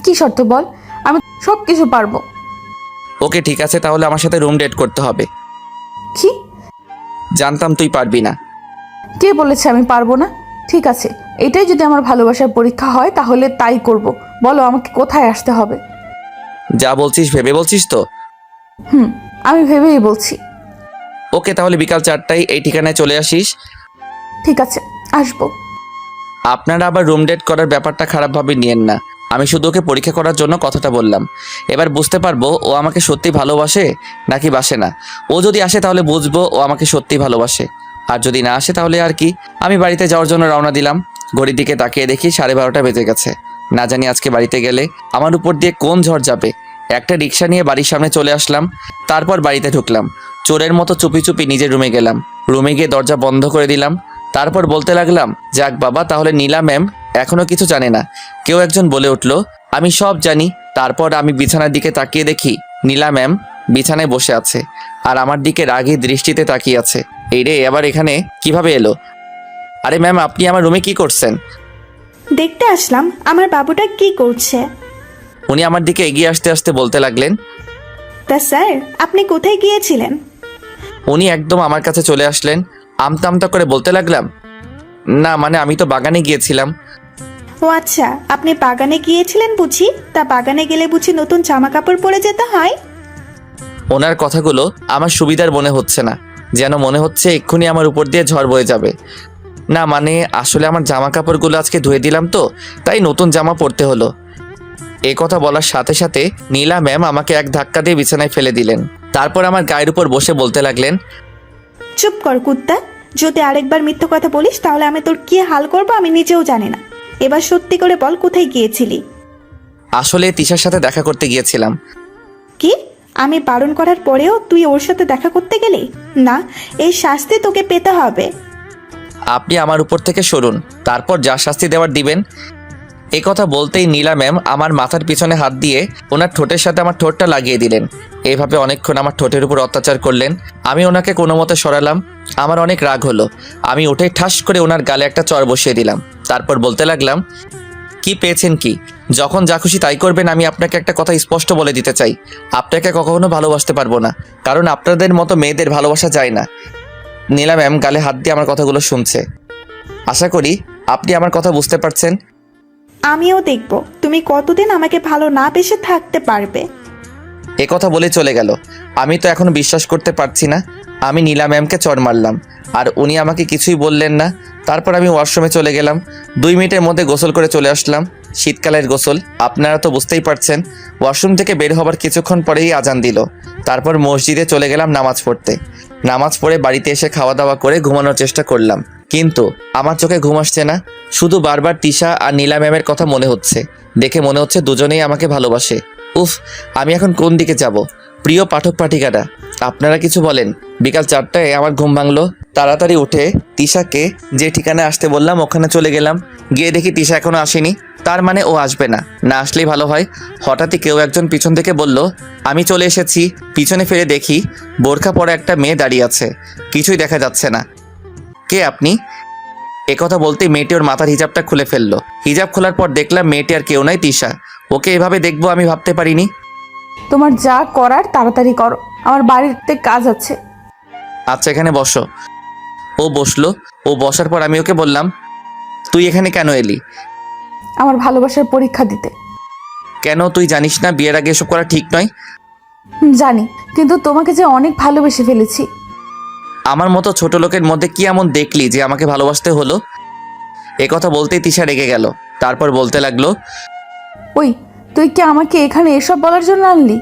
কি শর্ত বল, আমি সব কিছু পারবো। ওকে ঠিক আছে, তাহলে আমার সাথে রুম ডেট করতে হবে। কি? জানতাম তুই পারবি না। কে বলেছে আমি পারবো না? ঠিক আছে, এটাই যদি আমার ভালোবাসার পরীক্ষা হয় তাহলে তাই করব। বলো আমাকে কোথায় আসতে হবে? যা বলছিস ভেবে বলছিস তো? আমি ভেবেই বলছি। ওকে, তাহলে বিকাল 4টায় এই ঠিকানায় চলে আসিস। ঠিক আছে, আসবো। আপনারা আবার রুম ডেট করার ব্যাপারটা খারাপভাবে নিয়েন না। আমি শুধু ওকে পরীক্ষা করার জন্য কথাটা বললাম। এবার বুঝতে পারবো ও আমাকে সত্যি ভালোবাসে নাকি বাসে না। ও যদি আসে তাহলে বুঝবো ও আমাকে সত্যি ভালোবাসে, আর যদি না আসে তাহলে আর কি। আমি বাড়িতে যাওয়ার জন্য রওনা দিলাম। ঘড়ির দিকে তাকিয়ে দেখি 12:30 বেজে গেছে। না জানি আজকে বাড়িতে গেলে আমার উপর দিয়ে কোন ঝড় যাবে। একটা রিক্সা নিয়ে বাড়ির সামনে চলে আসলাম। তারপর বাড়িতে ঢুকলাম। চোরের মতো চুপি চুপি নিজের রুমে গেলাম। রুমে গিয়ে দরজা বন্ধ করে দিলাম। তারপর বলতে লাগলাম, যাক বাবা, তাহলে নীলা ম্যাম এখনো কিছু জানে না। কেউ একজন বলে উঠল, আমি সব জানি। তারপর আমি বিছানার দিকে তাকিয়ে দেখি নীলা ম্যাম বিছানায় বসে আছে আর আমার দিকে রাগী দৃষ্টিতে তাকিয়ে আছে। এই রে, আবার এখানে কিভাবে এলো? আরে ম্যাম, আপনি আমার রুমে কি করছেন? দেখতে আসলাম আমার বাবুটা কি করছে। উনি আমার দিকে এগিয়ে আসতে আসতে বলতে লাগলেন, তা স্যার, আপনি কোথায় গিয়েছিলেন? উনি একদম আমার কাছে চলে আসলেন। আমতা আমতা করে বলতে লাগলাম, না মানে আমি তো বাগানে গিয়েছিলাম। ও আচ্ছা, আপনি বাগানে গিয়েছিলেন বুঝি? তা বাগানে গেলে বুঝি নতুন জামা কাপড় পরে যেতে হয়? ওনার কথাগুলো আমার সুবিধার মনে হচ্ছে না, যেন মনে হচ্ছে এক্ষুনি আমার উপর দিয়ে ঝড় বয়ে যাবে। না মানে আসলে আমার জামা কাপড়গুলো আজকে ধুয়ে দিলাম তো, তাই নতুন জামা পরতে হলো। এই কথা বলার সাথে সাথে নীলা ম্যাম আমাকে এক ধাক্কা দিয়ে বিছানায় ফেলে দিলেন। তারপর আমার গায়ের উপর বসে বলতে লাগলেন, চুপ কর কুত্তা, যদি আরেকবার মিথ্যে কথা বলিস তাহলে আমি তোর কি হাল করবো আমি নিজেও জানি না। এবার সত্যি করে বল, কোথায় গিয়েছিলি? আসলে তিশার সাথে দেখা করতে গিয়েছিলাম। কি? আমি বারণ করার পরেও তুই ওর সাথে দেখা করতে গেলি? না, এই শাস্তি তোকে পেতে হবে। আপনি আমার উপর থেকে সরুন, তারপর যা শাস্তি দেওয়ার দিবেন। এ কথা বলতেই নীলা ম্যাম আমার মাথার পিছনে হাত দিয়ে ওনার ঠোঁটের সাথে আমার ঠোঁটটা লাগিয়ে দিলেন। এইভাবে অনেকক্ষণ আমার ঠোঁটের উপর অত্যাচার করলেন। আমি ওনাকে কোনো মতে সরালাম। আমার অনেক রাগ হলো। আমি উঠে ঠাস করে ওনার গালে একটা চর বসিয়ে দিলাম। তারপর বলতে লাগলাম, কি পেয়েছেন কি? যখন যা খুশি তাই করবেন। আমি আপনাকে একটা কথা স্পষ্ট বলে দিতে চাই, আপনাকে কখনো ভালোবাসতে পারবো না, কারণ আপনাদের মতো মেয়েদের ভালোবাসা যায় না। নীলা ম্যাম গালে হাত দিয়ে আমার কথাগুলো শুনছে। আশা করি আপনি আমার কথা বুঝতে পারছেন। আমিও দেখব তুমি কতদিন আমাকে ভালো না বেসে থাকতে পারবে। এ কথা বলে চলে গেল। আমি তো এখনো বিশ্বাস করতে পারছি না আমি নীলা ম্যামকে চড় মারলাম, আর উনি আমাকে কিছুই বললেন না। তারপর আমি ওয়াশরুমে চলে গেলাম। 2 মিনিটের মধ্যে গোসল করে চলে আসলাম। শীতকালের গোসল, আপনারা তো বুঝতেই পারছেন। ওয়াশরুম থেকে বের হবার কিছুক্ষণ পরেই আজান দিল। তারপর মসজিদে চলে গেলাম নামাজ পড়তে। নামাজ পড়ে বাড়িতে এসে খাওয়া দাওয়া করে ঘুমানোর চেষ্টা করলাম, কিন্তু আমার চোখে ঘুম আসছে না। শুধু বারবার তিশা আর নীলা ম্যামের কথা মনে হচ্ছে। দেখে মনে হচ্ছে দুজনেই আমাকে ভালোবাসে। উফ, আমি এখন কোন দিকে যাব? প্রিয় পাঠক পাঠিকারা, আপনারা কিছু বলেন। বিকাল 4টায় আমার ঘুম ভাঙলো। তাড়াতাড়ি উঠে তিশাকে যে ঠিকানায় আসতে বললাম ওখানে চলে গেলাম। গিয়ে দেখি তিশা এখনো আসেনি। তার মানে ও আসবে না, না আসলেই ভালো হয়। হঠাৎই কেউ একজন পিছন থেকে বলল, আমি চলে এসেছি। পিছনে ফিরে দেখি বোরখা পরা একটা মেয়ে দাঁড়িয়ে আছে। কিছুই দেখা যাচ্ছে না। কে আপনি? একথা বলতেই মেয়েটি ওর মাথার হিজাবটা খুলে ফেললো। হিজাব খোলার পর দেখলাম মেয়েটি আর কেউ নাই, তিশা। ওকে এভাবে দেখবো আমি ভাবতে পারিনি। তোমার যা করার তাড়াতাড়ি করো, আমার বাড়িতে কাজ আছে। আচ্ছা, এখানে বসো। ও বসলো। ও বসার পর আমি ওকে বললাম, তুই এখানে কেন এলি? আমার ভালোবাসার পরীক্ষা দিতে। কেন, তুই জানিস না বিয়ের আগে এসব করা ঠিক নয়? জানি, কিন্তু তোমাকে যে অনেক ভালোবেসে ফেলেছি। আমার মতো ছোট লোকের মধ্যে কি এমন দেখলি যে আমাকে ভালোবাসতে হলো? এ কথা বলতেই তিশা রেগে গেল। তারপর বলতে লাগলো, ওই, তুই কি আমাকে এখানে এসব বলার জন্য আনলি?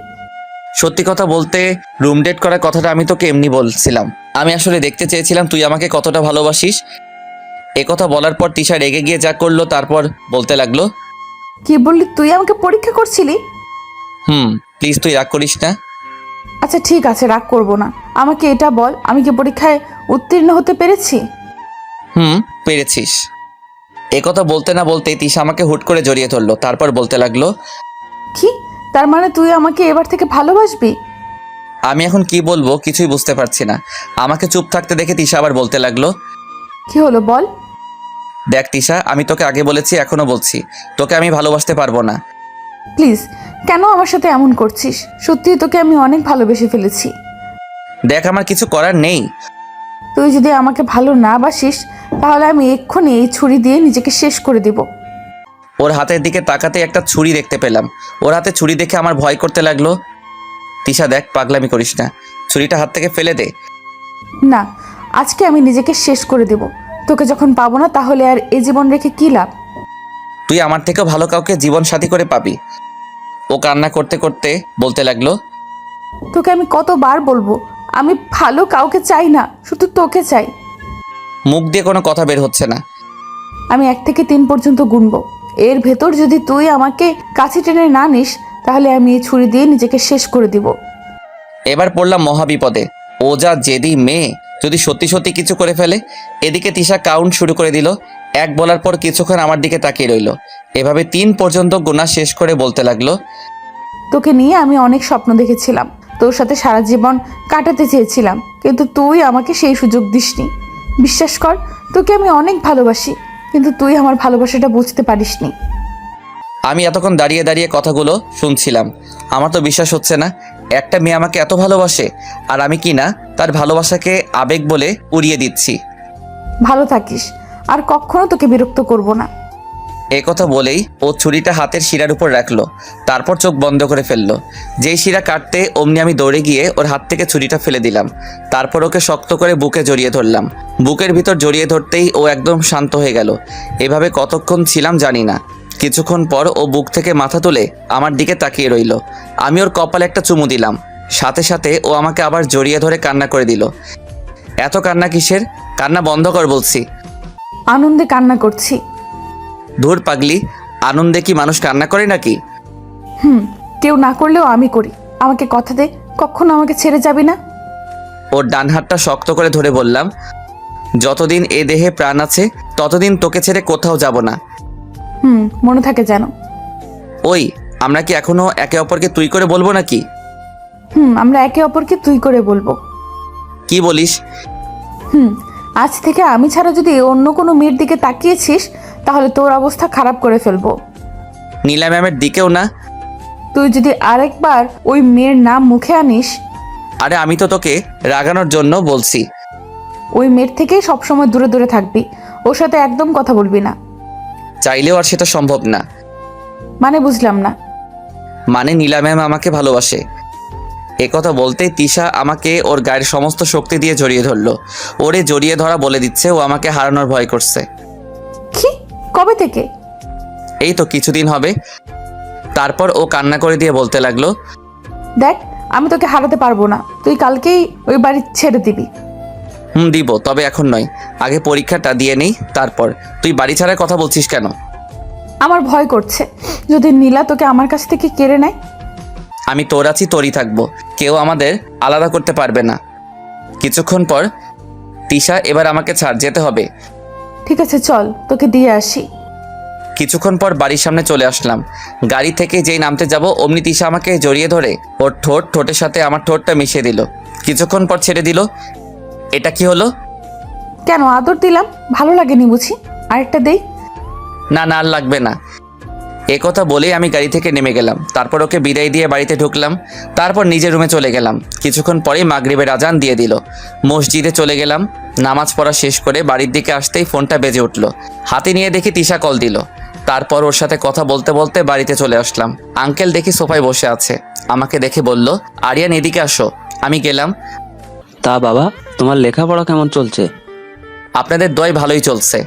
সত্যি কথা বলতে রুম ডেট করার কথাটা আমি তোকে এমনি বলছিলাম। আমি আসলে দেখতে চেয়েছিলাম তুই আমাকে কতটা ভালোবাসিস। এ কথা বলার পর তিশা রেগে গিয়ে যা করলো, তারপর বলতে লাগলো, কি বললি? তুই আমাকে পরীক্ষা করছিলি? প্লিজ তুই রাগ করিস না। আচ্ছা ঠিক আছে, রাগ করবো না। আমাকে এটা বল, আমি কি পরীক্ষায় উত্তীর্ণ হতে পেরেছি? পেরেছিস। এ কথা বলতে না বলতেই তিশা আমাকে হুট করে জড়িয়ে ধরলো। তারপর বলতে লাগলো, কি? তার মানে তুই আমাকে এবার থেকে ভালোবাসবি? আমি এখন কি বলবো কিছুই বুঝতে পারছি না। আমাকে চুপ থাকতে দেখে তিশা আবার বলতে লাগলো, কি হলো বল? দেখ তিশা, আমি তোকে আগে বলেছি, এখনো বলছি, তোকে আমি ভালোবাসতে পারবো না। প্লিজ, কেন আমার সাথে এমন করছিস? সত্যি তোকে আমি অনেক ভালোবেসে ফেলেছি। দেখ, আমার কিছু করার নেই। তুই যদি আমাকে ভালো না বাসিস তাহলে আমি এক্ষুনি এই ছুরি দিয়ে নিজেকে শেষ করে দেব। ওর হাতের দিকে তাকাতে একটা ছুরি দেখতে পেলাম। ওর হাতে ছুরি দেখে আমার ভয় করতে লাগলো। তিশা দেখ, পাগলামি করিস না, ছুরিটা হাত থেকে ফেলে দে। না, আজকে আমি নিজেকে শেষ করে দেব। তোকে যখন পাবো না তাহলে আর এ জীবন রেখে কি লাভ? তুই আমার থেকেও ভালো কাউকে জীবন সাথী করে পাবি। ও কান্না করতে করতে বলতে লাগলো, তোকে আমি কতবার বলবো, আমি ভালো কাউকে চাই না, শুধু তোকে চাই। মুখ দিয়ে কোনো কথা বের হচ্ছে না। আমি 1 থেকে 3 পর্যন্ত গুনবো। এর ভেতর যদি তুই আমাকে কাছে টেনে না নিস তাহলে আমি এই ছুরি দিয়ে নিজেকে শেষ করে দিব। এবার পড়লাম মহাবিপদে। ও যা জেদি মেয়ে, যদি সত্যি সত্যি কিছু করে ফেলে। এদিকে তিশা কাউন্ট শুরু করে দিল। এক বলার পর কিছুক্ষণ আমার দিকে তাকিয়ে রইল। এভাবে 3 পর্যন্ত গোনা শেষ করে বলতে লাগলো, তোকে নিয়ে আমি অনেক স্বপ্ন দেখেছিলাম, তোর সাথে সারা জীবন কাটাতে চেয়েছিলাম, কিন্তু তুই আমাকে সেই সুযোগ দিসনি। বিশ্বাস কর, তোকে আমি অনেক ভালোবাসি, কিন্তু তুই আমার ভালোবাসাটা বুঝতে পারিসনি। আমি এতক্ষণ দাঁড়িয়ে দাঁড়িয়ে কথাগুলো শুনছিলাম। আমার তো বিশ্বাস হচ্ছে না, একটা মেয়ে আমাকে এত ভালোবাসে আর আমি কি না তার ভালোবাসাকে আবেগ বলে উড়িয়ে দিচ্ছি। ভালো থাকিস, আর কখনো তোকে বিরক্ত করব না। এ কথা বলেই ও ছুরিটা হাতের শিরার উপর রাখলো, তারপর চোখ বন্ধ করে ফেললো। যেই শিরা কাটতে অমনি আমি দৌড়ে গিয়ে ওর হাত থেকে ছুরিটা ফেলে দিলাম। তারপর ওকে শক্ত করে বুকে জড়িয়ে ধরলাম। বুকের ভিতর জড়িয়ে ধরতেই ও একদম শান্ত হয়ে গেল। এভাবে কতক্ষণ ছিলাম জানি না। কিছুক্ষণ পর ও বুক থেকে মাথা তুলে আমার দিকে তাকিয়ে রইল। আমি ওর কপালে একটা চুমু দিলাম। সাথে সাথে ও আমাকে আবার জড়িয়ে ধরে কান্না করে দিল। এত কান্না কিসের? কান্না বন্ধ কর বলছি। আনন্দে কান্না করছি। ধুর পাগলি, আনন্দে কি মানুষ কান্না করে নাকি? কেউ না করলেও আমি করি। আমাকে কথা দে, কখনো আমাকে ছেড়ে যাবি না। ওর ডান হাতটা শক্ত করে ধরে বললাম, যতদিন এ দেহে প্রাণ আছে ততদিন তোকে ছেড়ে কোথাও যাব না। মনে থাকে যেন। ওই, আমরা কি এখনো একে অপরকে তুই করে বলবো নাকি? আমরা একে অপরকে তুই করে বলবো। কি বলিস? আজ থেকে আমি ছাড়া যদি অন্য কোনো মেয়ের দিকে তাকিয়েছিস, তাহলে তোর অবস্থা খারাপ করে ফেলবো। নীলা ম্যামের দিকেও না। তুই যদি আরেকবার ওই মেয়ের নাম মুখে আনিস। আরে আমি তো তোকে রাগানোর জন্য বলছি। ওই মেয়ের থেকেই সবসময় দূরে দূরে থাকবি, ওর সাথে একদম কথা বলবি না। চাইলেও আর সেটা সম্ভব না। মানে বুঝলাম না। মানে নীলা ম্যাম আমাকে ভালোবাসে। একথা বলতেই তিশা আমাকে ওর গায়ের সমস্ত শক্তি দিয়ে জড়িয়ে ধরলো। ওরে জড়িয়ে ধরা বলে দিচ্ছে ও আমাকে হারানোর ভয় করছে। কি? কবে থেকে? এই তো কিছুদিন হবে। তারপর ও কান্না করে দিয়ে বলতে লাগলো, দেখ, আমি তোকে হারাতে পারবো না, তুই কালকেই ওই বাড়ি ছেড়ে দিবি। দিব, তবে এখন নয়, আগে পরীক্ষাটা দিয়ে নেই তারপর। তুই বাড়ি ছাড়ার কথা বলছিস কেন? আমার ভয় করছে, যদি নীলা তোকে আমার কাছ থেকে কেড়ে নেয়। আমি তোর আছি, তোরই থাকবো, কেউ আমাদের আলাদা করতে পারবে না। কিছুক্ষণ পর, তিশা এবার আমাকে ছাড়, যেতে হবে। ঠিক আছে, চল তোকে দিয়ে আসি। কিছুক্ষণ পর বাড়ির সামনে চলে আসলাম। গাড়ি থেকে যেই নামতে যাব অমনি তিশা আমাকে জড়িয়ে ধরে ওর ঠোঁটের সাথে আমার ঠোঁটটা মিশিয়ে দিল। কিছুক্ষণ পর ছেড়ে দিল। এটা কি হলো? কেন আদর দিলাম, ভালো লাগেনি বুঝি? আরেকটা দেই? না না, আর লাগবে না। একথা বলেই আমি গাড়ি থেকে নেমে গেলাম। তারপর ওকে বিদায় দিয়ে বাড়িতে ঢুকলাম। তারপর নিজের রুমে চলে গেলাম। কিছুক্ষণ পরেই মাগরিবের আজান দিয়ে দিল। মসজিদে চলে গেলাম। নামাজ পড়া শেষ করে বাড়ির দিকে আসতেই ফোনটা বেজে উঠলো। হাতে নিয়ে দেখি তিশা কল দিল। তারপর ওর সাথে কথা বলতে বলতে বাড়িতে চলে আসলাম। আঙ্কেল দেখি সোফায় বসে আছে। আমাকে দেখে বলল, আরিয়ান এদিকে আসো। আমি গেলাম। তা বাবা, তোমার লেখাপড়া কেমন চলছে? আপনাদের দয় ভালোই চলছে।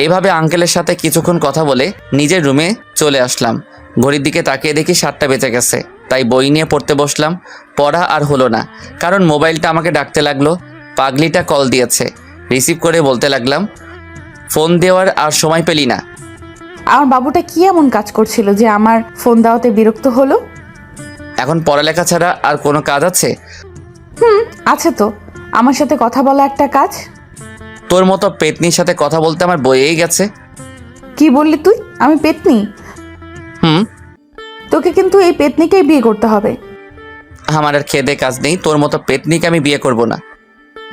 এইভাবে আঙ্কেলের সাথে কিছুক্ষণ কথা বলে নিজের রুমে চলে আসলাম। ঘড়ির দিকে তাকিয়ে দেখি 7টা বেজে গেছে। তাই বই নিয়ে পড়তে বসলাম। পড়া আর হলো না, কারণ মোবাইলটা আমাকে ডাকতে লাগলো। পাগলিটা কল দিয়েছে। রিসিভ করে বলতে লাগলাম, ফোন দেওয়ার আর সময় পেলি না? আমার বাবুটা কি এমন কাজ করছিল যে আমার ফোন দেওয়াতে বিরক্ত হলো? এখন পড়ালেখা ছাড়া আর কোনো কাজ আছে? আছে তো, আমার সাথে কথা বলা একটা কাজ। তোর মতো পেতনির সাথে কথা বলতে আমার বইয়েই গেছে। কি বললি তুই? আমি পেতনি? হুম। তোকে কিন্তু এই পেতনিকেই বিয়ে করতে হবে। আমার আর খেদে কাজ নেই, তোর মতো পেতনিকে আমি বিয়ে করব না।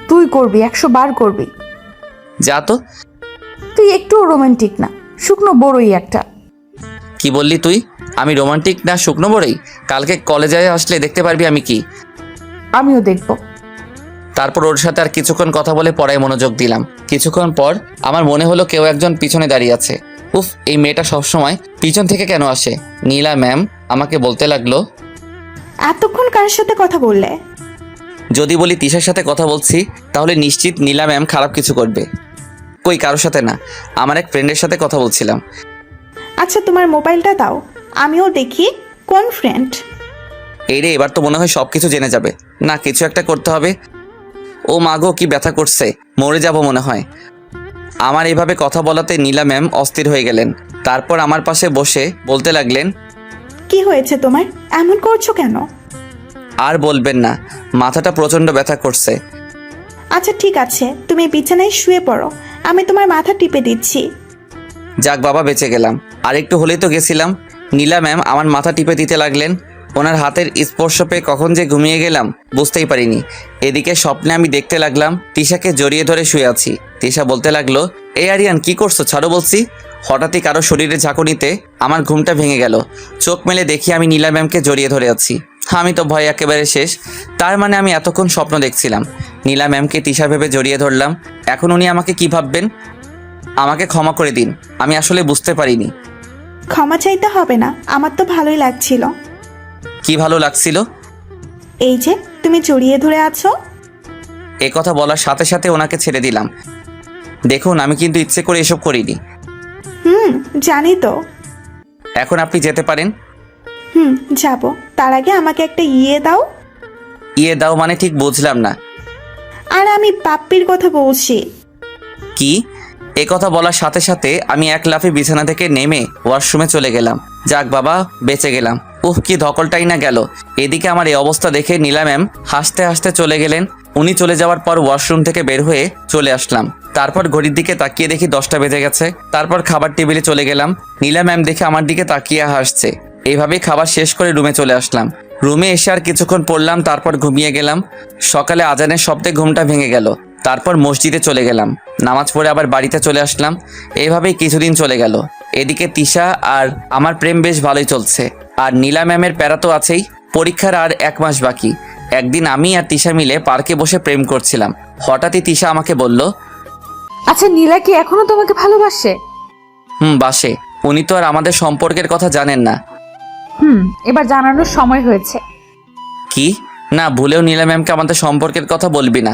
তুই করবি, 100 বার করবি। যা তো। তুই একটু রোমান্টিক না, শুকনো বড়ই একটা। কি বললি তুই? আমি রোমান্টিক না শুকনো বড়ই? কালকে কলেজে আসলে দেখতে পারবি আমি কি। আমিও দেখবো। তারপর ওর সাথে আর কিছুক্ষণ কথা বলে পড়ায় মনোযোগ দিলাম। কিছুক্ষণ পর আমার মনে হলো কেউ একজন পিছনে দাঁড়িয়ে আছে। উফ, এই মেয়েটা সবসময় পিছন থেকে কেন আসে? নীলা ম্যাম আমাকে বলতে লাগলো, এতক্ষণ কার সাথে কথা বললে? যদি বলি তিশার সাথে কথা বলছি তাহলে নিশ্চিত নীলা ম্যাম খারাপ কিছু করবে। কই, কারোর সাথে না, আমার এক ফ্রেন্ডের সাথে কথা বলছিলাম। আচ্ছা, তোমার মোবাইলটা দাও, আমিও দেখি কোন ফ্রেন্ড। এই রে, এবার তো মনে হয় সব কিছু জেনে যাবে। না, কিছু একটা করতে হবে। ও মাগো, কি ব্যথা করছে, মরে যাব মনে হয়। আমার এইভাবে কথা বলাতে নীলা ম্যাম অস্থির হয়ে গেলেন। তারপর আমার পাশে বসে বলতে লাগলেন, কি হয়েছে তোমার? এমন করছো কেন? আর বলবেন না, মাথাটা প্রচণ্ড ব্যথা করছে। আচ্ছা ঠিক আছে, তুমি বিছানায় শুয়ে পড়ো, আমি তোমার মাথা টিপে দিচ্ছি। যাক বাবা, বেঁচে গেলাম। আর একটু হলেই তো গেছিলাম। নীলা ম্যাম আমার মাথা টিপে দিতে লাগলেন। ওনার হাতের স্পর্শ পেয়ে কখন যে ঘুমিয়ে গেলাম বুঝতেই পারিনি। এদিকে স্বপ্নে আমি দেখতে লাগলাম তিশাকে জড়িয়ে ধরে শুয়ে আছি। তিশা বলতে লাগলো, এই আরিয়ান কি করছো, ছাড়ো বলছি। হঠাৎই কারো শরীরে ঝাঁকুনিতে আমার ঘুমটা ভেঙে গেল। চোখ মেলে দেখি আমি নীলা ম্যামকে জড়িয়ে ধরে আছি। আমি তো ভয় একেবারে শেষ। তার মানে আমি এতক্ষণ স্বপ্ন দেখছিলাম। নীলা ম্যামকে তিশা ভেবে জড়িয়ে ধরলাম। এখন উনি আমাকে কি ভাববেন? আমাকে ক্ষমা করে দিন, আমি আসলে বুঝতে পারিনি। ক্ষমা চাইতে হবে না, আমার তো ভালোই লাগছিল। কি ভালো লাগছিল? এই যে তুমি জড়িয়ে ধরে আছো। এ কথা বলার সাথে সাথে ওনাকে ছেড়ে দিলাম। দেখুন, আমি কিন্তু ইচ্ছে করে এসব করিনি। জানি তো। এখন আপনি যেতে পারেন। যাব। তার আগে আমাকে একটা ইয়ে দাও। ইয়ে দাও মানে ঠিক বুঝলাম না। আর আমি পাপ্পির কথা বলছি। কি? এ কথা বলার সাথে সাথে আমি এক লাফে বিছানা থেকে নেমে ওয়াশরুমে চলে গেলাম। যাক বাবা, বেঁচে গেলাম। কি ধকলটাই না গেল। এদিকে আমার এই অবস্থা দেখে নীলা ম্যাম হাসতে হাসতে চলে গেলেন। উনি চলে যাওয়ার পর ওয়াশরুম থেকে বের হয়ে চলে আসলাম। তারপর ঘড়ির দিকে তাকিয়ে দেখি 10টা বেজে গেছে। তারপর খাবার টেবিলে চলে গেলাম। নীলা ম্যাম দেখে আমার দিকে তাকিয়ে হাসছে। এইভাবেই খাবার শেষ করে রুমে চলে আসলাম। রুমে এসে আর কিছুক্ষণ পড়লাম, তারপর ঘুমিয়ে গেলাম। সকালে আজানের শব্দে ঘুমটা ভেঙে গেল। তারপর মসজিদে চলে গেলাম, নামাজ পড়ে আবার বাড়িতে চলে আসলাম। এইভাবেই কিছুদিন চলে গেল। এদিকে তিশা আর আমার প্রেম বেশ ভালোই চলছে। আর নীলা ম্যামের প্যারা তো আছেই। পরীক্ষার আর 1 মাস বাকি। একদিন আমি আর তিশা মিলে পার্কে বসে প্রেম করছিলাম। হঠাৎই তিশা আমাকে বলল, আচ্ছা নীলা কি এখনো তোমাকে ভালোবাসে? বাসে। উনি তো আর আমাদের সম্পর্কের কথা জানেন না। এবার জানানোর সময় হয়েছে। কি? না, ভুলেও নীলা ম্যামকে আমাদের সম্পর্কের কথা বলবি না।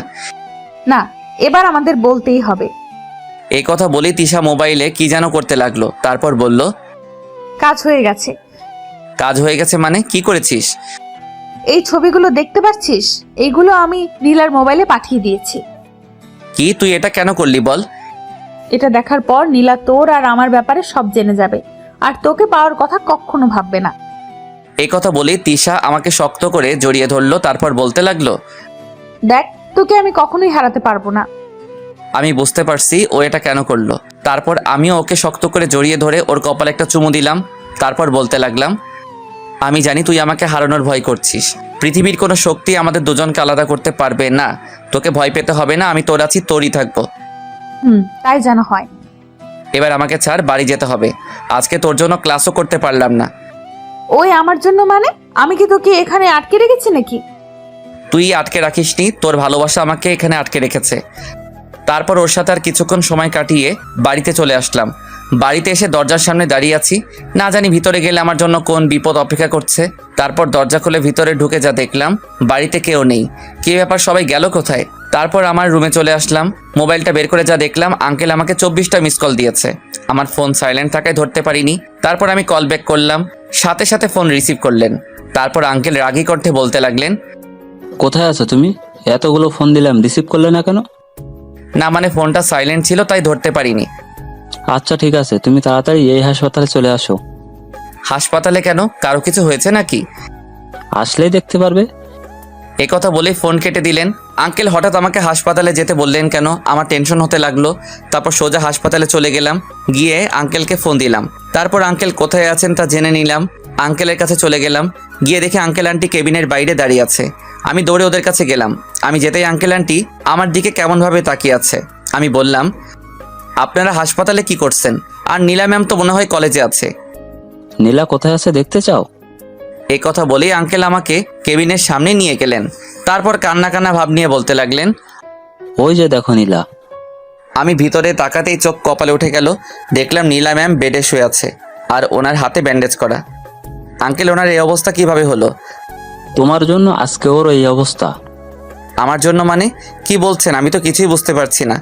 না, এবার আমাদের বলতেই হবে। এই কথা বলেই তিশা মোবাইলে কি যেন করতে লাগলো। তারপর বলল, কাজ হয়ে গেছে। কাজ হয়ে গেছে মানে? কি করেছিস? এই ছবিগুলো দেখতে পাচ্ছিস, এইগুলো আমি নীলার মোবাইলে পাঠিয়ে দিয়েছি। কি? তুই এটা কেন করলি বল? এটা দেখার পর নীলা তোর আর আমার ব্যাপারে সব জেনে যাবে, আর তোকে পাওয়ার কথা কখনো ভাববে না। এই কথা বলেই তিশা আমাকে শক্ত করে জড়িয়ে ধরলো। তারপর বলতে লাগলো, দেখ, তোকে আমি কখনোই হারাতে পারবো না। আমি বুঝতে পারছি ও এটা কেন করলো। তারপর আমিও ওকে শক্ত করে জড়িয়ে ধরে ওর কপালে একটা চুমু দিলাম। তারপর বলতে লাগলাম, আমি জানি তুই আমাকে হারানোর ভয় করছিস। পৃথিবীর কোনো শক্তি আমাদের দুজনকে আলাদা করতে পারবে না। তোকে ভয় পেতে হবে না, আমি তোর আছি, তোরই থাকবো। তাই যেন হয়। এবার আমাকে ছাড়, বাড়ি যেতে হবে। আজকে তোর জন্য ক্লাসও করতে পারলাম না। ওই আমার জন্য মানে? আমি কি তোকে এখানে আটকে রেখেছি নাকি? তুই আটকে রাখিসনি, তোর ভালোবাসা আমাকে এখানে আটকে রেখেছে। তারপর ওর সাথে আর কিছুক্ষণ সময় কাটিয়ে বাড়িতে চলে আসলাম। বাড়িতে এসে দরজার সামনে দাঁড়িয়ে আছি। না জানি ভিতরে গেলে আমার জন্য কোন বিপদ অপেক্ষা করছে। তারপর দরজা খুলে ভিতরে ঢুকে যা দেখলাম, বাড়িতে কেউ নেই। কি ব্যাপার, সবাই গেল কোথায়? তারপর আমার রুমে চলে আসলাম। মোবাইলটা বের করে যা দেখলাম, আঙ্কেল আমাকে 24টা মিস কল দিয়েছে। আমার ফোন সাইলেন্ট থাকায় ধরতে পারিনি। তারপর আমি কল ব্যাক করলাম, সাথে সাথে ফোন রিসিভ করলেন। তারপর আঙ্কেল রাগী কণ্ঠে বলতে লাগলেন, কোথায় আছো তুমি? এতগুলো ফোন দিলাম, রিসিভ করলে না কেন? না মানে ফোনটা সাইলেন্ট ছিল, তাই ধরতে পারিনি। আচ্ছা ঠিক আছে, তুমি তাড়াতাড়ি এই হাসপাতালে চলে আসো। হাসপাতালে কেন? কারো কিছু হয়েছে নাকি? আসলেই দেখতে পারবে। এই কথা বলেই ফোন কেটে দিলেন। আঙ্কেল হঠাৎ আমাকে হাসপাতালে যেতে বললেন কেন? আমার টেনশন হতে লাগলো। তারপর সোজা হাসপাতালে চলে গেলাম। গিয়ে আঙ্কেলকে ফোন দিলাম। তারপর আঙ্কেল কোথায় আছেন তা জেনে নিলাম। আঙ্কেলের কাছে চলে গেলাম। গিয়ে দেখি আঙ্কেল আন্টি কেবিনের বাইরে দাঁড়িয়ে আছে। আমি দৌড়ে ওদের কাছে গেলাম। আমি যেতেই আঙ্কেল আন্টি আমার দিকে কেমনভাবে তাকিয়ে আছে। আমি বললাম, আপনারা হাসপাতালে কি করছেন? আর নীলা ম্যাম তো মনে হয় কলেজে আছে। নীলা কোথায় আছে দেখতে চাও? এই কথা বলেই আঙ্কেল আমাকে কেবিনের সামনে নিয়ে গেলেন। তারপর কান্না কান্না ভাব নিয়ে বলতে লাগলেন, ওই যে দেখো নীলা। আমি ভিতরে তাকাতেই চোখ কপালে উঠে গেল। দেখলাম নীলা ম্যাম বেডে শুয়ে আছে আর ওনার হাতে ব্যান্ডেজ করা। আঙ্কেল, ওনার এই অবস্থা কিভাবে হলো? তোমার জন্য আজকে ওর এই অবস্থা। আমার জন্য মানে? কি বলছেন? আমি তো কিছুই বুঝতে পারছি না।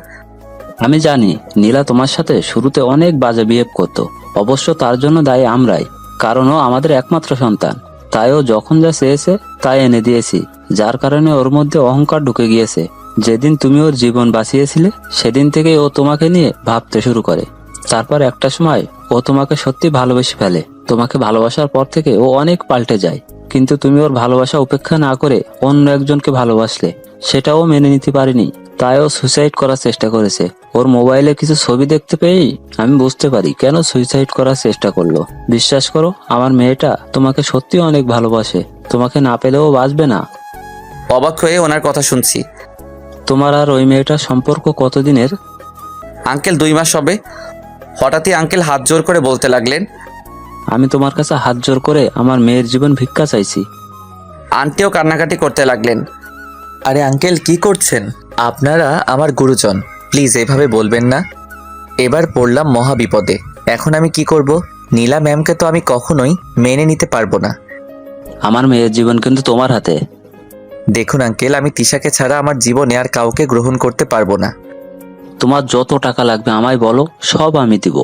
আমি জানি নীলা তোমার সাথে শুরুতে অনেক বাজে বিহেভ করতো। অবশ্য তার জন্য দায়ী আমরাই, কারণ ও আমাদের একমাত্র সন্তান। তাই ও যখন যা চেয়েছে তাই এনে দিয়েছি, যার কারণে ওর মধ্যে অহংকার ঢুকে গিয়েছে। যেদিন তুমি ওর জীবন বাঁচিয়েছিলে সেদিন থেকে ও তোমাকে নিয়ে ভাবতে শুরু করে। তারপর একটা সময় ও তোমাকে সত্যি ভালোবেসে ফেলে। তোমাকে ভালোবাসার পর থেকে ও অনেক পাল্টে যায়। কিন্তু তুমি ওর ভালোবাসা উপেক্ষা না করে অন্য একজনকে ভালোবাসলে, সেটাও মেনে নিতে পারিনি। তাই ও সুইসাইড করার চেষ্টা করেছে। ওর মোবাইলে কিছু ছবি দেখতে পেয়েই আমি বুঝতে পারি কেন সুইসাইড করার চেষ্টা করলো। বিশ্বাস করো, আমার মেয়েটা তোমাকে সত্যি অনেক ভালোবাসে। তোমাকে না পেলেও বাঁচবে না। অবাক হয়ে ওনার কথা শুনছি। তোমার আর ওই মেয়েটার সম্পর্ক কতদিনের? আঙ্কেল 2 মাস হবে। হঠাৎই আঙ্কেল হাত জোর করে বলতে লাগলেন, আমি তোমার কাছে হাত জোর করে আমার মেয়ের জীবন ভিক্ষা চাইছি। আন্টিও কান্নাকাটি করতে লাগলেন। আরে আঙ্কেল কি করছেন? আপনারা আমার গুরুজন, প্লিজ এভাবে বলবেন না। এবার পড়লাম মহা বিপদে। এখন আমি কি করব? নীলা ম্যামকে তো আমি কখনোই মেনে নিতে পারবো না। আমার মেয়ের জীবন কিন্তু তোমার হাতে। দেখুন আঙ্কেল, আমি তিশাকে ছাড়া আমার জীবনে আর কাউকে গ্রহণ করতে পারবো না। তোমার যত টাকা লাগবে আমায় বলো, সব আমি দিব।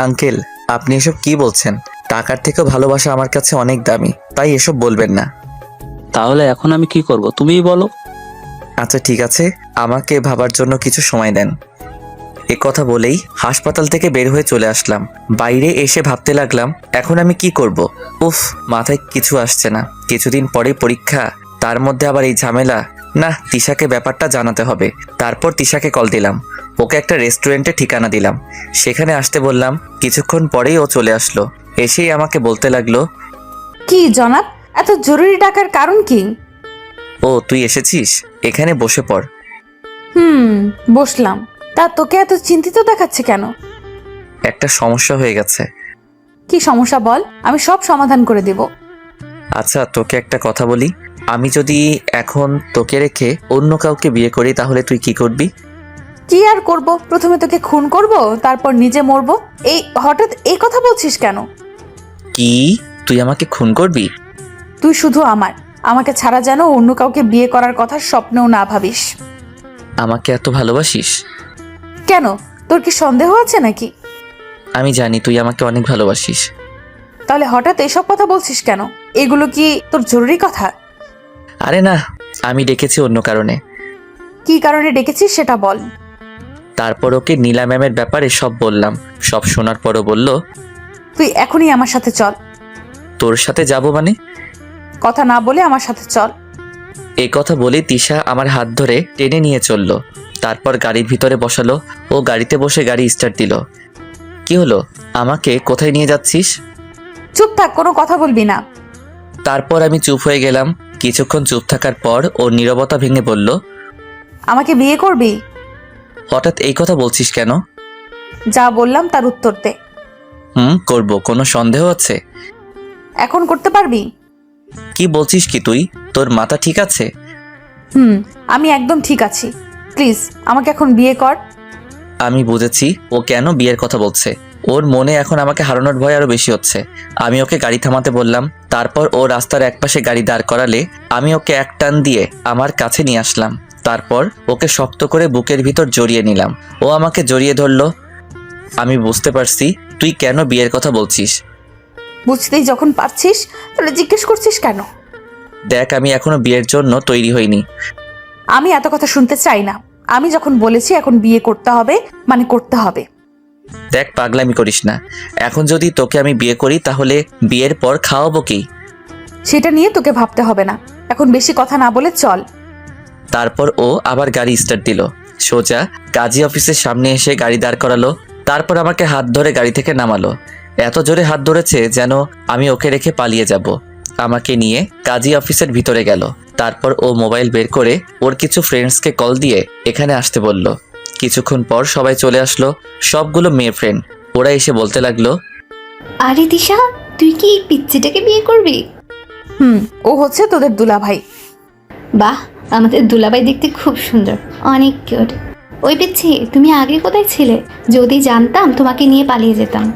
আঙ্কেল, আপনি এসব কি বলছেন? টাকার থেকেও ভালোবাসা আমার কাছে অনেক দামি, তাই এসব বলবেন না। তাহলে এখন আমি কি করব তুমিই বলো। আচ্ছা ঠিক আছে, আমাকে ভাবার জন্য কিছু সময় দেন। এ কথা বলেই হাসপাতাল থেকে বের হয়ে চলে আসলাম। বাইরে এসে ভাবতে লাগলাম, এখন আমি কি করব? উফ, মাথায় কিছু আসছে না। কিছুদিন পরে পরীক্ষা, তার মধ্যে আবার এই ঝামেলা। না, তিশাকে ব্যাপারটা জানাতে হবে। তারপর তিশাকে কল দিলাম, ওকে একটা রেস্টুরেন্টে ঠিকানা দিলাম, সেখানে আসতে বললাম। কিছুক্ষণ পরেই ও চলে আসলো। এসেই আমাকে বলতে লাগলো, কি জনাব, এত জরুরি ডাকার কারণ কি? ও তুই এসেছিস, এখানে বসে পড়। বসলাম। তা তোকে এত চিন্তিত দেখাচ্ছে কেন? একটা সমস্যা হয়ে গেছে। কি সমস্যা বল, আমি সব সমাধান করে দেব। আচ্ছা তোকে একটা কথা বলি, আমি যদি এখন তোকে রেখে অন্য কাউকে বিয়ে করি তাহলে তুই কি করবি? কি আর করব, প্রথমে তোকে খুন করব, তারপর নিজে মরবো। এই হঠাৎ এই কথা বলছিস কেন? কি, তুই আমাকে খুন করবি? তুই শুধু আমাকে ছাড়া যেন অন্য কাউকে বিয়ে করার কথা স্বপ্নেও না ভাবিস। আমাকে এত ভালোবাসিস? কেন, তোর কি সন্দেহ আছে নাকি? আমি জানি তুই আমাকে অনেক ভালোবাসিস। তাহলে হঠাৎ এসব কথা বলছিস কেন? এগুলো কি তোর জরুরি কথা? আরে না, আমি ডেকেছি অন্য কারণে। কি কারণে ডেকেছিস সেটা বল। তারপর ওকে নীলা ম্যামের ব্যাপারে সব বললাম। সব শোনার পরও বলল, তুই এখনই আমার সাথে চল। তোর সাথে যাব মানে? কথা না বলে আমার সাথে চল। এই কথা বলে তিশা আমার হাত ধরে টেনে নিয়ে চলল। তারপর গাড়ির ভিতরে বসালো। ও গাড়িতে বসে গাড়ি স্টার্ট দিল। কি হলো, আমাকে কোথায় নিয়ে যাচ্ছিস? চুপ থাক, কোনো কথা বলবি না। তারপর আমি চুপ হয়ে গেলাম। কিছুক্ষণ চুপ থাকার পর ও নীরবতা ভেঙে বলল, আমাকে বিয়ে করবি? হঠাৎ এই কথা বলছিস কেন? যা বললাম তার উত্তর দে। করব, কোনো সন্দেহ আছে? এখন করতে পারবি? কি বলছিস কি তুই? তোর মাথা ঠিক আছে? আমি একদম ঠিক আছি। প্লিজ আমাকে এখন বিয়ে কর। আমি বুঝেছি ও কেন বিয়ের কথা বলছে। ওর মনে এখন আমাকে হারানোর ভয় আরো বেশি হচ্ছে। আমি ওকে গাড়ি থামাতে বললাম। তারপর ও রাস্তার একপাশে গাড়ি দাঁড় করালে আমি ওকে এক টান দিয়ে আমার কাছে নিয়ে আসলাম। তারপর ওকে শক্ত করে বুকের ভিতর জড়িয়ে নিলাম। ও আমাকে জড়িয়ে ধরলো। আমি বুঝতে পারছি তুই কেন বিয়ের কথা বলছিস। বুঝতেই যখন পারছিস তাহলে জিজ্ঞেস করছিস কেন? দেখ, আমি এখনো বিয়ের জন্য তৈরি হইনি। আমি এত কথা শুনতে চাই না। আমি যখন বলেছি এখন বিয়ে করতে হবে মানে করতে হবে। দেখ, পাগলামি করিস না। এখন যদি তোকে আমি বিয়ে করি তাহলে বিয়ের পর খাওয়াবো কি? সেটা নিয়ে তোকে ভাবতে হবে না। এখন বেশি কথা না বলে চল। তারপর ও আবার গাড়ি স্টার্ট দিল। সোজা কাজী অফিসের সামনে এসে গাড়ি দাঁড় করালো। তারপর আমাকে হাত ধরে গাড়ি থেকে নামালো। এত জোরে হাত ধরেছে যেন আমি ওকে রেখে পালিয়ে যাব। আমাকে নিয়ে কাজী অফিসের ভিতরে গেল। তারপর ও মোবাইল বের করে ওর কিছু ফ্রেন্ডসকে কল দিয়ে এখানে আসতে বলল। কিছুক্ষণ পর সবাই চলে আসলো, সবগুলো মেয়ে ফ্রেন্ড। ওরা এসে বলতে লাগলো, আরে দিশা, তুই কি এই পিচ্চিটাকে বিয়ে করবি? ও হচ্ছে তোদের দুলাভাই। বাহ, আমাদের দুলাভাই দেখতে খুব সুন্দর, অনেক কিউট। ওই পিচ্ছি, তুমি আগে কোথায় ছিলে? যদি জানতাম তোমাকে নিয়ে পালিয়ে যেতাম।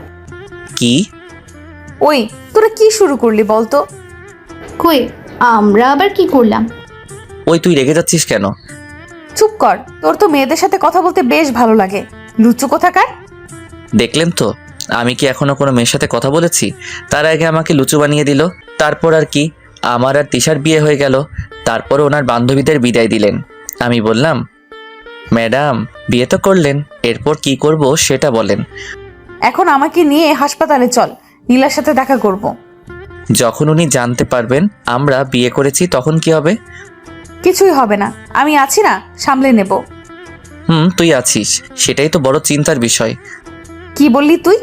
কি? ওই তোরা কি শুরু করলি বলতো? কই, আমরা আবার কি করলাম? ওই তুই রেগে যাচ্ছিস কেন? চুপ কর, তোর তো মেয়েদের সাথে কথা বলতে বেশ ভালো লাগে। লুচু কোথাকার। দেখলেন তো, আমি কি এখনো কোনো মেয়ের সাথে কথা বলেছি? তার আগে আমাকে লুচু বানিয়ে দিল। তারপর আর কি, আমার আর তিশার বিয়ে হয়ে গেল। তারপর ওনার বান্ধবীদের বিদায় দিলেন। আমি বললাম, ম্যাডাম বিয়ে তো করলেন, এরপর কি করব সেটা বলেন। এখন আমাকে নিয়ে হাসপাতালে চল, নীলার সাথে দেখা করব। যখন উনি জানতে পারবেন আমরা বিয়ে করেছি তখন কি হবে? কিছুই হবে না, আমি আছি না, সামলে নেব। তুই আছিস, সেটাই তো বড় চিন্তার বিষয়। কি বললি তুই?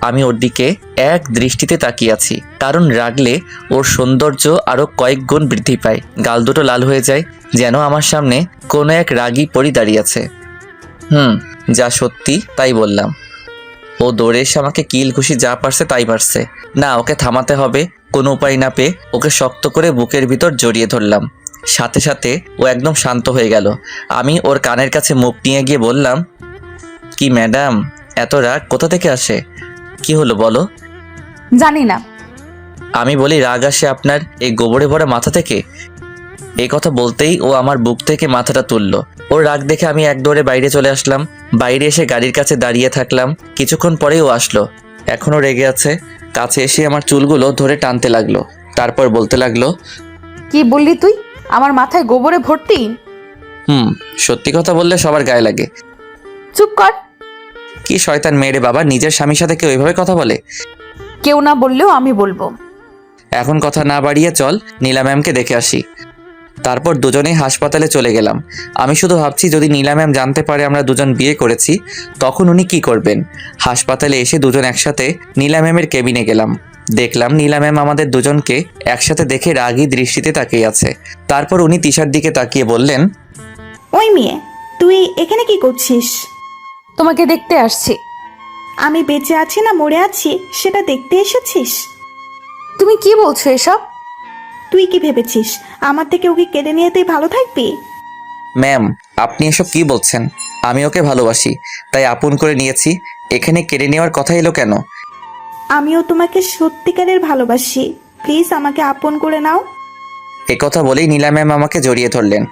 আমি ওর দিকে এক দৃষ্টিতে তাকিয়ে আছি, কারণ রাগলে ওর সৌন্দর্য আরো কয়েক গুণ বৃদ্ধি পায়। গাল দুটো লাল হয়ে যায়, যেন আমার সামনে কোনো এক রাগী পরী দাঁড়িয়ে আছে। যা সত্যি তাই বললাম। ও দৌড়ে এসে আমাকে কিল ঘুষি যা পারছে তাই পারছে না, ওকে থামাতে হবে। কোনো উপায় না পেয়ে ওকে শক্ত করে বুকের ভিতর জড়িয়ে ধরলাম। সাথে সাথে ও একদম শান্ত হয়ে গেল। আমি ওর কানের কাছে মুখ নিয়ে গিয়ে বললাম, কি ম্যাডাম, এত রাগ কোথা থেকে আসে? কি হলো বলো? জানি না। আমি বলি, রাগ আসে আপনার এই গোবরে ভরা মাথা থেকে? এই কথা বলতেই ও আমার বুক থেকে মাথাটা তুলল। ওর রাগ দেখে আমি এক দৌড়ে বাইরে চলে আসলাম। বাইরে এসে গাড়ির কাছে দাঁড়িয়ে থাকলাম। কিছুক্ষণ পরেই ও আসলো, এখনো রেগে আছে। কাছে এসে আমার চুলগুলো ধরে টানতে লাগলো, তারপর বলতে লাগলো, কি বললি তুই? আমার মাথায় গোবরে ভর্তি? সত্যি কথা বললে সবার গায়ে লাগে। চুপ কর। কি শয়তান মেয়ে রে বাবা, নিজের স্বামীর সাথে কেউ এভাবে কথা বলে? কেউ না বললেও আমি বলবো। এখন কথা না বাড়িয়ে চল নীলা ম্যামকে দেখে আসি। তারপর দুজনেই হাসপাতালে চলে গেলাম। আমি শুধু ভাবছি, যদি নীলা ম্যাম জানতে পারে আমরা দুজন বিয়ে করেছি, তখন উনি কি করবেন। হাসপাতালে এসে দুজন একসাথে নীলা ম্যামের কেবিনে গেলাম। দেখলাম নীলা ম্যাম আমাদের দুজনকে একসাথে দেখে রাগী দৃষ্টিতে তাকিয়ে আছে। তারপর উনি তিশার দিকে তাকিয়ে বললেন, ওই মেয়ে, তুই এখানে কি করছিস? তোমাকে দেখতে আসছি। আমি বেঁচে আছি না মরে আছি সেটা দেখতে এসেছিস? তুমি কি বলছো এসব? তুই কি ভেবেছিস আমার থেকে ওকে কেড়ে নিয়ে তুই ভালো থাকবি? ম্যাম আপনি এসব কি বলছেন? আমি ওকে ভালোবাসি, তাই আপন করে নিয়েছি। এখানে কেড়ে নেওয়ার কথা এলো কেন? আমিও তোমাকে সত্যিকারের ভালোবাসি, প্লিজ আমাকে আপন করে নাও। একথা বলেই নীলা ম্যাম আমাকে জড়িয়ে ধরলেন।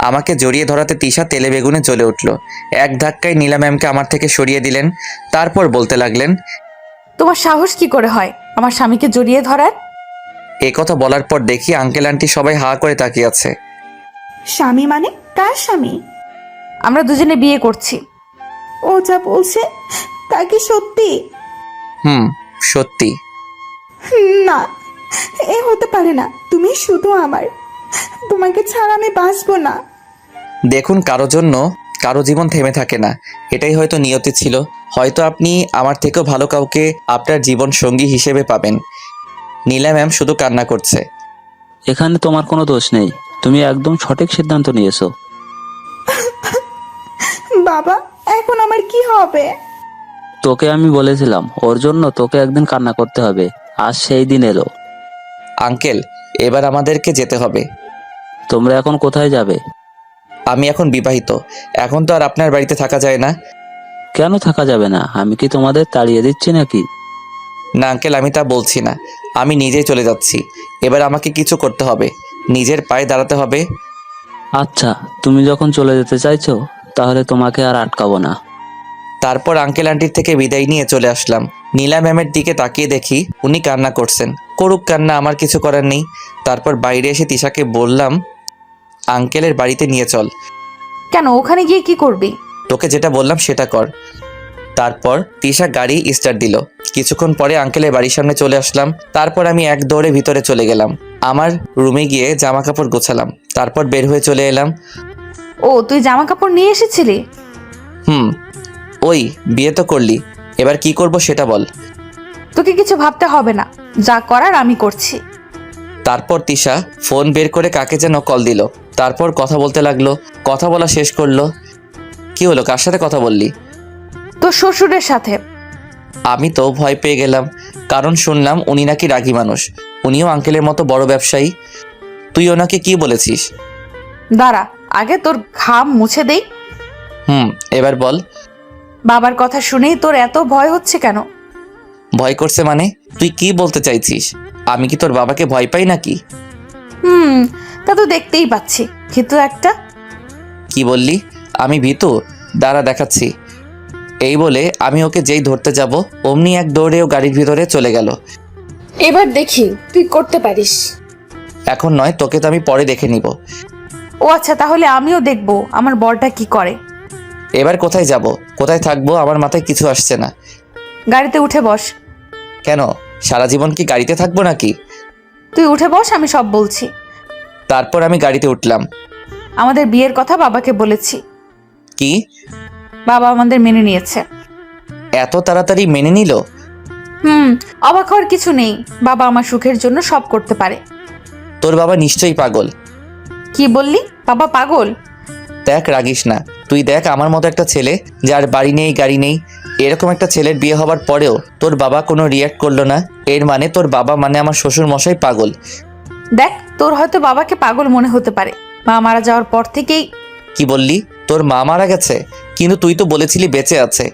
আমাকে জড়িয়ে ধরাতে তিশা তেলে বেগুনে জ্বলে উঠল। এক ধাক্কায় নীলা ম্যামকে আমার থেকে সরিয়ে দিলেন। তারপর বলতে লাগলেন, তোমার সাহস কি করে হয় আমার স্বামীকে জড়িয়ে ধরার? একথা বলার পর দেখি আঙ্কেল আন্টি সবাই হা করে তাকিয়ে আছে। স্বামী মানে? কার স্বামী? আমরা দুজনে বিয়ে করছি। ও যা বলছে তা কি সত্যি? সত্যি। না, এ হতে পারে না। তুমি শুধু আমার, তোমাকে ছাড়া আমি বাঁচবো না। দেখুন, কারো জন্য কারো জীবন থেমে থাকে না, এটাই হয়তো নিয়তি ছিল। হয়তো আপনি আমার থেকেও ভালো কাউকে আপনার জীবন সঙ্গী হিসেবে পাবেন। নীলা ম্যাম শুধু কান্না করছে। এখানে তোমার কোনো দোষ নেই, তুমি একদম সঠিক সিদ্ধান্ত নিয়েছো। বাবা, এখন আমার কি হবে? তোকে আমি বলেছিলাম ওর জন্য তোকে একদিন কান্না করতে হবে, আজ সেই দিন এলো। আঙ্কেল, এবার আমাদেরকে যেতে হবে। তোমরা এখন কোথায় যাবে? আমি এখন বিবাহিত, এখন তো আর আপনার বাড়িতে থাকা যায় না। কেন থাকা যাবে না? আমি কি তোমাদের তাড়িয়ে দিচ্ছি নাকি? না আঙ্কেল, আমি তা বলছি না। আমি নিজেই চলে যাচ্ছি। এবার আমাকে কিছু করতে হবে, নিজের পায়ে দাঁড়াতে হবে। আচ্ছা, তুমি যখন চলে যেতে চাইছো তাহলে তোমাকে আর আটকাবো না। তারপর আঙ্কেল আন্টির থেকে বিদায় নিয়ে চলে আসলাম। নীলা ম্যামের দিকে তাকিয়ে দেখি উনি কান্না করছেন। করুক কান্না, আমার কিছু করার নেই। তারপর বাইরে এসে তিশাকে বললাম, আঙ্কেলের বাড়িতে নিয়ে চল। কেন? ওখানে গিয়ে কি করবি? তোকে যেটা বললাম সেটা কর। তারপর তিশা গাড়ি স্টার্ট দিল। কিছুক্ষণ পরে আঙ্কেলের বাড়ির সামনে চলে আসলাম। তারপর আমি এক দৌড়ে ভিতরে চলে গেলাম। আমার রুমে গিয়ে জামা কাপড় গোছালাম। তারপর বের হয়ে চলে এলাম। ও, তুই জামা কাপড় নিয়ে এসেছিলি? ওই বিয়ে তো করলি, এবার কি করব সেটা বল। তোকে কিছু ভাবতে হবে না, যা করার আমি করছি। তারপর তিশা ফোন বের করে কাকে যেন কল দিল। তারপর কথা বলতে লাগলো। কথা বলা শেষ করলো। কি হলো, কার সাথে কথা বললি? তোর শ্বশুরের সাথে। আমি তো ভয় পেয়ে গেলাম, কারণ শুনলাম উনি নাকি রাগী মানুষ। উনিও আঙ্কেলের মতো বড় ব্যবসায়ী। তুই ওনাকে কি বলেছিস? দাঁড়া, আগে তোর ঘাম মুছে দেই। এবার বল। বাবার কথা শুনেই তোর এত ভয় হচ্ছে কেন? ভয় করছে মানে? তুই কি বলতে চাইছিস? আমি কি তোর বাবাকে ভয় পাই নাকি? তা তো দেখতেই পাচ্ছি, কিন্তু একটা। কি বললি? আমি ভীতু? দাঁড়া দেখাচ্ছি। এই বলে আমি ওকে যেই ধরতে যাব, অমনি এক দৌড়েও গাড়ির ভিতরে চলে গেল। এবার দেখি তুই করতে পারিস। এখন নয়, তোকে তো আমি পরে দেখে নিব। ও আচ্ছা, তাহলে আমিও দেখবো আমার বরটা কি করে। এবার কোথায় যাব, কোথায় থাকবো, আমার মাথায় কিছু আসছে না। গাড়িতে উঠে বস। কেন, সারা জীবন কি গাড়িতে থাকবো নাকি? তুই উঠে বস, আমি সব বলছি। তারপর আমি গাড়িতে উঠলাম। আমাদের বিয়ের কথা বাবাকে বলেছি। কি? বাবা আমাদের মেনে নিয়েছে। এত তাড়াতাড়ি মেনে নিল? অবাক হওয়ার কিছু নেই, বাবা আমার সুখের জন্য সব করতে পারে। তোর বাবা নিশ্চয়ই পাগল। কি বললি? বাবা পাগল? দেখ, রাগিস না। তুই দেখ, আমার মতো একটা ছেলে যার বাড়ি নেই গাড়ি নেই, এরকম একটা ছেলের বিয়ে হবার পরেও তোর বাবা কোনো রিয়াক্ট করলো না। এর মানে তোর বাবা মানে আমার শ্বশুর মশাই পাগল। দেখ, তোর হয়তো বাবাকে পাগল মনে হতে পারে, মা মারা যাওয়ার পর থেকেই। কি বললি? তোর মা মারা গেছে? কিন্তু তুই তো বলেছিলি বেঁচে আছে।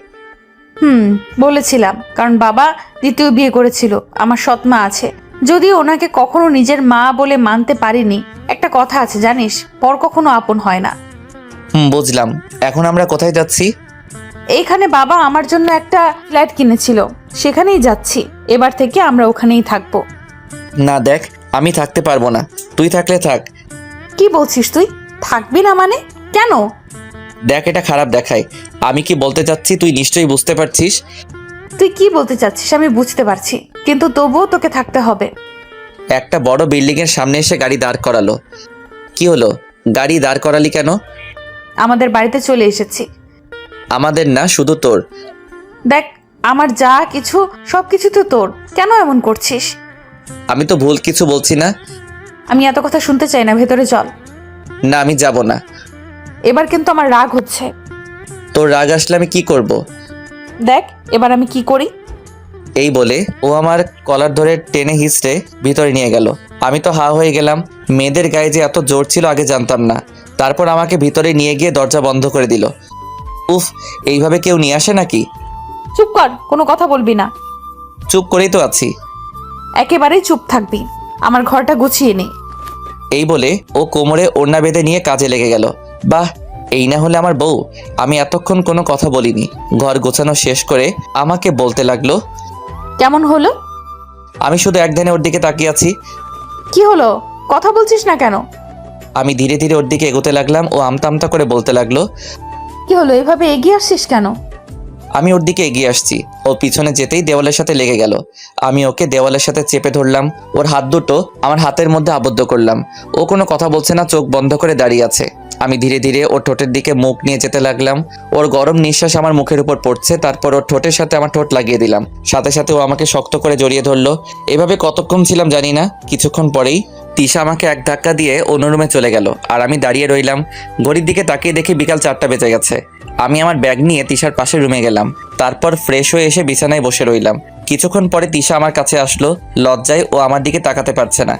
বলেছিলাম, কারণ বাবা দ্বিতীয় বিয়ে করেছিল। আমার সৎমা আছে, যদিও ওনাকে কখনো নিজের মা বলে মানতে পারিনি। একটা কথা আছে জানিস, পর কখনো আপন হয় না। বুঝলাম। এখন আমরা কোথায় যাচ্ছি? এইখানে বাবা আমার জন্য একটা ফ্ল্যাট কিনেছিল, সেখানেই যাচ্ছি। এবার থেকে আমরা ওখানেই থাকবো। না দেখ, আমি থাকতে পারবো না। তুই থাকলে থাক। কি বলছিস তুই? থাকবি না মানে? কেন? দেখ, এটা খারাপ দেখায়। আমি কি বলতে চাচ্ছি তুই নিশ্চয়ই বুঝতে পারছিস। তুই কি বলতে চাচ্ছিস আমি বুঝতে পারছি, কিন্তু তবুও তোকে থাকতে হবে। একটা বড় বিল্ডিং এর সামনে এসে গাড়ি দাঁড় করালো। কি হলো? গাড়ি দাঁড় করালি কেন? আমাদের বাড়িতে চলে এসেছি। আমাদের না, শুধু তোর। দেখ, আমার যা কিছু সবকিছু তো তোর, কেন এমন করছিস? আমি তো ভুল কিছু বলছি না। আমি এত কথা শুনতে চাই না, ভেতরে চল। না, আমি যাব না। এবার কিন্তু আমার রাগ হচ্ছে। তোর রাগ আসলে আমি কি করব? দেখ এবার আমি কি করি। এই বলে ও আমার কলার ধরে টেনে হিঁচড়ে ভিতরে নিয়ে গেল। আমি তো হা হয়ে গেলাম। মেয়েদের গায়ে যে এত জোর ছিল আগে জানতাম না। তারপর আমাকে ভিতরে নিয়ে গিয়ে দরজা বন্ধ করে দিল। উফ, এইভাবে কেউ নিয়ে আসে নাকি? চুপ কর, কোনো কথা বলবি না। চুপ করেই তো আছি। একেবারেই চুপ থাকবি। আমার ঘরটা গুছিয়ে নে। এই বলে ও কোমরে ওড়না বেঁধে নিয়ে কাজে লেগে গেল। বাহ, এই না হলে আমার বউ। আমি এতক্ষণ কোনো কথা বলিনি। ঘর গোছানো শেষ করে আমাকে বলতে লাগলো। কেমন হলো? আমি শুধু এক ধ্যানে ওর দিকে তাকিয়ে আছি। কি হলো? কথা বলছিস না কেন? আমি ধীরে ধীরে ওর দিকে এগোতে লাগলাম। ও আমতা আমতা করে বলতে লাগলো। কি হলো, এভাবে এগিয়ে আসছিস কেন? আমি ওর দিকে এগিয়ে আসছি। ও পিছনে যেতেই দেওয়ালের সাথে লেগে গেল। আমি ওকে দেওয়ালের সাথে চেপে ধরলাম। ওর হাত দুটো আমার হাতের মধ্যে আবদ্ধ করলাম। ও কোনো কথা বলছে না, চোখ বন্ধ করে দাঁড়িয়ে আছে। আমি ধীরে ধীরে ওর ঠোঁটের দিকে মুখ নিয়ে যেতে লাগলাম। ওর গরম নিঃশ্বাস আমার মুখের উপর পড়ছে। তারপর ওর ঠোঁটের সাথে আমার ঠোঁট লাগিয়ে দিলাম। সাথে সাথে ও আমাকে শক্ত করে জড়িয়ে ধরলো। এভাবে কতক্ষণ ছিলাম জানি না। কিছুক্ষণ পরেই তিশা আমাকে এক ধাক্কা দিয়ে অন্য রুমে চলে গেল। আর আমি দাঁড়িয়ে রইলাম। ঘড়ির দিকে তাকিয়ে দেখি বিকাল 4টা বেজে গেছে। আমি আমার ব্যাগ নিয়ে তিশার পাশে রুমে গেলাম। তারপর ফ্রেশ হয়ে এসে বিছানায় বসে রইলাম। কিছুক্ষণ পরে তিশা আমার কাছে আসলো। লজ্জায় ও আমার দিকে তাকাতে পারছে না।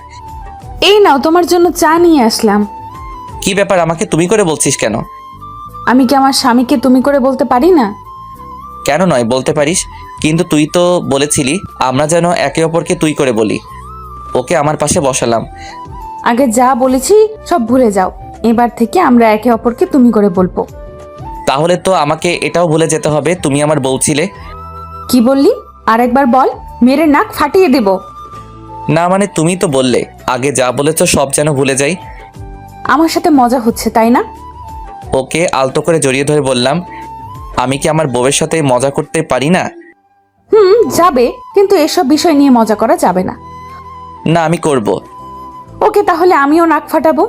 এই নাও, তোমার জন্য চা নিয়ে আসলাম। কি ব্যাপার, আমাকে তুমি করে বলছিস কেন? আমি কি আমার স্বামীকে তুমি করে বলতে পারি না? কেন নয়, বলতে পারিস। কিন্তু তুই তো বলেছিলি আমরা যেন একে অপরকে তুই করে বলি। ওকে আমার পাশে বসালাম। আগে যা বলেছি সব ভুলে যাও। এবার থেকে আমরা একে অপরকে তুমি করে বলবো। তাহলে তো আমাকে এটাও ভুলে যেতে হবে তুমি আমার বউ ছিলে। কি বললি? আরেকবার বল, মেরে নাক ফাটিয়ে দেব। না মানে তুমি তো বললে আগে যা বলেছো সব যেন ভুলে যাই। আমার সাথে মজা হচ্ছে তাই না? ওকে আলতো করে জড়িয়ে ধরে বললাম, আমি কি আমার বউয়ের সাথে মজা করতে পারি না? যাবে, কিন্তু এসব বিষয় নিয়ে মজা করা যাবে না। না, আমি করব। ওকে, তাহলে আমিও নাক ফাটাবো।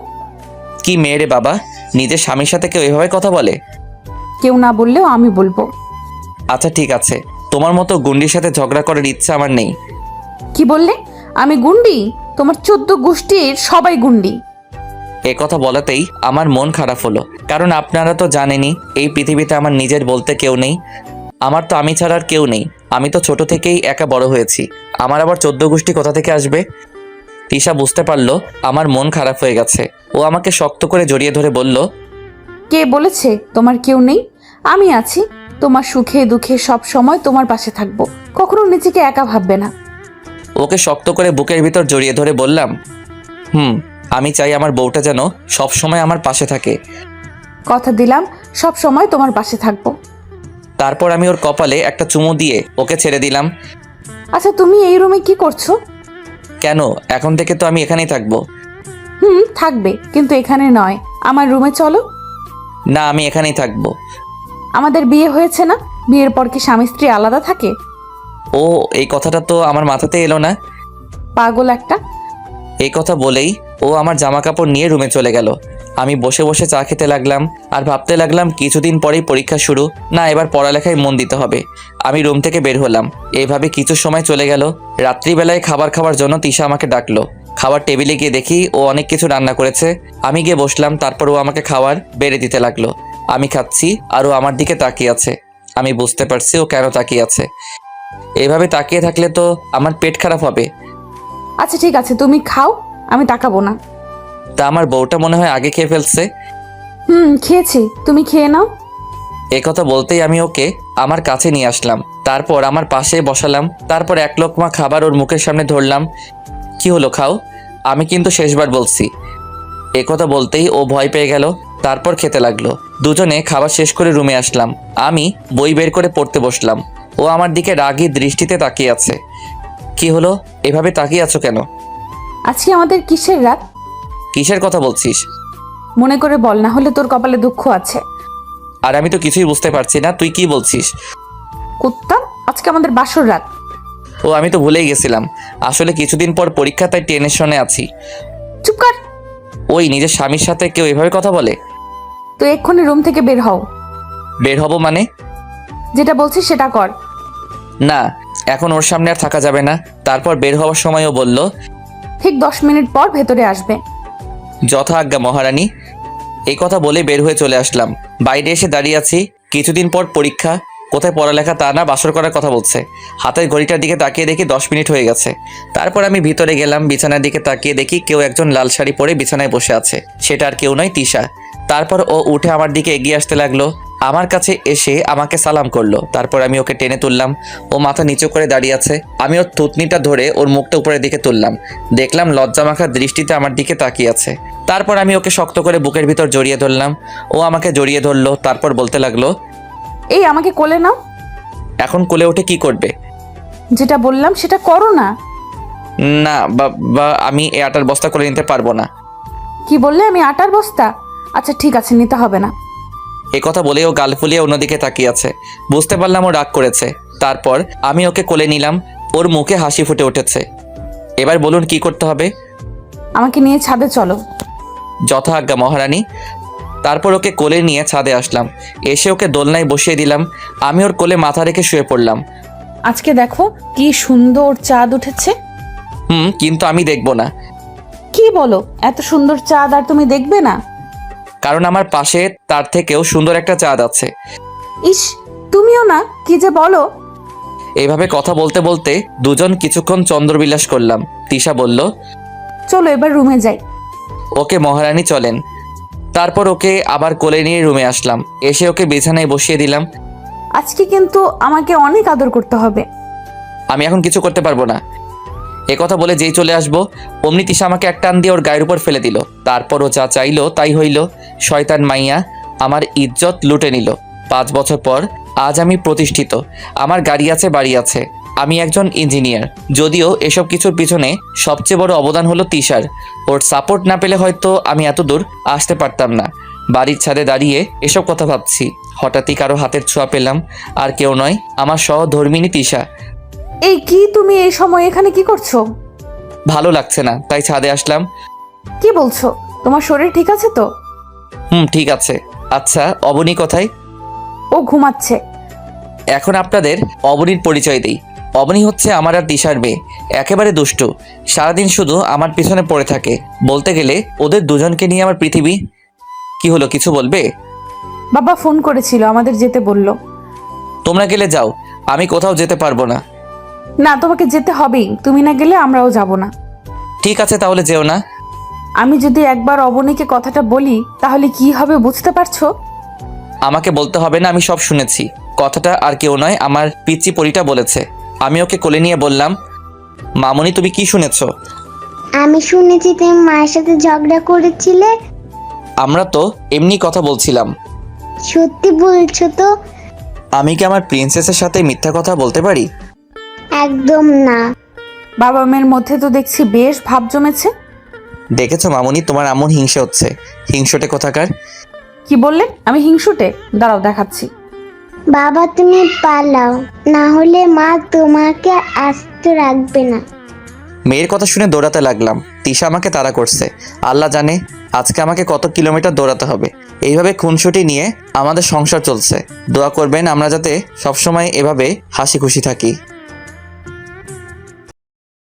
কি মেয়ে রে বাবা, নিজের স্বামীর সাথে কেউ এভাবে কথা বলে? কেউ না বললেও আমি বলবো। আচ্ছা ঠিক আছে, তোমার মতো গুন্ডির সাথে ঝগড়া করার ইচ্ছা আমার নেই। কি বললে? আমি গুন্ডি? তোমার 14 গোষ্ঠীর সবাই গুন্ডি। এ কথা বলাতেই আমার মন খারাপ হলো। কারণ আপনারা তো জানেনই এই পৃথিবীতে আমার নিজের বলতে কেউ নেই। আমার তো আমি ছাড়া আর কেউ নেই। আমি তো ছোট থেকেই একা বড় হয়েছি। আমার আবার 14 গোষ্ঠী কোথা থেকে আসবে? তিশা বুঝতে পারলো আমার মন খারাপ হয়ে গেছে। ও আমাকে শক্ত করে জড়িয়ে ধরে বলল, কে বলেছে তোমার কেউ নেই? আমি আছি। তোমার সুখে দুঃখে সব সময় তোমার পাশে থাকবো। কখনো নিজেকে একা ভাববে না। ওকে শক্ত করে বুকের ভিতর জড়িয়ে ধরে বললাম, আমি চাই আমার বউটা যেন সব সময় আমার পাশে থাকে। কথা দিলাম সব সময় তোমার পাশে থাকবো। তারপর আমি ওর কপালে একটা চুমু দিয়ে ওকে ছেড়ে দিলাম। আচ্ছা, তুমি এই রুমে কি করছো? কেন, এখন থেকে তো আমি এখানেই থাকবো। থাকবে, কিন্তু এখানে নয়। আমার রুমে চলো। না, আমি এখানেই থাকবো। আমাদের বিয়ে হয়েছে না? বিয়ের পর কি স্বামী স্ত্রী আলাদা থাকে? ও, এই কথাটা তো আমার মাথাতে এলো না। পাগল একটা। এই কথা বলেই ও আমার জামা কাপড় নিয়ে রুমে চলে গেল। আমি বসে বসে চা খেতে লাগলাম আর ভাবতে লাগলাম কিছুদিন পরেই পরীক্ষা শুরু, না এবার পড়ালেখায় মন দিতে হবে। আমি রুম থেকে বের হলাম। এইভাবে কিছু সময় চলে গেল। রাত্রিবেলায় খাবার খাওয়ার জন্য তিশা আমাকে ডাকলো। খাবার টেবিলে গিয়ে দেখি ও অনেক কিছু রান্না করেছে। আমি গিয়ে বসলাম, তারপর ও আমাকে খাবার বেড়ে দিতে লাগলো। আমি খাচ্ছি আর ও আমার দিকে তাকিয়ে আছে। আমি বুঝতে পারছি ও কেন তাকিয়ে আছে। এইভাবে তাকিয়ে থাকলে তো আমার পেট খারাপ হবে। আচ্ছা ঠিক আছে, তুমি খাও, আমি তাকাবো না। তা আমার বউটা মনে হয় আগে খেয়ে ফেলছে। খেয়েছি, তুমি খেয়ে নাও। কথা বলতেই আমি ওকে আমার কাছে নিয়ে আসলাম। তারপর আমার পাশে বসালাম। তারপর এক লোকমা খাবার ওর মুখের সামনে ধরলাম। কি হলো, খাও, আমি কিন্তু শেষবার বলছি। কথা বলতেই ও ভয় পেয়ে গেল। তারপর খেতে লাগলো। দুজনে খাবার শেষ করে রুমে আসলাম। আমি বই বের করে পড়তে বসলাম। ও আমার দিকে রাগী দৃষ্টিতে তাকিয়ে আছে। কি হলো, এভাবে তাকিয়ে আছো কেন? আজকে আমাদের কিসের রাত? কিসের কথা বলছিস? মনে করে বল, না হলে তোর কপালে দুঃখ আছে। আর আমি তো কিছুই বুঝতে পারছি না, তুই কি বলছিস? কুত্তা, আজকে আমাদের বাসর রাত। ও আমি তো ভুলেই গেছিলাম। আসলে কিছুদিন পর পরীক্ষা, তাই টেনশনে আছি। চুপ কর। ওই নিজের স্বামীর সাথে কেউ এভাবে কথা বলে? তুই এক্ষুনি রুম থেকে বের হও। বের হব মানে? যেটা বলছিস সেটা কর। না, এখন ওর সামনে আর থাকা যাবে না। তারপর বের হওয়ার সময়ও বলল, ঠিক 10 মিনিট পর ভেতরে আসবে। যথা আজ্ঞা মহারানী। এই কথা বলে বের হয়ে চলে আসলাম। বাইরে এসে দাঁড়িয়ে আছি। কিছুদিন পর পরীক্ষা, কোথায় পড়ালেখা তা না, বাসর করার কথা বলছে। হাতের ঘড়িটার দিকে তাকিয়ে দেখি 10 মিনিট হয়ে গেছে। তারপর আমি ভিতরে গেলাম। বিছানার দিকে তাকিয়ে দেখি কেউ একজন লাল শাড়ি পরে বিছানায় বসে আছে। সেটা আর কেউ নয়, তিশা। তারপর ও উঠে আমার দিকে এগিয়ে আসতে লাগলো। আমার কাছে এসে আমাকে সালাম করলো। তারপর আমি ওকে টেনে তুললাম। ও মাথা নিচু করে দাঁড়িয়ে আছে। আমি ওর থুতনিটা ধরে ওর মুখটা উপরের দিকে তুললাম। দেখলাম লজ্জামাখা দৃষ্টিতে আমার দিকে তাকিয়ে আছে। তারপর আমি ওকে শক্ত করে বুকের ভিতর জড়িয়ে ধরলাম। ও আমাকে জড়িয়ে ধরলো। তারপর বলতে লাগলো, এই আমাকে কোলে নাও। এখন কোলে উঠে কি করবে? যেটা বললাম সেটা করো না। না বা আমি এই আটার বস্তা করে নিতে পারবো না। কি বললে? আমি আটার বস্তা? আচ্ছা ঠিক আছে, নিতে হবে না। কথা বলে ও গাল ফুলিয়ে অন্যদিকে তাকিয়ে আছে। বুঝতে পারলাম ও রাগ করেছে। তারপর আমি ওকে কোলে নিলাম। ওর মুখে হাসি ফুটে উঠেছে। এবার বলুন কি করতে হবে? আমাকে নিয়ে ছাদে চলো। যথা আজ্ঞা মহারানী। তারপর ওকে কোলে নিয়ে ছাদে আসলাম। এসে ওকে দোলনায় বসিয়ে দিলাম। আমি ওর কোলে মাথা রেখে শুয়ে পড়লাম। আজকে দেখো কি সুন্দর চাঁদ উঠেছে। কিন্তু আমি দেখব না। কি বলো? এত সুন্দর চাঁদ আর তুমি দেখবে না? কারণ আমার পাশে তার থেকেও সুন্দর একটা চাঁদ আছে। ইস, তুমিও না, কি যে বলো। এইভাবে কথা বলতে বলতে দুজন কিছুক্ষণ চন্দ্রবিলাস করলাম। তিশা বলল, চলো এবার রুমে যাই। ওকে মহারানী চলেন। তারপর ওকে আবার কোলে নিয়ে রুমে আসলাম। এসে ওকে বিছানায় বসিয়ে দিলাম। আজকে কিন্তু আমাকে অনেক আদর করতে হবে। আমি এখন কিছু করতে পারবো না। কথা বলে যেই চলে আসবো অমনি তিশা আমাকে এক টান দিয়ে ওর গায়ের উপর ফেলে দিল। তারপর ও যা চাইলো তাই হইল। শয়তান মাইয়া আমার ইজ্জত লুটে নিল। 5 বছর পর আজ আমি প্রতিষ্ঠিত। আমার গাড়ি আছে, বাড়ি আছে। আমি একজন ইঞ্জিনিয়ার। যদিও এসব কিছুর পিছনে সবচেয়ে বড় অবদান হলো তিশার। ওর সাপোর্ট না পেলে হয়তো আমি এত দূর আসতে পারতাম না। বাড়ির ছাদে দাঁড়িয়ে এসব কথা ভাবছি। হঠাৎই কারো হাতের ছোঁয়া পেলাম। আর কেউ নয়, আমার সহধর্মিণী তিশা। এই কি, তুমি এই সময় এখানে কি করছো? ভালো লাগছে না, তাই ছাদে আসলাম। কি বলছো? তোমার শরীর ঠিক আছে তো? ঠিক আছে। আচ্ছা, অবনী কোথায়? ও ঘুমাচ্ছে। এখন আপনাদের অবনীর পরিচয় দিই। অবনী হচ্ছে আমার আর তিশার মেয়ে। একেবারে দুষ্টু। সারাদিন শুধু আমার পিছনে পড়ে থাকে। বলতে গেলে ওদের দুজনকে নিয়ে আমার পৃথিবী। কি হলো, কিছু বলবে? বাবা ফোন করেছিল, আমাদের যেতে বলল। তোমরা গেলে যাও, আমি কোথাও যেতে পারবো না। না, তোমাকে যেতে হবেই, তুমি না গেলে আমরাও যাব না। ঠিক আছে, তাহলে যেও না। আমি যদি একবার অবনীকে কথাটা বলি তাহলে কি হবে বুঝতে পারছো? আমাকে বলতে হবে না, আমি সব শুনেছি। কথাটা আর কেউ নয়, আমার পিচ্চি পরিটা বলেছে। আমি ওকে কোলে নিয়ে বললাম, মামনি তুমি কি শুনেছো? আমি শুনেছি তুমি মায়ের সাথে ঝগড়া করেছিলে। আমরা তো এমনি কথা বলছিলাম। সত্যি বলছো তো? আমি কি আমার প্রিন্সেসের সাথে মিথ্যা কথা বলতে পারি? একদম না। বাবা মেয়ের মধ্যে তো দেখছি বেশ ভাব জমেছে। দেখেছো মামনি, তোমার এমন হিংসা হচ্ছে। হিংসটে কোথাকার। কি বললে? আমি হিংসুটে? দাঁড়াও দেখাচ্ছি। বাবা তুমি পালাও, না হলে মা তোমাকে আস্ত রাখবে না। মেয়ের কথা শুনে দৌড়াতে লাগলাম। তিশা আমাকে তাড়া করছে। আল্লাহ জানে আজকে আমাকে কত কিলোমিটার দৌড়াতে হবে। এইভাবে খুনসুটি নিয়ে আমাদের সংসার চলছে। দোয়া করবেন আমরা যাতে সবসময় এভাবে হাসি খুশি থাকি।